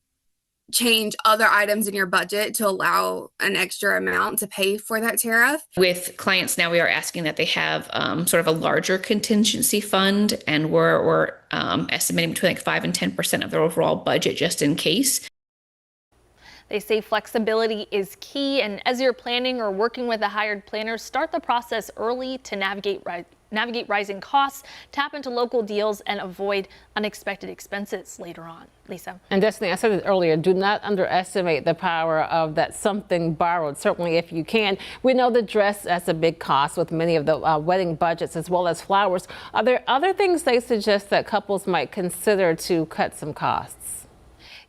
change other items in your budget to allow an extra amount to pay for that tariff. With clients now, we are asking that they have sort of a larger contingency fund, and we're estimating between 5 and 10% of their overall budget just in case. They say flexibility is key, and as you're planning or working with a hired planner, start the process early to navigate rising costs, tap into local deals, and avoid unexpected expenses later on. Lisa. And Destiny, I said it earlier, do not underestimate the power of that something borrowed, certainly if you can. We know the dress has a big cost with many of the wedding budgets as well as flowers. Are there other things they suggest that couples might consider to cut some costs?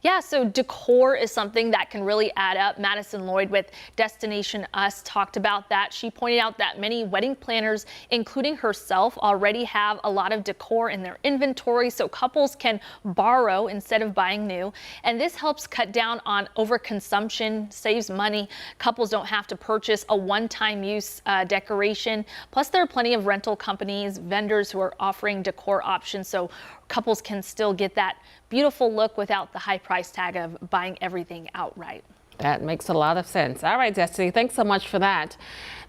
Yeah, so decor is something that can really add up. Madison Lloyd with Destination Us talked about that. She pointed out that many wedding planners, including herself, already have a lot of decor in their inventory, so couples can borrow instead of buying new. And this helps cut down on overconsumption, saves money. Couples don't have to purchase a one-time use decoration. Plus, there are plenty of rental companies, vendors who are offering decor options, so couples can still get that beautiful look without the high price tag of buying everything outright. That makes a lot of sense. All right, Destiny, thanks so much for that.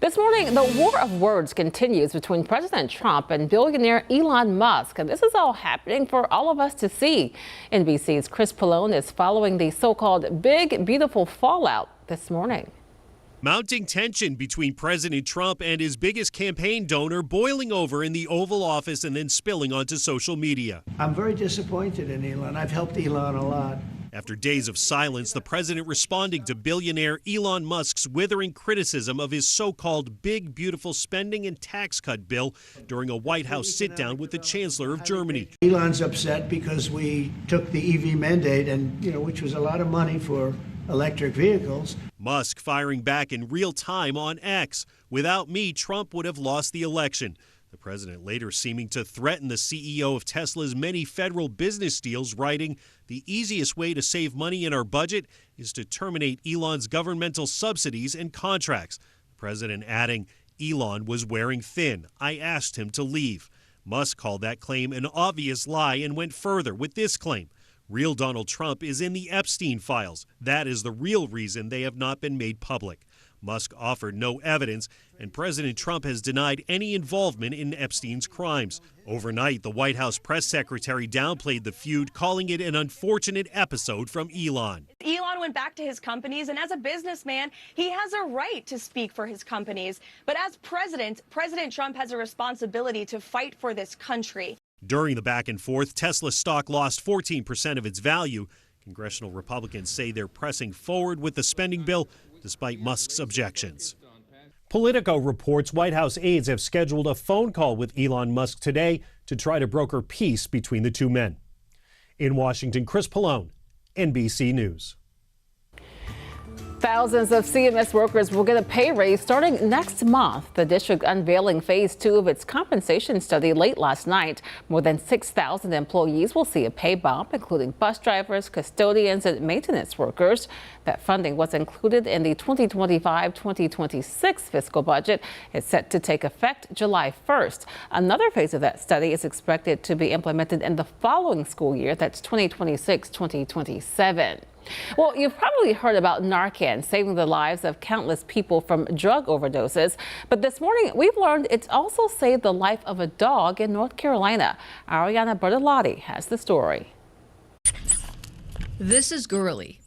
This morning, the war of words continues between President Trump and billionaire Elon Musk. And this is all happening for all of us to see. NBC's Chris Pallone is following the so-called big, beautiful fallout this morning. Mounting tension between President Trump and his biggest campaign donor boiling over in the Oval Office and then spilling onto social media. I'm very disappointed in Elon. I've helped Elon a lot. After days of silence, the president responding to billionaire Elon Musk's withering criticism of his so-called big, beautiful spending and tax cut bill during a White House sit-down with the Chancellor of Germany. Elon's upset because we took the EV mandate, and which was a lot of money for electric vehicles. Musk firing back in real time on X. Without me, Trump would have lost the election. The president later seeming to threaten the CEO of Tesla's many federal business deals, writing, "The easiest way to save money in our budget is to terminate Elon's governmental subsidies and contracts." The president adding, "Elon was wearing thin. I asked him to leave." Musk called that claim an obvious lie and went further with this claim. Real Donald Trump is in the Epstein files. That is the real reason they have not been made public. Musk offered no evidence, and President Trump has denied any involvement in Epstein's crimes. Overnight, the White House press secretary downplayed the feud, calling it an unfortunate episode from Elon. Elon went back to his companies, and as a businessman, he has a right to speak for his companies. But as president, President Trump has a responsibility to fight for this country. During the back and forth, Tesla stock lost 14% of its value. Congressional Republicans say they're pressing forward with the spending bill despite Musk's objections. Politico reports White House aides have scheduled a phone call with Elon Musk today to try to broker peace between the two men. In Washington, Chris Pallone, NBC News. Thousands of CMS workers will get a pay raise starting next month. The district unveiling phase 2 of its compensation study late last night. More than 6,000 employees will see a pay bump, including bus drivers, custodians, and maintenance workers. That funding was included in the 2025-2026 fiscal budget. It's set to take effect July 1st. Another phase of that study is expected to be implemented in the following school year. That's 2026-2027. Well, you've probably heard about Narcan saving the lives of countless people from drug overdoses. But this morning, we've learned it's also saved the life of a dog in North Carolina. Ariana Bertolotti has the story. This is Girly.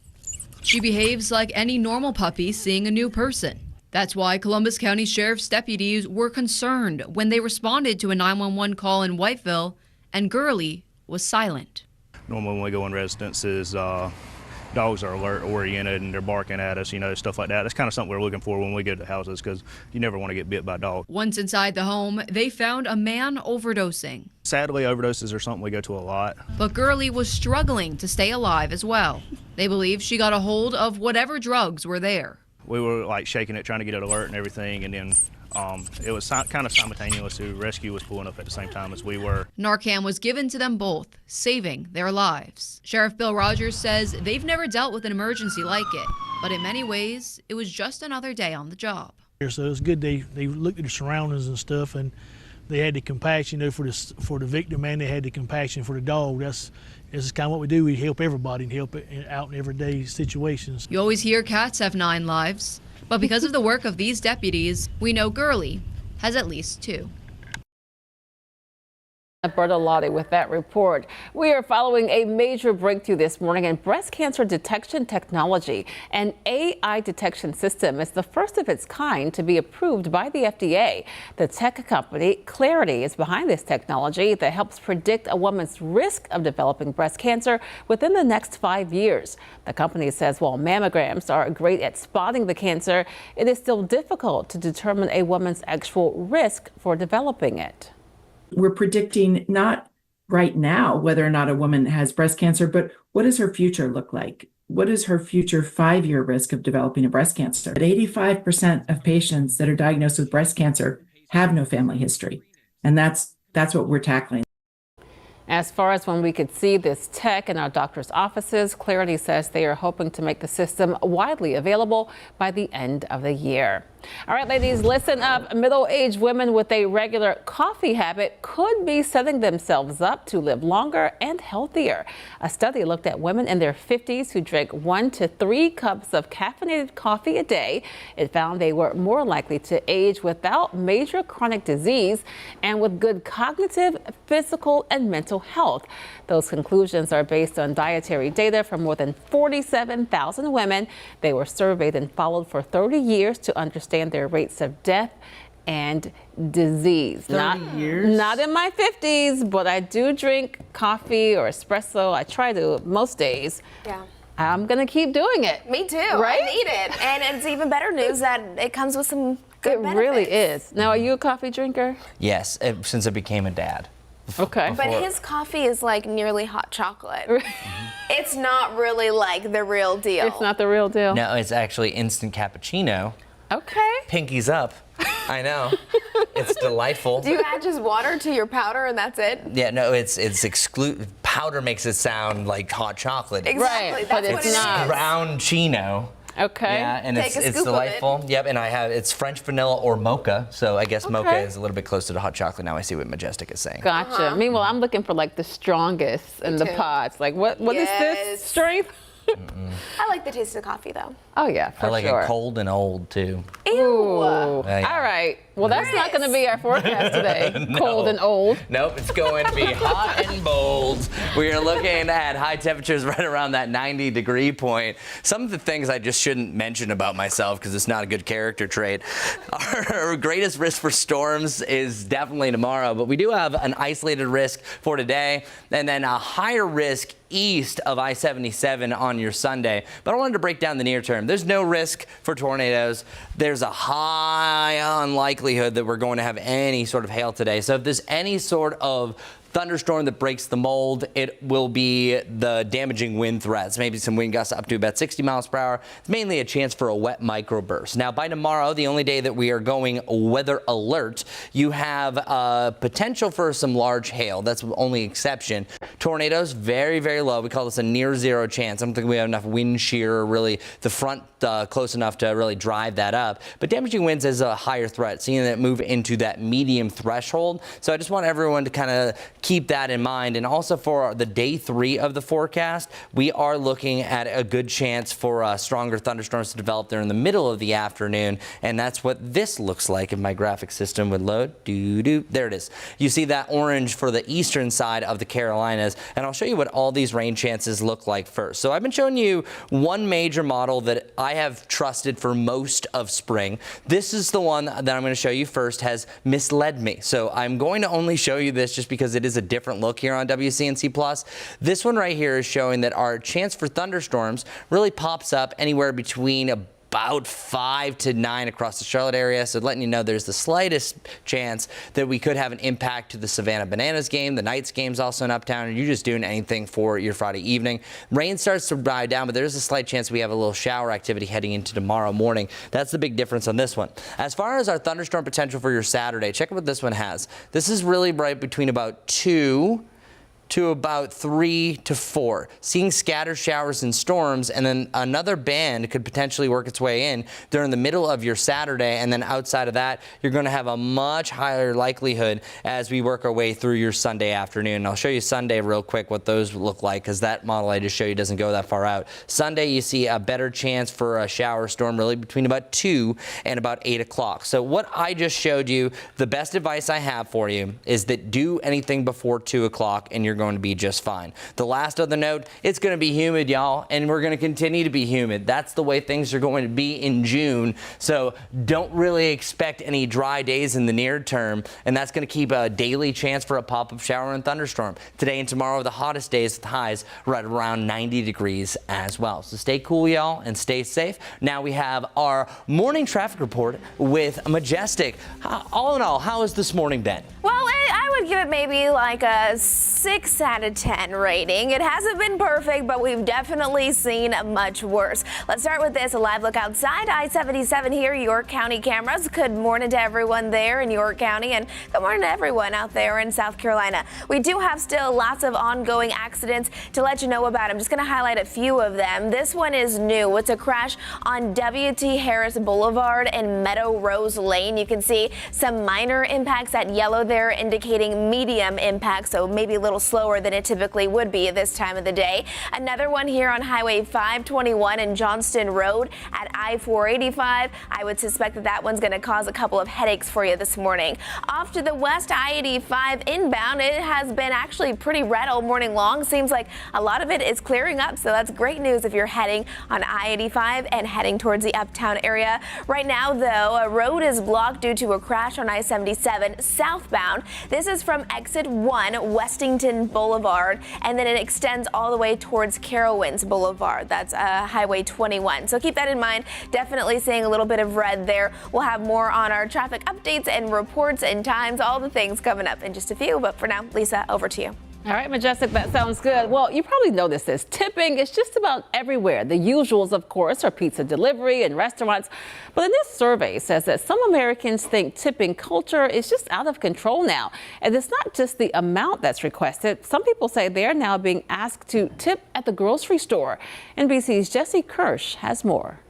She behaves like any normal puppy seeing a new person. That's why Columbus County Sheriff's deputies were concerned when they responded to a 911 call in Whiteville, and Girly was silent. Normally when we go in residences, dogs are alert oriented and they're barking at us, stuff like that. That's kind of something we're looking for when we go to houses because you never want to get bit by a dog. Once inside the home, they found a man overdosing. Sadly, overdoses are something we go to a lot. But Girly was struggling to stay alive as well. They believe she got a hold of whatever drugs were there. We were like shaking it, trying to get it alert and everything, and then it was kind of simultaneous. The rescue was pulling up at the same time as we were. Narcan was given to them both, saving their lives. Sheriff Bill Rogers says they've never dealt with an emergency like it, but in many ways, it was just another day on the job. So it was good they looked at the surroundings and stuff, and they had the compassion for the victim, and they had the compassion for the dog. This is kind of what we do. We help everybody and help out in everyday situations. You always hear cats have 9 lives. But because of the work of these deputies, we know Girly has at least 2. Bertolotti with that report. We are following a major breakthrough this morning in breast cancer detection technology. An AI detection system is the first of its kind to be approved by the FDA. The tech company Clarity is behind this technology that helps predict a woman's risk of developing breast cancer within the next 5 years. The company says while mammograms are great at spotting the cancer, it is still difficult to determine a woman's actual risk for developing it. We're predicting not right now whether or not a woman has breast cancer, but what does her future look like? What is her future 5-year risk of developing a breast cancer? 85% of patients that are diagnosed with breast cancer have no family history. And that's what we're tackling. As far as when we could see this tech in our doctor's offices, Clarity says they are hoping to make the system widely available by the end of the year. All right, ladies, listen up. Middle-aged women with a regular coffee habit could be setting themselves up to live longer and healthier. A study looked at women in their 50s who drank 1 to 3 cups of caffeinated coffee a day. It found they were more likely to age without major chronic disease and with good cognitive, physical, and mental health. Those conclusions are based on dietary data from more than 47,000 women. They were surveyed and followed for 30 years to understand their rates of death and disease. 30 years? Not in my 50s, but I do drink coffee or espresso. I try to most days. Yeah. I'm going to keep doing it. Me too. Right? I need it. And it's even better news that it comes with some good benefits. It really is. Now, are you a coffee drinker? Yes, since I became a dad. Okay. But his coffee is like nearly hot chocolate. It's not really like the real deal. It's not the real deal. No, it's actually instant cappuccino. Okay. Pinkies up. I know. It's delightful. Do you add just water to your powder and that's it? Yeah, no, it's powder makes it sound like hot chocolate. Exactly. Right, that's but what it's it not. is. Ground chino. Okay. Yeah, and Take a it's scoop delightful. of it. Yep, and it's French vanilla or mocha. So I guess mocha Okay. is a little bit closer to hot chocolate. Now I see what Majestic is saying. Gotcha. Meanwhile, I'm looking for like the strongest in the too. pods. Like what is this strength? I like the taste of coffee though. Oh yeah, for I like sure. it cold and old too. Ew. Ooh. Yeah. All right. Well, that's not going to be our forecast today. No. Cold and old. Nope, it's going to be hot and bold. We are looking at high temperatures right around that 90-degree point. Some of the things I just shouldn't mention about myself because it's not a good character trait. Our greatest risk for storms is definitely tomorrow, but we do have an isolated risk for today and then a higher risk east of I-77 on your Sunday. But I wanted to break down the near term. There's no risk for tornadoes. There's a high unlikelihood that we're going to have any sort of hail today. So if there's any sort of thunderstorm that breaks the mold, it will be the damaging wind threats. Maybe some wind gusts up to about 60 miles per hour. It's mainly a chance for a wet microburst. Now, by tomorrow, the only day that we are going weather alert, you have potential for some large hail. That's the only exception. Tornadoes, very, very low. We call this a near zero chance. I don't think we have enough wind shear, really, the front close enough to really drive that up. But damaging winds is a higher threat, seeing that move into that medium threshold. So I just want everyone to kind of keep that in mind. And also for the day 3 of the forecast, we are looking at a good chance for stronger thunderstorms to develop there in the middle of the afternoon. And that's what this looks like if my graphic system would load. There it is. You see that orange for the eastern side of the Carolinas. And I'll show you what all these rain chances look like first. So I've been showing you one major model that I have trusted for most of spring. This is the one that I'm going to show you first has misled me. So I'm going to only show you this just because it is a different look here on WCNC Plus. This one right here is showing that our chance for thunderstorms really pops up anywhere between about 5 to 9 across the Charlotte area. So letting you know there's the slightest chance that we could have an impact to the Savannah Bananas game. The Knights game's also in Uptown, and you're just doing anything for your Friday evening. Rain starts to die down, but there's a slight chance we have a little shower activity heading into tomorrow morning. That's the big difference on this one. As far as our thunderstorm potential for your Saturday, check out what this one has. This is really right between about 2 to about 3 to 4, seeing scattered showers and storms, and then another band could potentially work its way in during the middle of your Saturday, and then outside of that, you're going to have a much higher likelihood as we work our way through your Sunday afternoon. I'll show you Sunday real quick what those look like, because that model I just showed you doesn't go that far out. Sunday, you see a better chance for a shower storm really between about 2 and about 8 o'clock. So what I just showed you, the best advice I have for you is that do anything before 2 o'clock, and you're going to be just fine. The last other note, it's going to be humid, y'all, and we're going to continue to be humid. That's the way things are going to be in June, so don't really expect any dry days in the near term, and that's going to keep a daily chance for a pop-up shower and thunderstorm. Today and tomorrow are the hottest days with highs right around 90 degrees as well. So stay cool, y'all, and stay safe. Now we have our morning traffic report with Majestic. All in all, how has this morning been? Well, I would give it maybe like a 6 out of 10 rating. It hasn't been perfect, but we've definitely seen much worse. Let's start with this, a live look outside I-77 here, York County cameras. Good morning to everyone there in York County, and good morning to everyone out there in South Carolina. We do have still lots of ongoing accidents to let you know about. I'm just going to highlight a few of them. This one is new. It's a crash on W.T. Harris Boulevard and Meadow Rose Lane. You can see some minor impacts, that yellow there indicating medium impact, so maybe a little slower than it typically would be at this time of the day. Another one here on Highway 521 and Johnston Road at I-485. I would suspect that that one's going to cause a couple of headaches for you this morning. Off to the west, I-85 inbound. It has been actually pretty red all morning long. Seems like a lot of it is clearing up, so that's great news if you're heading on I-85 and heading towards the Uptown area. Right now, though, a road is blocked due to a crash on I-77 southbound. This is from exit 1, Westington Boulevard, and then it extends all the way towards Carowinds Boulevard. That's Highway 21. So keep that in mind. Definitely seeing a little bit of red there. We'll have more on our traffic updates and reports and times, all the things coming up in just a few. But for now, Lisa, over to you. All right, Majestic, that sounds good. Well, you probably know this is tipping. It's just about everywhere. The usuals, of course, are pizza delivery and restaurants. But then this survey says that some Americans think tipping culture is just out of control now. And it's not just the amount that's requested. Some people say they're now being asked to tip at the grocery store. NBC's Jesse Kirsch has more.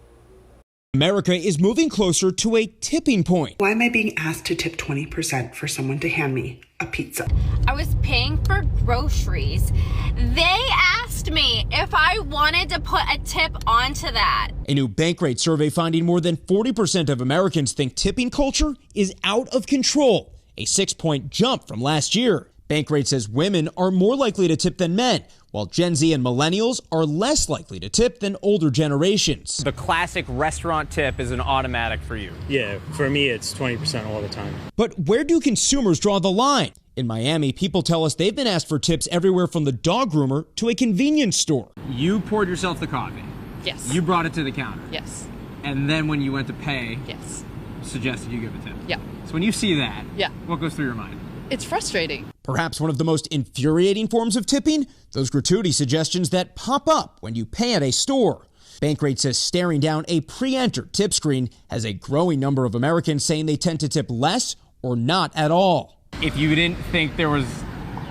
America is moving closer to a tipping point. Why am I being asked to tip 20% for someone to hand me a pizza? I was paying for groceries. They asked me if I wanted to put a tip onto that. A new Bankrate survey finding more than 40% of Americans think tipping culture is out of control, a 6-point jump from last year. Bankrate says women are more likely to tip than men, while Gen Z and millennials are less likely to tip than older generations. The classic restaurant tip is an automatic for you. Yeah, for me, it's 20% all the time. But where do consumers draw the line? In Miami, people tell us they've been asked for tips everywhere from the dog groomer to a convenience store. You poured yourself the coffee. Yes. You brought it to the counter. Yes. And then when you went to pay, yes, suggested you give a tip. Yeah. So when you see that, yeah, what goes through your mind? It's frustrating. Perhaps one of the most infuriating forms of tipping, those gratuity suggestions that pop up when you pay at a store. Bankrate says staring down a pre-entered tip screen has a growing number of Americans saying they tend to tip less or not at all. If you didn't think there was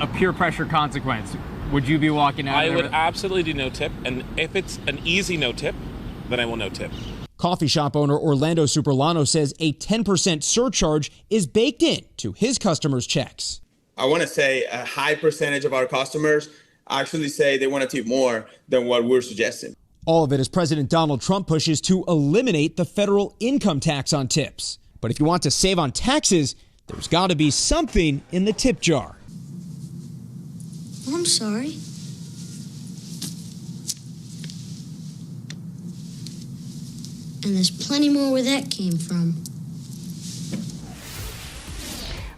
a peer pressure consequence, would you be walking out? I would absolutely do no tip, and if it's an easy no tip, then I will no tip. Coffee shop owner Orlando Superlano says a 10% surcharge is baked in to his customers' checks. I want to say a high percentage of our customers actually say they want to tip more than what we're suggesting. All of it as President Donald Trump pushes to eliminate the federal income tax on tips. But if you want to save on taxes, there's got to be something in the tip jar. I'm sorry. And there's plenty more where that came from.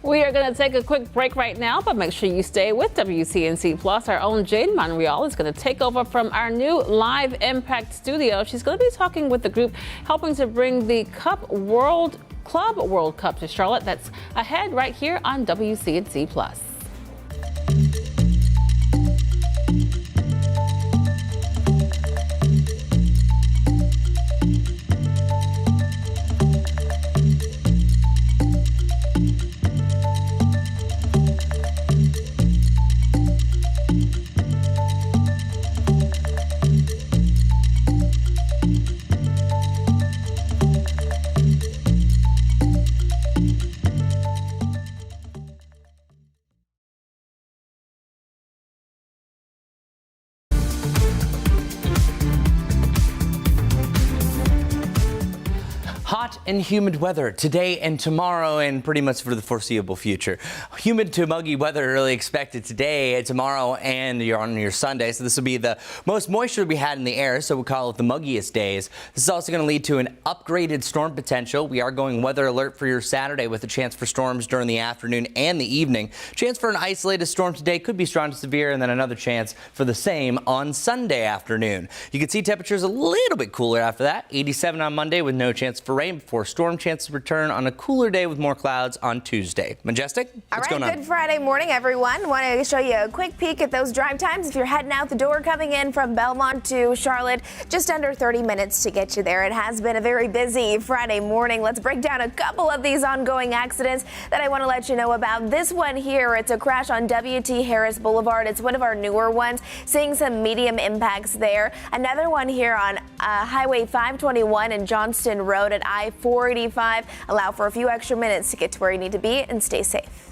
We are going to take a quick break right now, but make sure you stay with WCNC Plus. Our own Jane Monreal is going to take over from our new Live Impact studio. She's going to be talking with the group helping to bring the Club World Cup to Charlotte. That's ahead right here on WCNC Plus. Hot and humid weather today and tomorrow and pretty much for the foreseeable future. Humid to muggy weather really expected today, tomorrow, and on your Sunday. So this will be the most moisture we had in the air, so we call it the muggiest days. This is also going to lead to an upgraded storm potential. We are going weather alert for your Saturday with a chance for storms during the afternoon and the evening. Chance for an isolated storm today, could be strong to severe, and then another chance for the same on Sunday afternoon. You can see temperatures a little bit cooler after that. 87 on Monday with no chance for rain before storm chances return on a cooler day with more clouds on Tuesday. Majestic, what's going on? Good Friday morning, everyone. Want to show you a quick peek at those drive times. If you're heading out the door, coming in from Belmont to Charlotte, just under 30 minutes to get you there. It has been a very busy Friday morning. Let's break down a couple of these ongoing accidents that I want to let you know about. This one here, it's a crash on W.T. Harris Boulevard. It's one of our newer ones, seeing some medium impacts there. Another one here on Highway 521 and Johnston Road at I-485. Allow for a few extra minutes to get to where you need to be and stay safe.